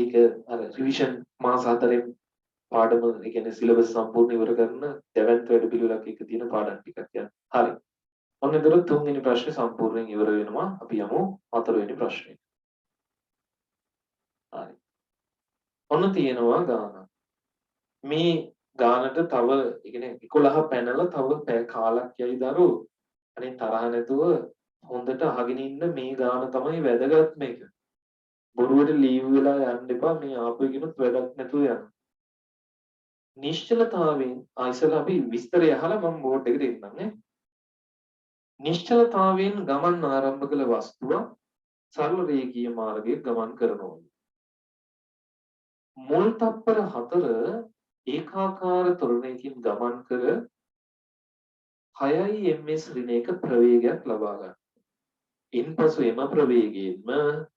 ඒක අර රිවිෂන් මාස 4න් පාඩම ඒ කියන්නේ සිලබස් සම්පූර්ණ ඉවර කරන දැවැන්ත වැඩ පිළිවෙලක් එක තියෙන පාඩම් ටිකක් යන. හරි. ඔන්න ඒතර තුන්වෙනි ප්‍රශ්නේ සම්පූර්ණයෙන් ඉවර වෙනවා. අපි යමු හතරවෙනි ප්‍රශ්නේ. හරි. ඔන්න තියෙනවා ගාන. මේ ගානට තව ඒ කියන්නේ 11 පැනලා තව පැය කාලක් යයි දරුවෝ. අනේ තරහ නැතුව හොඳට අහගෙන ඉන්න මේ ගාන තමයි වැදගත් මේක. බොරුවට ලීව් වෙලා යන්න එපා මේ ආපු එකනොත් වැඩක් නැතුව යන්න. නිශ්චලතාවයෙන් ඉස්සෙල්ලා අපි විස්තරය අහලා මම බෝඩ් එකට එන්නම් නේ. නිශ්චලතාවයෙන් ගමන් ආරම්භ කළ වස්තුව සරල රේඛීය මාර්ගයේ ගමන් කරනවා. මුල් තත්පර 4 ඒකාකාර ත්වරණයකින් ගමන් කර 6 ms ඍණයක ප්‍රවේගයක් ලබා ගන්න. ඉන්පසු එම ප්‍රවේගයෙන්ම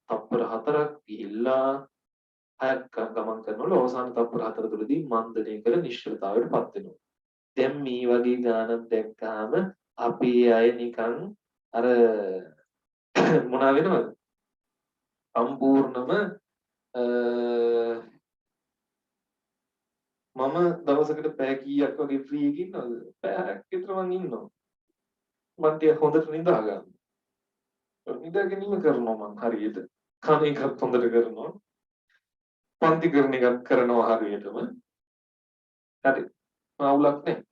තත්පර 4ක් ගිහිල්ලා 6ක් ගමන් කරනකොට අවසාන තත්පර 4 තුළදී මන්දනය කර නිශ්චලතාවයටපත් වෙනවා. දැන් මේ වගේ ගානක් දැක්කාම අපේ අය නිකන් අර මොනවා වෙනවද? සම්පූර්ණම මම දවසකට පැය කීයක් වගේ ෆ්‍රී එකකින් ඉන්නවද? පැයක් විතර මං ඉන්නවා. මම ටික හොඳට නිදා ගන්න. නිදා ගැනීම කරනවා මං හරියට. කණ එකත් හොඳට කරනවා. පන්ති කරන එකත් කරනවා හරියටම. හරි. අවුලක් නැහැ.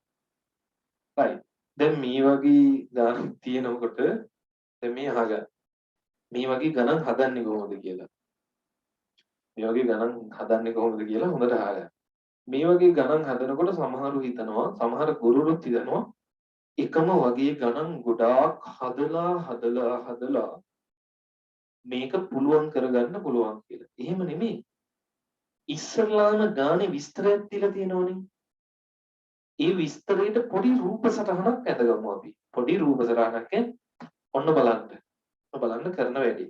හරි. දැන් මේ වගේ ගණන් තියෙනකොට දැන් මේ අහගන්න. මේ වගේ ගණන් හදන්නේ කොහොමද කියලා. මේ වගේ ගණන් හදන්නේ කොහොමද කියලා හොඳට අහගන්න. මේ වගේ ගණන් හදනකොට සමහරු හිතනවා සමහර ගුරුවරුත් හිතනවා එකම වගේ ගණන් ගොඩාක් හදලා මේක පුළුවන් කරගන්න පුළුවන් කියලා. එහෙම නෙමෙයි. ඉස්සරලාම ගානේ විස්තරයක් තියලා තියෙනවනේ. ඒ විස්තරේට පොඩි රූප සටහනක් ඇඳගමු අපි. පොඩි රූප සටහනක් ඔන්න බලන්න. බලන්න කරන වැඩි.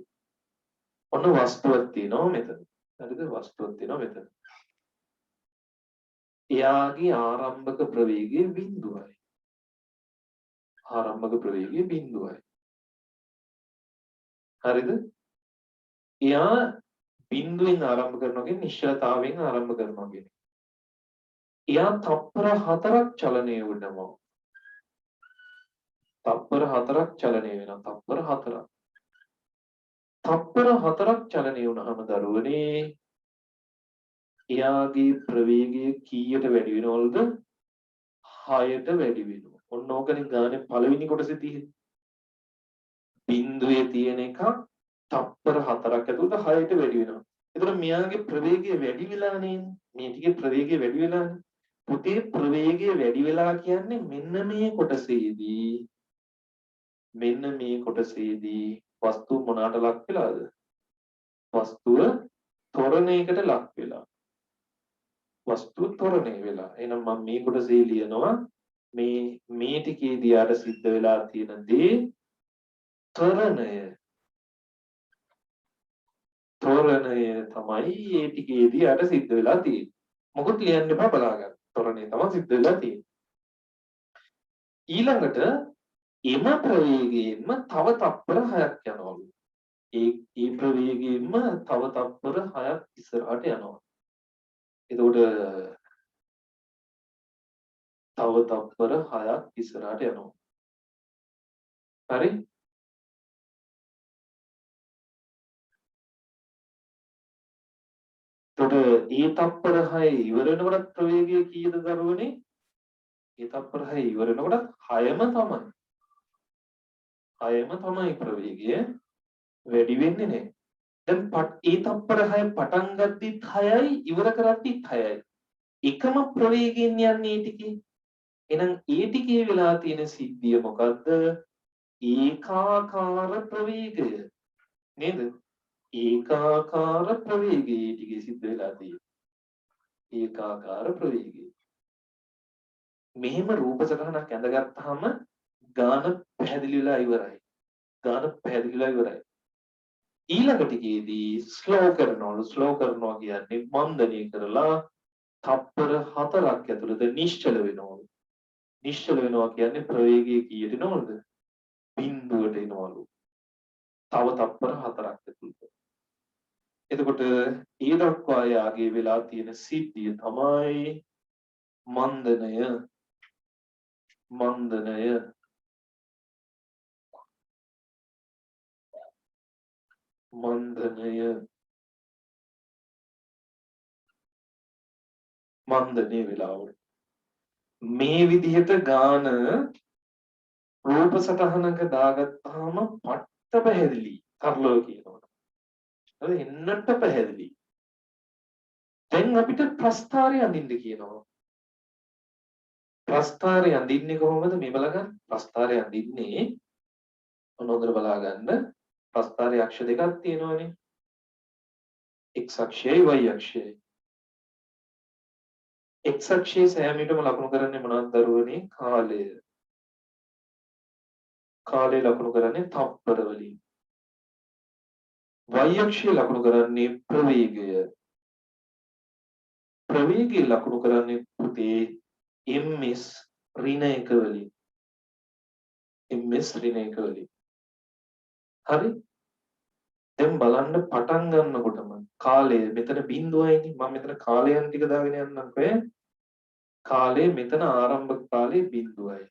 ඔන්න වස්තුවක් තියෙනවා මෙතන. හරිද? වස්තුවක් තියෙනවා මෙතන. එයාගේ ආරම්භක ප්‍රවේගය බිඳුවයි. ආරම්භක ප්‍රවේගය බිඳුවයි. හරිද? එයා බිඳුවෙන් ආරම්භ කරනවා කියන්නේ නිශ්චලතාවයෙන් ආරම්භ කරනවා කියන්නේ. එයා තප්පර 4ක් චලනය වෙනවා. තප්පර 4ක් චලනය වෙනවා. තප්පර 4ක්. තප්පර 4ක් චලනය වුණාම දරුවනේ එයාගේ ප්‍රවේගය කීයට වැඩි වෙනවලුද? 6ට වැඩි වෙනවා. ඔන්න ඕකනේ ගානේ පළවෙනි කොටසේ තියෙන්නේ. බිඳුවේ තියෙන එක තප්පර 4ක් ඇතුළත 6ට වැඩි වෙනවා. එතකොට මෙයාගේ ප්‍රවේගය වැඩි වෙලා නේද? මේ ටිකේ ප්‍රවේගය වැඩි වෙලානේ. පුතේ ප්‍රවේගය වැඩි වෙලා කියන්නේ මෙන්න මේ කොටසේදී වස්තුව මොනකට ලක් වෙලාද? වස්තුව ත්වරණයකට ලක් වෙලා. වස්තුව ත්වරණය වෙලා. එහෙනම් මම මේ කොටසේ ලියනවා මේ ටිකේදී ආර සිද්ධ වෙලා තියෙන දේ ත්වරණය තමයි මේ ටිකේදී ආර සිද්ධ වෙලා තියෙන්නේ. මොකද ලියන්න එපා බලාගන්න. ත්වරණය තමයි සිද්ධ වෙලා තියෙන්නේ. ඊළඟට එම ප්‍රවේගයෙන්ම තව තප්පර 6ක් යනවලු. ඒ ප්‍රවේගයෙන්ම තව තප්පර 6ක් ඉස්සරහට යනවා. එතකොට තව තප්පර 6ක් ඉස්සරහට යනවා. හරි? එතකොට ඒ තප්පර 6 ඉවර වෙනකොට ප්‍රවේගය කීයද දරුවනේ? ඒ තප්පර 6 ඉවර වෙනකොට 6ම තමයි. 6ම තමයි ප්‍රවේගය වැඩි වෙන්නේ නැහැ. දැන් ඒ තප්පර 6 පටන් ගත්තත් 6යි ඉවර කරත්තත් 6යි. එකම ප්‍රවේගයෙන් යන්නේ ඒ ටිකේ. එහෙනම් ඒ ටිකේ වෙලා තියෙන සිද්ධිය මොකද්ද? ඒකාකාර ප්‍රවේගය. නේද? ඒකාකාර ප්‍රවේගයේ ටිකේ සිද්ධ වෙලා තියෙන්නේ. ඒකාකාර ප්‍රවේගය. මෙහෙම රූප සටහනක් ඇඳගත්තාම ගාන පැහැදිලි වෙලා ඉවරයි. ඊළඟ ටිකේදී ස්ලෝ කරනවා කියන්නේ මන්දනය කරලා තප්පර 4ක් ඇතුළත නිශ්චල වෙනවලු. නිශ්චල වෙනවා කියන්නේ ප්‍රවේගය කීයට එනවලුද? බිඳුවට එනවලු. තව තප්පර 4ක් ඇතුළත. එතකොට ඒ දක්වා යාගේ වෙලා තියෙන සිද්ධිය තමයි මන්දනය. මන්දනය වෙලාවට මේ විදිහට ගාන රූප සටහනක දාගත්තාම පට්ට පැහැදිලි කරලෝ කියනවා. හරි එන්නට පැහැදිලි. දැන් අපිට ප්‍රස්ථාරය අඳින්න කියනවා. ප්‍රස්ථාරය අඳින්නේ කොහොමද මේ බලගන්න. ප්‍රස්ථාරය අඳින්නේ හොඳට බලාගන්න. ප්‍රස්ථාරයේ අක්ෂ දෙකක් තියෙනවානේ. x අක්ෂයයි y අක්ෂයයි. x අක්ෂයේ සෑම විටම ලකුණු කරන්නේ මොනවද දරුවනේ? කාලය. කාලය ලකුණු කරන්නේ තප්පර වලින්. y අක්ෂයේ ලකුණු කරන්නේ ප්‍රවේගය. ප්‍රවේගය ලකුණු කරන්නේ පුතේ ms ඍණ එක වලින්. ms ඍණ එක වලින්. හරි? දැන් බලන්න පටන් ගන්නකොටම කාලය මෙතන බිඳුවයිනේ. මම මෙතන කාලයන් ටික දාගෙන යන්නම්කෝ. කාලය මෙතන ආරම්භක කාලේ බිඳුවයි.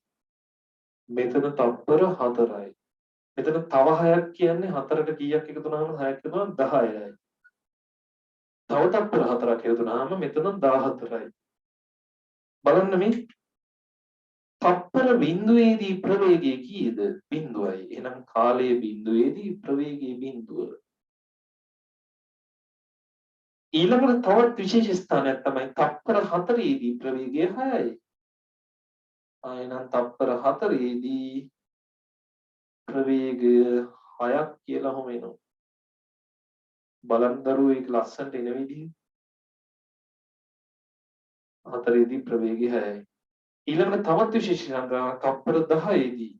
මෙතන තප්පර 4යි. මෙතන තව 6ක් කියන්නේ 4ට කීයක් එකතු වුණාම 6ක් වෙනවා 10යි. තව තප්පර 4ක් එකතු වුණාම මෙතන 14යි. බලන්න මේ තප්පර බිඳුවේදී ප්‍රවේගය කීයද? බිඳුවයි. එහෙනම් කාලයේ බිඳුවේදී ප්‍රවේගයේ බිඳුව. ඊළඟට තවත් විශේෂ ස්ථානයක් තමයි තප්පර 4ේදී ප්‍රවේගය 6යි. එහෙනම් තප්පර 4ේදී ප්‍රවේගය 6ක් කියලා හොම එනවා. බලන්න දරුවෝ ඒක ලස්සනට එන විදිහ. 4ේදී ප්‍රවේගය 6යි. ඊළඟට තවත් විශේෂ ස්ථානයක් තප්පර 10ේදී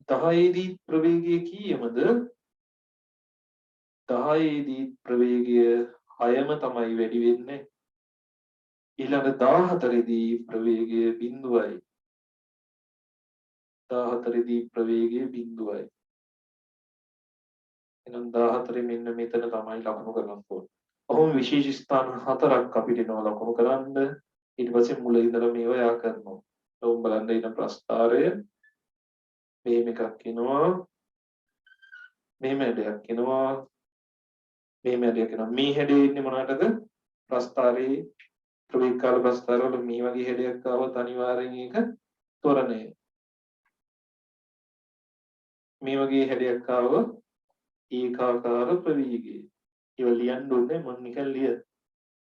10ේදී ප්‍රවේගය කීයමද? 10ේදී ප්‍රවේගය 6ම තමයි වැඩි වෙන්නේ. ඊළඟ 14ේදී ප්‍රවේගය 0යි. 14ේදී ප්‍රවේගය 0යි. එහෙනම් 14 මෙන්න මෙතන තමයි ලකුණු කරන්න ඕනේ. ඔහොම විශේෂ ස්ථාන 4ක් අපිට එනවා ලකුණු කරන්න. ඊට පස්සේ මුල ඉඳලා මේවා යා කරනවා. ඔවුන් බලන්න ඉන්න ප්‍රස්ථාරය මෙහෙම එකක් එනවා. මෙහෙම හැඩයක් එනවා. මෙහෙම හැඩයක් එනවා. මේ හැඩේ ඉන්නේ මොනකටද? ප්‍රස්ථාරයේ ප්‍රවේග කාල ප්‍රස්ථාරවල මේ වගේ හැඩයක් ආවොත් අනිවාර්යෙන් ඒක ත්වරණය. මේ වගේ හැඩයක් ආවොත් ඒකාකාර ප්‍රවේගය. ඒව ලියන්න ඕනේ මම නිකන් ලිය.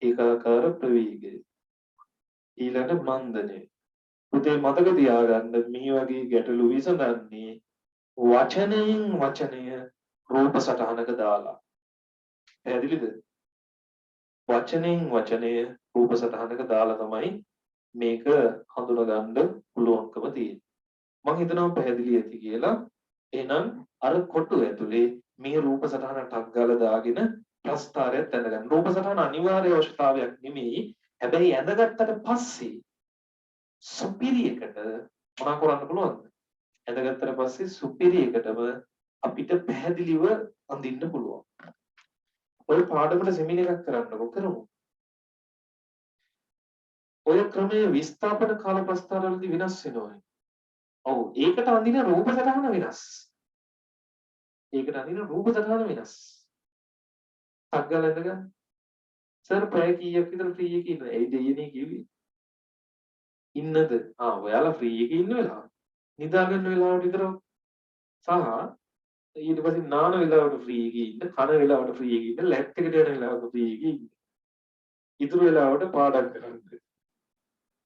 ඒකාකාර ප්‍රවේගය. ඊළඟ මන්දනය. පුතේ මතක තියාගන්න මේ වගේ ගැටලු විසඳන්නේ වචනයෙන් වචනය රූප සටහනක දාලා. පැහැදිලිද? වචනයෙන් වචනය රූප සටහනක දාලා තමයි මේක හඳුනගන්න පුළුවන්කම තියෙන්නේ. මම හිතනවා පැහැදිලි ඇති කියලා. එහෙනම් අර කොටු ඇතුලේ මේ රූප සටහන ටක් ගාලා දාගෙන ප්‍රස්ථාරයක් ඇඳගන්න. රූප සටහන අනිවාර්ය අවශ්‍යතාවයක් නෙමෙයි. හැබැයි ඇඳගත්තට පස්සේ සුපිරියකට මොනා කරන්න පුළුවන්ද? ඇඳගත්තට පස්සේ සුපිරියකටම අපිට පැහැදිලිව අඳින්න පුළුවන්. ඔය පාඩමට සෙමින එකක් කරන්නකො කරමු. ඔය ක්‍රමයේ විස්ථාපන කාල ප්‍රස්ථාරවලදී වෙනස් වෙනවා. ඔව් ඒකට අඳින රූප සටහන වෙනස්. ඒකට අඳින රූප සටහන වෙනස්. අග්ගලඳ ගන්න. සර් පැය කීයක් විතර ෆ්‍රී එකේ ඉන්නද? ඒ දෙයනේ කිව්වේ. ඉන්නද? ඔයාලා ෆ්‍රී එකේ ඉන්න වෙලාව. නිදා ගන්න වෙලාවට විතර සහ ඊට පස්සේ නාන වෙලාවට ෆ්‍රී එකේ ඉන්න, කන වෙලාවට ෆ්‍රී එකේ ඉන්න, ලැප් එකට යන වෙලාවට ෆ්‍රී එකේ ඉන්න. ඉතුරු වෙලාවට පාඩම් කරන්න.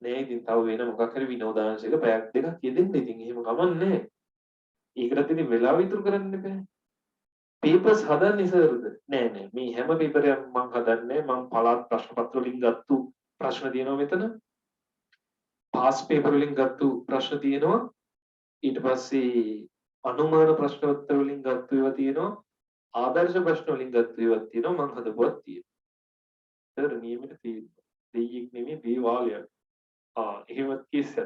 නේ ඉතින් තව වෙන මොකක් හරි විනෝදාංශයක පැයක් දෙකක් යෙදෙන්න ඉතින් එහෙම කමන්නේ. ඒකටත් ඉතින් වෙලාව ඉතුරු කරන්න බෑ. පේපර්ස් හදන්නේ සර්ද? නෑ මේ හැම පේපරයක් මම හදන්නේ මම පළාත් ප්‍රශ්න පත්‍ර වලින් ගත්තු ප්‍රශ්න තියෙනවා මෙතන. පාස් පේපර් වලින් ගත්තු ප්‍රශ්න තියෙනවා. ඊට පස්සේ අනුමාන ප්‍රශ්න පත්‍ර වලින් ගත්තු ඒවා තියෙනවා. ආදර්ශ ප්‍රශ්න වලින් ගත්තු ඒවා තියෙනවා. මම හදපුවත් තියෙනවා. සර් නියමිත තියෙනවා. දෙයියෙක් නෙමෙයි දේවාලයක්. එහෙමත් කිස්සද?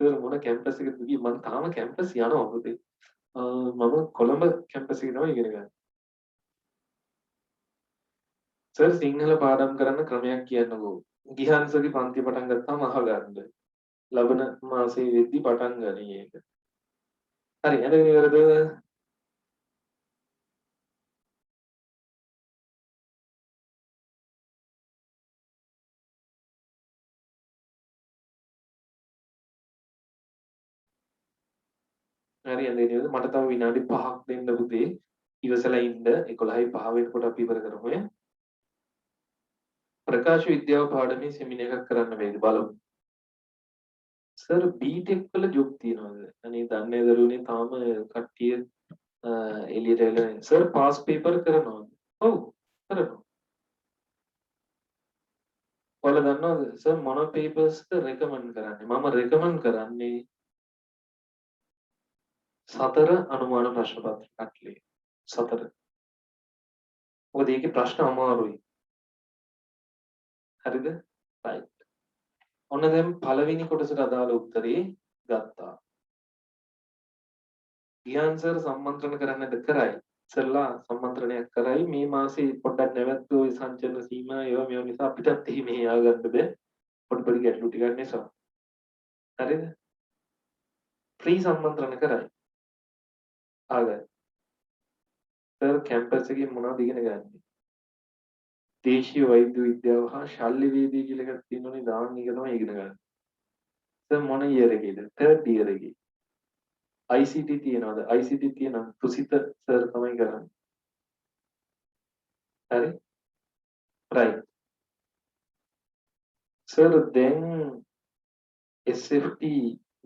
සර් මොන කැම්පස් එකද ගියේ? මම තාම කැම්පස් යනවා පුතේ. මම කොළඹ කැම්පස් එකේ තමයි ඉගෙන ගන්නේ. සර් සිංහල පාඩම් කරන්න ක්‍රමයක් කියන්නකෝ. ගිහන්සගේ පන්ති පටන් ගත්තාම අහගන්න. ලබන මාසේ වෙද්දි පටන් ගනී ඒක. හරි ඇඳගෙන ඉවරද? හරි ඇඳගෙන ඉවරද? මට තව විනාඩි 5ක් දෙන්න පුතේ. ඉවසලා ඉන්න 11:05 වෙනකොට අපි ඉවර කරමු. ප්‍රකාශ විද්‍යාව පාඩමේ සෙමින එකක් කරන්න වේද බලමු. සර් බීටෙක් වල ජොබ් තියනවාද? අනේ දන්නේ දරුවනේ තාම කට්ටිය එළියට එලා සර් පාස් පේපර් කරනවාද? ඔව් කරනවා. ඔයාලා දන්නවද සර් මොන පේපර්ස්ද රෙකමන්ඩ් කරන්නේ? මම රෙකමන්ඩ් කරන්නේ 4 අනුමාන ප්‍රශ්න පත්‍ර කට්ලේ 4. මොකද ඒකේ ප්‍රශ්න අමාරුයි. හරිද? right. ඔන්න දැන් පළවෙනි කොටසට අදාළ උත්තරේ ගත්තා. ගියාන් සර් සම්මන්ත්‍රණ කරන්නද කරයි. ඉස්සෙල්ලා සම්මන්ත්‍රණයක් කරයි මේ මාසේ පොඩ්ඩක් නැවැත්තුව ওই සංචලන සීමා ඒවා මේවා නිසා අපිටත් එහි මෙහි ආගන්න බෑ. පොඩි ගැටලු ටිකක් නිසා. හරිද? ෆ්‍රී සම්මන්ත්‍රණ කරයි. ආගන්න. සර් කැම්පස් එකේ මොනවද ඉගෙන ගන්නේ? දේශීය වෛද්‍ය විද්‍යාව හා ශල්‍ය වේදී කියලා එකක් තියෙනවනේ දාන්න එක තමයි ඉගෙන ගන්න. සර් මොන ඉයර් එකේද? 3rd ඉයර් එකේ. ICT තියනවාද? ICT තියෙනවා. තුසිත සර් තමයි කරන්නේ. හරි? right. සර් දැන් SFT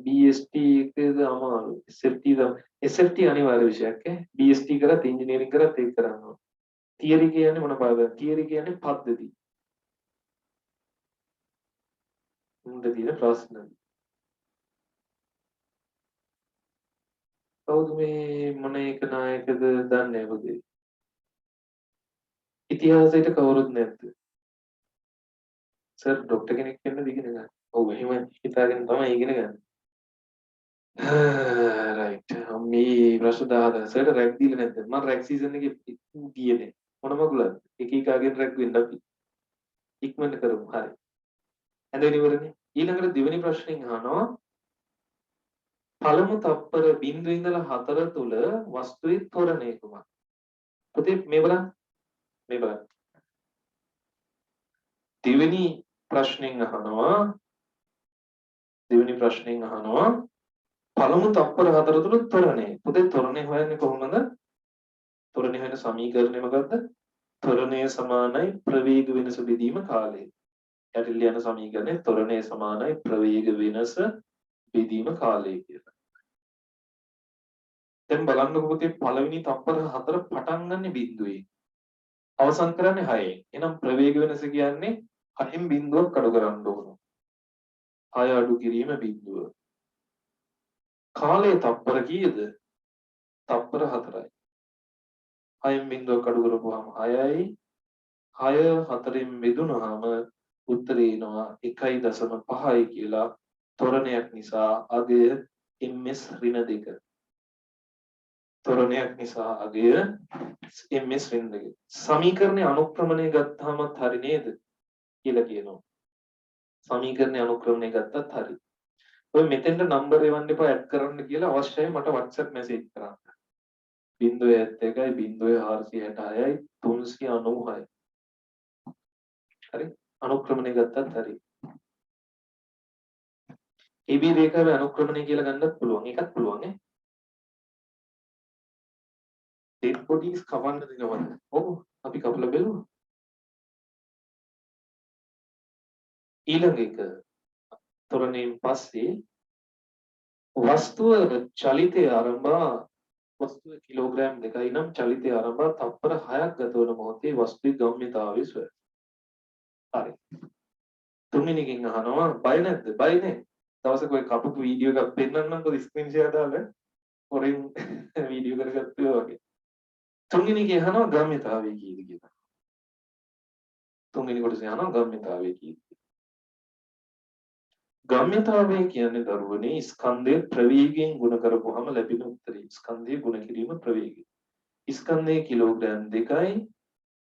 BST එකද අමාරු. SFT අනිවාර්ය විෂයක් ඈ. BST කරත් ඉංජිනේරින් කරත් ඒක කරන්න ඕන. තියරි කියන්නේ මොන පාඩද? තියරි කියන්නේ පද්ධති. මුන්ට තියෙන ප්‍රශ්න. කවුද මේ මොන එක නායකද දන්නේ නැහැ පුතේ. ඉතිහාසයට කවුරුත් නැද්ද? සර් ડોක්ටර් කෙනෙක් වෙන්න ඉගෙන ගන්න. ඔව් එහෙම හිතාගෙන තමයි ඉගෙන ගන්න. රයිට්. මේ ප්‍රශ්න 10 සර් රැග් දීලා නැද්ද? මම රැග් සීසන් එකේ ගියේ නේ. මොන මගුලද? එක එකාගෙන් රැග් වෙන්න අපි. ඉක්මනට කරමු. හරි. හඳුනි ඉවරනේ. ඊළඟට දෙවෙනි ප්‍රශ්نين අහනවා. පළමු තප්පර 0 ඉඳලා 4 තුල වස්තුවේ ත්වරණය කුමක්ද? පුතේ මේ බලන්න. මේ බලන්න. දෙවෙනි ප්‍රශ්نين අහනවා. දෙවෙනි ප්‍රශ්نين අහනවා. පළමු තප්පර 4 තුල ත්වරණය. පුතේ ත්වරණය හොයන්නේ කොහොමද? ත්වරණය හොයන සමීකරණය මොකද්ද? ත්වරණය සමානයි ප්‍රවේග වෙනස බෙදීම කාලය. යටිල් යන සමීකරණය ත්වරණය සමානයි ප්‍රවේග වෙනස බෙදීම කාලය කියලා. දැන් බලන්නකො පුතේ පළවෙනි තප්පර 4 පටන් ගන්න බිඳුවේ. අවසන් කරන්නේ 6ෙන්. එහෙනම් ප්‍රවේග වෙනස කියන්නේ 6න් බිඳුවක් අඩු කරන්න ඕන. 6 අඩු කිරීම බිඳුව. කාලය තප්පර කීයද? තප්පර 4යි. 6න් බිඳුවක් අඩු කරපුවාම 6යි. 6 4න් බෙදුනහම උත්තරේ එනවා 1.5යි කියලා. ත්වරණයක් නිසා අගය ms ඍණ 2. ත්වරණයක් නිසා අගය ms ඍණ 2. සමීකරණයේ අනුක්‍රමණය ගත්තාමත් හරි නේද කියලා කියනවා. සමීකරණයේ අනුක්‍රමණය ගත්තත් හරි. ඔය මෙතෙන්ට නම්බර් එවන්න එපා ඇඩ් කරන්න කියලා අවශ්‍යයි මට WhatsApp මැසේජ් කරන්න. 071 0466යි 396. හරි? අනුක්‍රමණය ගත්තත් හරි. AB රේඛාවේ අනුක්‍රමණය කියලා ගන්නත් පුළුවන්. ඒකත් පුළුවන් ඈ. dead bodies කවන්න දෙනවද? ඔව් අපි කපලා බලමු. ඊළඟ එක තොරණයෙන් පස්සේ වස්තුව චලිතය ආරම්භා වස්තුව කිලෝග්‍රෑම් 2යි නම් චලිතය ආරම්භා තප්පර 6ක් ගත වන මොහොතේ වස්තුවේ ගම්‍යතාවය සොයන්න. හරි. තුන්වෙනිකින් අහනවා බය නැද්ද? බය නැහැ. දවසක ඔය කපපු වීඩියෝ එකක් පෙන්නන්නම්කො ස්ක්‍රීන් ෂෙයා දාලා හොරෙන් වීඩියෝ කරගත්තා වගේ. තුන්වෙනිකේ අහනවා ගම්‍යතාවය කීයද කියලා. තුන්වෙනි කොටසේ අහනවා ගම්‍යතාවය කීයද. ගම්‍යතාවය කියන්නේ දරුවනේ ස්කන්ධය ප්‍රවේගයෙන් ගුණ කරපුවාම ලැබෙන උත්තරේ. ස්කන්ධය ගුණ කිරීම ප්‍රවේගය. ස්කන්ධය කිලෝග්‍රෑම් 2යි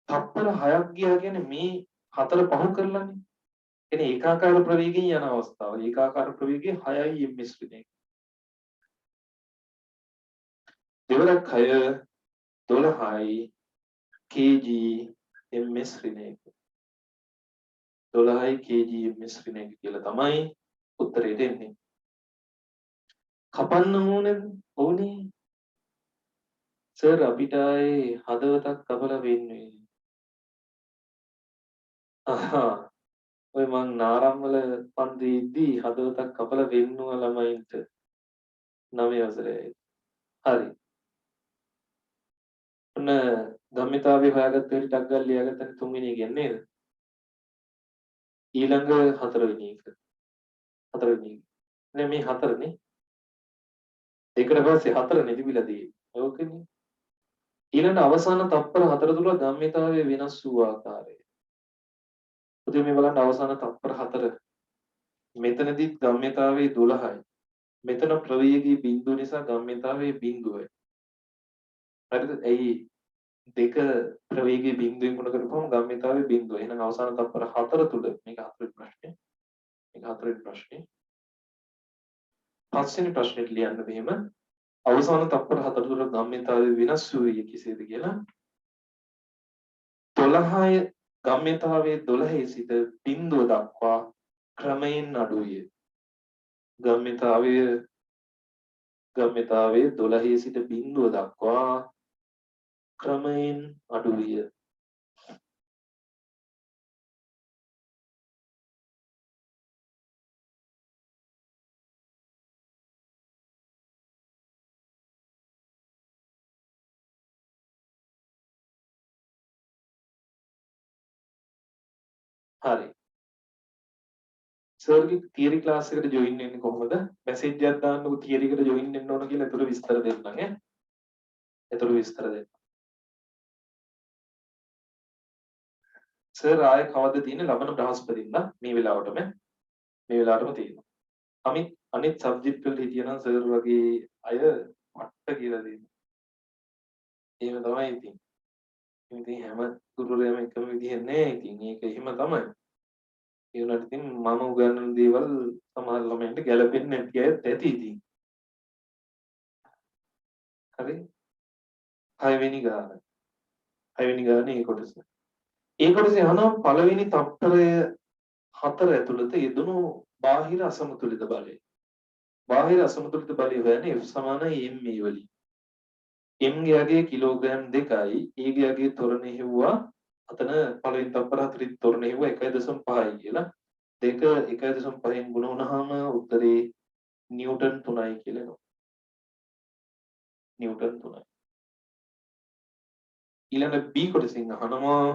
තප්පර 6ක් ගියා කියන්නේ මේ 4 පහු කරලානේ. එනේ ඒකාකාර ප්‍රවේගයෙන් යන අවස්ථාව. ඒකාකාර ප්‍රවේගය 6යි ms ඍණ 1. දෙවරක් 6 12යි kg ms ඍණ 1. 12යි kg ms ඍණ 1 කියලා තමයි උත්තරේට එන්නේ. කපන්න ඕනේ ඕනේ. සර් අපිට ආයේ හදවතක් කපලා වෙන්නේ. අහා ඔය මං නාරම්වල පන්තියේදී හදවතක් කපලා වෙන්නුවා ළමයින්ට 9 වසරේ. හරි. ඔන්න ගම්මිතාවේ හොයාගත්ත වෙලට ටක් ගාලා ලියාගත්තනේ තුන්වෙනි එක නේද? ඊළඟ හතරවෙනි එක. හතරවෙනි එක. නේ මේ හතරනේ. ඒකට පස්සේ හතරනේ තිබිලා තියෙන්නේ. ඕකනේ. ඊළඟ අවසාන තප්පර 4 තුල ගම්මිතාවේ වෙනස් වූ ආකාරය. පුතේ මේ බලන්න අවසාන තත්පර 4. මෙතනදිත් ගම්ම්‍යතාවයේ 12යි. මෙතන ප්‍රවේගී බිඳුව නිසා ගම්ම්‍යතාවයේ බිඳුවයි. හරිද? එයි දෙක ප්‍රවේගී බිඳුවෙන් ගුණ කරපුවම ගම්ම්‍යතාවයේ බිඳුව. එහෙනම් අවසාන තත්පර 4 තුල මේක හතරවෙනි ප්‍රශ්නේ. මේක හතරවෙනි ප්‍රශ්නේ. පස්වෙනි ප්‍රශ්නෙට ලියන්න මෙහෙම අවසාන තත්පර 4 තුල ගම්ම්‍යතාවය වෙනස් වූයේ කෙසේද කියලා 12 ගම්ම්‍යතාවයේ 12 සිට බිඳුව දක්වා ක්‍රමයෙන් අඩු විය. ගම්ම්‍යතාවයේ 12 සිට බිඳුව දක්වා ක්‍රමයෙන් අඩු විය. හරි. සර්ගේ තියරි ක්ලාස් එකට ජොයින් වෙන්නේ කොහොමද? මැසේජ් එකක් දාන්නකො තියරි එකට ජොයින් වෙන්න ඕන කියලා. ඒතර විස්තර දෙන්නම් ඈ. ඒතර විස්තර දෙන්න. සර් ආයේ කවද තියෙන්නේ? ලබන බ්‍රහස්පතින්දා මේ වෙලාවටම තියෙනවා. අනිත් සබ්ජෙක්ට් වල හිටියනම් සර් වගේ අය මට්ට කියලා දෙන්න. එහෙම තමයි ඉතින්. ඉතින් හැම ගුරුවරයාම එකම විදිහ නෑ. ඉතින් ඒක එහෙම තමයි. ඒ වුණාට ඉතින් මම උගන්වන දේවල් සමහර ළමයින්ට ගැලපෙන්නේ නැති අයත් ඇති ඉතින්. හරි? 6 වෙනි ගාන. 6 වෙනි ගානේ ඒ කොටස. ඒ කොටසේ අහනවා පළවෙනි තත්පරය 4 ඇතුළත යෙදුණු බාහිර අසමතුලිත බලය. බාහිර අසමතුලිත බලය හොයන්නේ F සමානයි ma වලින්. m ගේ අගය කිලෝග්‍රෑම් 2යි, a ගේ අගය තොරණ හෙව්වා අතන පළවෙනි තත්පර 4 තොරණ හෙව්වා 1.5යි කියලා. 2 1.5න් ගුණ වුණාම උත්තරේ නිව්ටන් 3යි කියලා එනවා. නිව්ටන් 3යි. ඊළඟ B කොටසින් අහනවා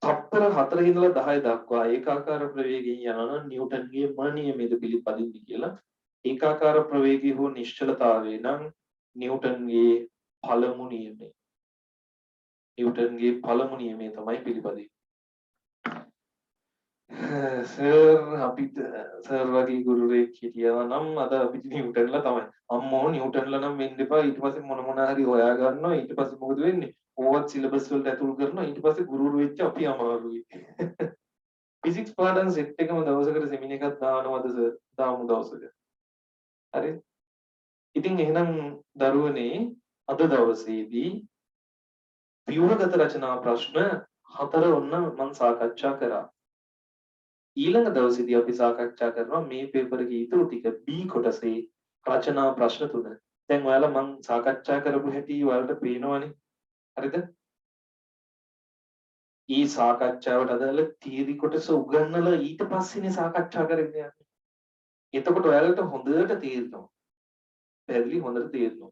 තත්පර 4 ඉඳලා 10 දක්වා ඒකාකාර ප්‍රවේගයෙන් යනවා නම් නිව්ටන්ගේ මොන නියමයේද පිළිපදින්නේ කියලා. ඒකාකාර ප්‍රවේගය හෝ නිශ්චලතාවය නම් නිව්ටන්ගේ පළමු නියමය. නිව්ටන්ගේ පළමු නියමය තමයි පිළිපදින්නේ. සර් අපිට සර් වගේ ගුරුවරයෙක් හිටියා නම් අද අපිට නිව්ටන්ලා තමයි. අම්මෝ නිව්ටන්ලා නම් වෙන්න එපා. ඊට පස්සේ මොන හරි හොයා ගන්නවා. ඊට පස්සේ මොකද වෙන්නේ? ඕවත් සිලබස් වලට ඇතුල් කරනවා. ඊට පස්සේ ගුරුවරු වෙච්ච අපි අමාරුයි. ෆිසික්ස් පාඩම් සෙට් එකම දවසකට සෙමින එකක් දානවද සර්? දාමු දවසක. හරි? ඉතින් එහෙනම් දරුවනේ අද දවසේදී ව්‍යුහගත රචනා ප්‍රශ්න 4 ඔන්න මම සාකච්ඡා කරා. ඊළඟ දවසේදී අපි සාකච්ඡා කරනවා මේ පේපර් එකේ ඉතුරු ටික B කොටසේ රචනා ප්‍රශ්න 3. දැන් ඔයාලා මම සාකච්ඡා කරපු හැටි ඔයාලට පේනවනේ. හරිද? ඊ සාකච්ඡාවට අදාළ තියරි කොටස උගන්වලා ඊට පස්සේනේ සාකච්ඡා කරන්න යන්නේ. එතකොට ඔයාලට හොඳට තේරෙනවා. පැහැදිලි හොඳට තේරෙනවා.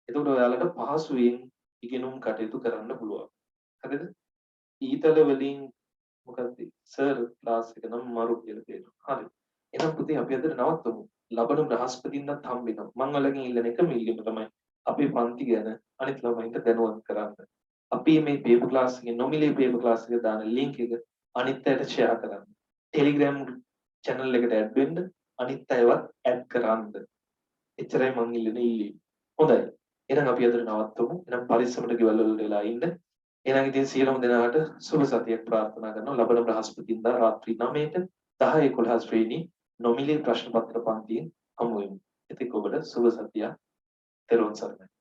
එතකොට ඔයාලට පහසුවෙන් ඉගෙනුම් කටයුතු කරන්න පුළුවන්. හරිද? ඊතල වලින් මොකක්ද සර් ක්ලාස් එක නම් මරු කියලා කියනවා. හරි. එහෙනම් පුතේ අපි අද නවත්තමු. ලබන බ්‍රහස්පතින්දත් හම්බෙනවා. මම ඔයාලගෙන් ඉල්ලන එකම ඉල්ලීම තමයි අපේ පන්ති ගැන අනිත් ළමයින්ට දැනුවත් කරන්න. අපි මේ පේපර් ක්ලාස් එකේ නොමිලේ පේපර් ක්ලාස් එක දාන ලින්ක් එක අනිත් අයට ෂෙයා කරන්න. ටෙලිග්‍රෑම් channel එකට ඇඩ් වෙන්න අනිත් අයවත් ඇඩ් කරන්න. එච්චරයි මම ඉල්ලන ඉල්ලීම. හොඳයි. එහෙනම් අපි අද නවත්තමු. එහෙනම් පරිස්සමට ගෙවල් වලට වෙලා ඉන්න. එහෙනම් ඉතින් සියලුම දෙනාට සුබ සතියක් ප්‍රාර්ථනා කරනවා. ලබන බ්‍රහස්පතින්දා රාත්‍රී 9ට 10:11 ශ්‍රේණි නොමිලේ ප්‍රශ්න පත්‍ර පන්තියෙන් හමු වෙමු. ඉතින් ඔබට සුබ සතියක්. තෙරුවන් සරණයි.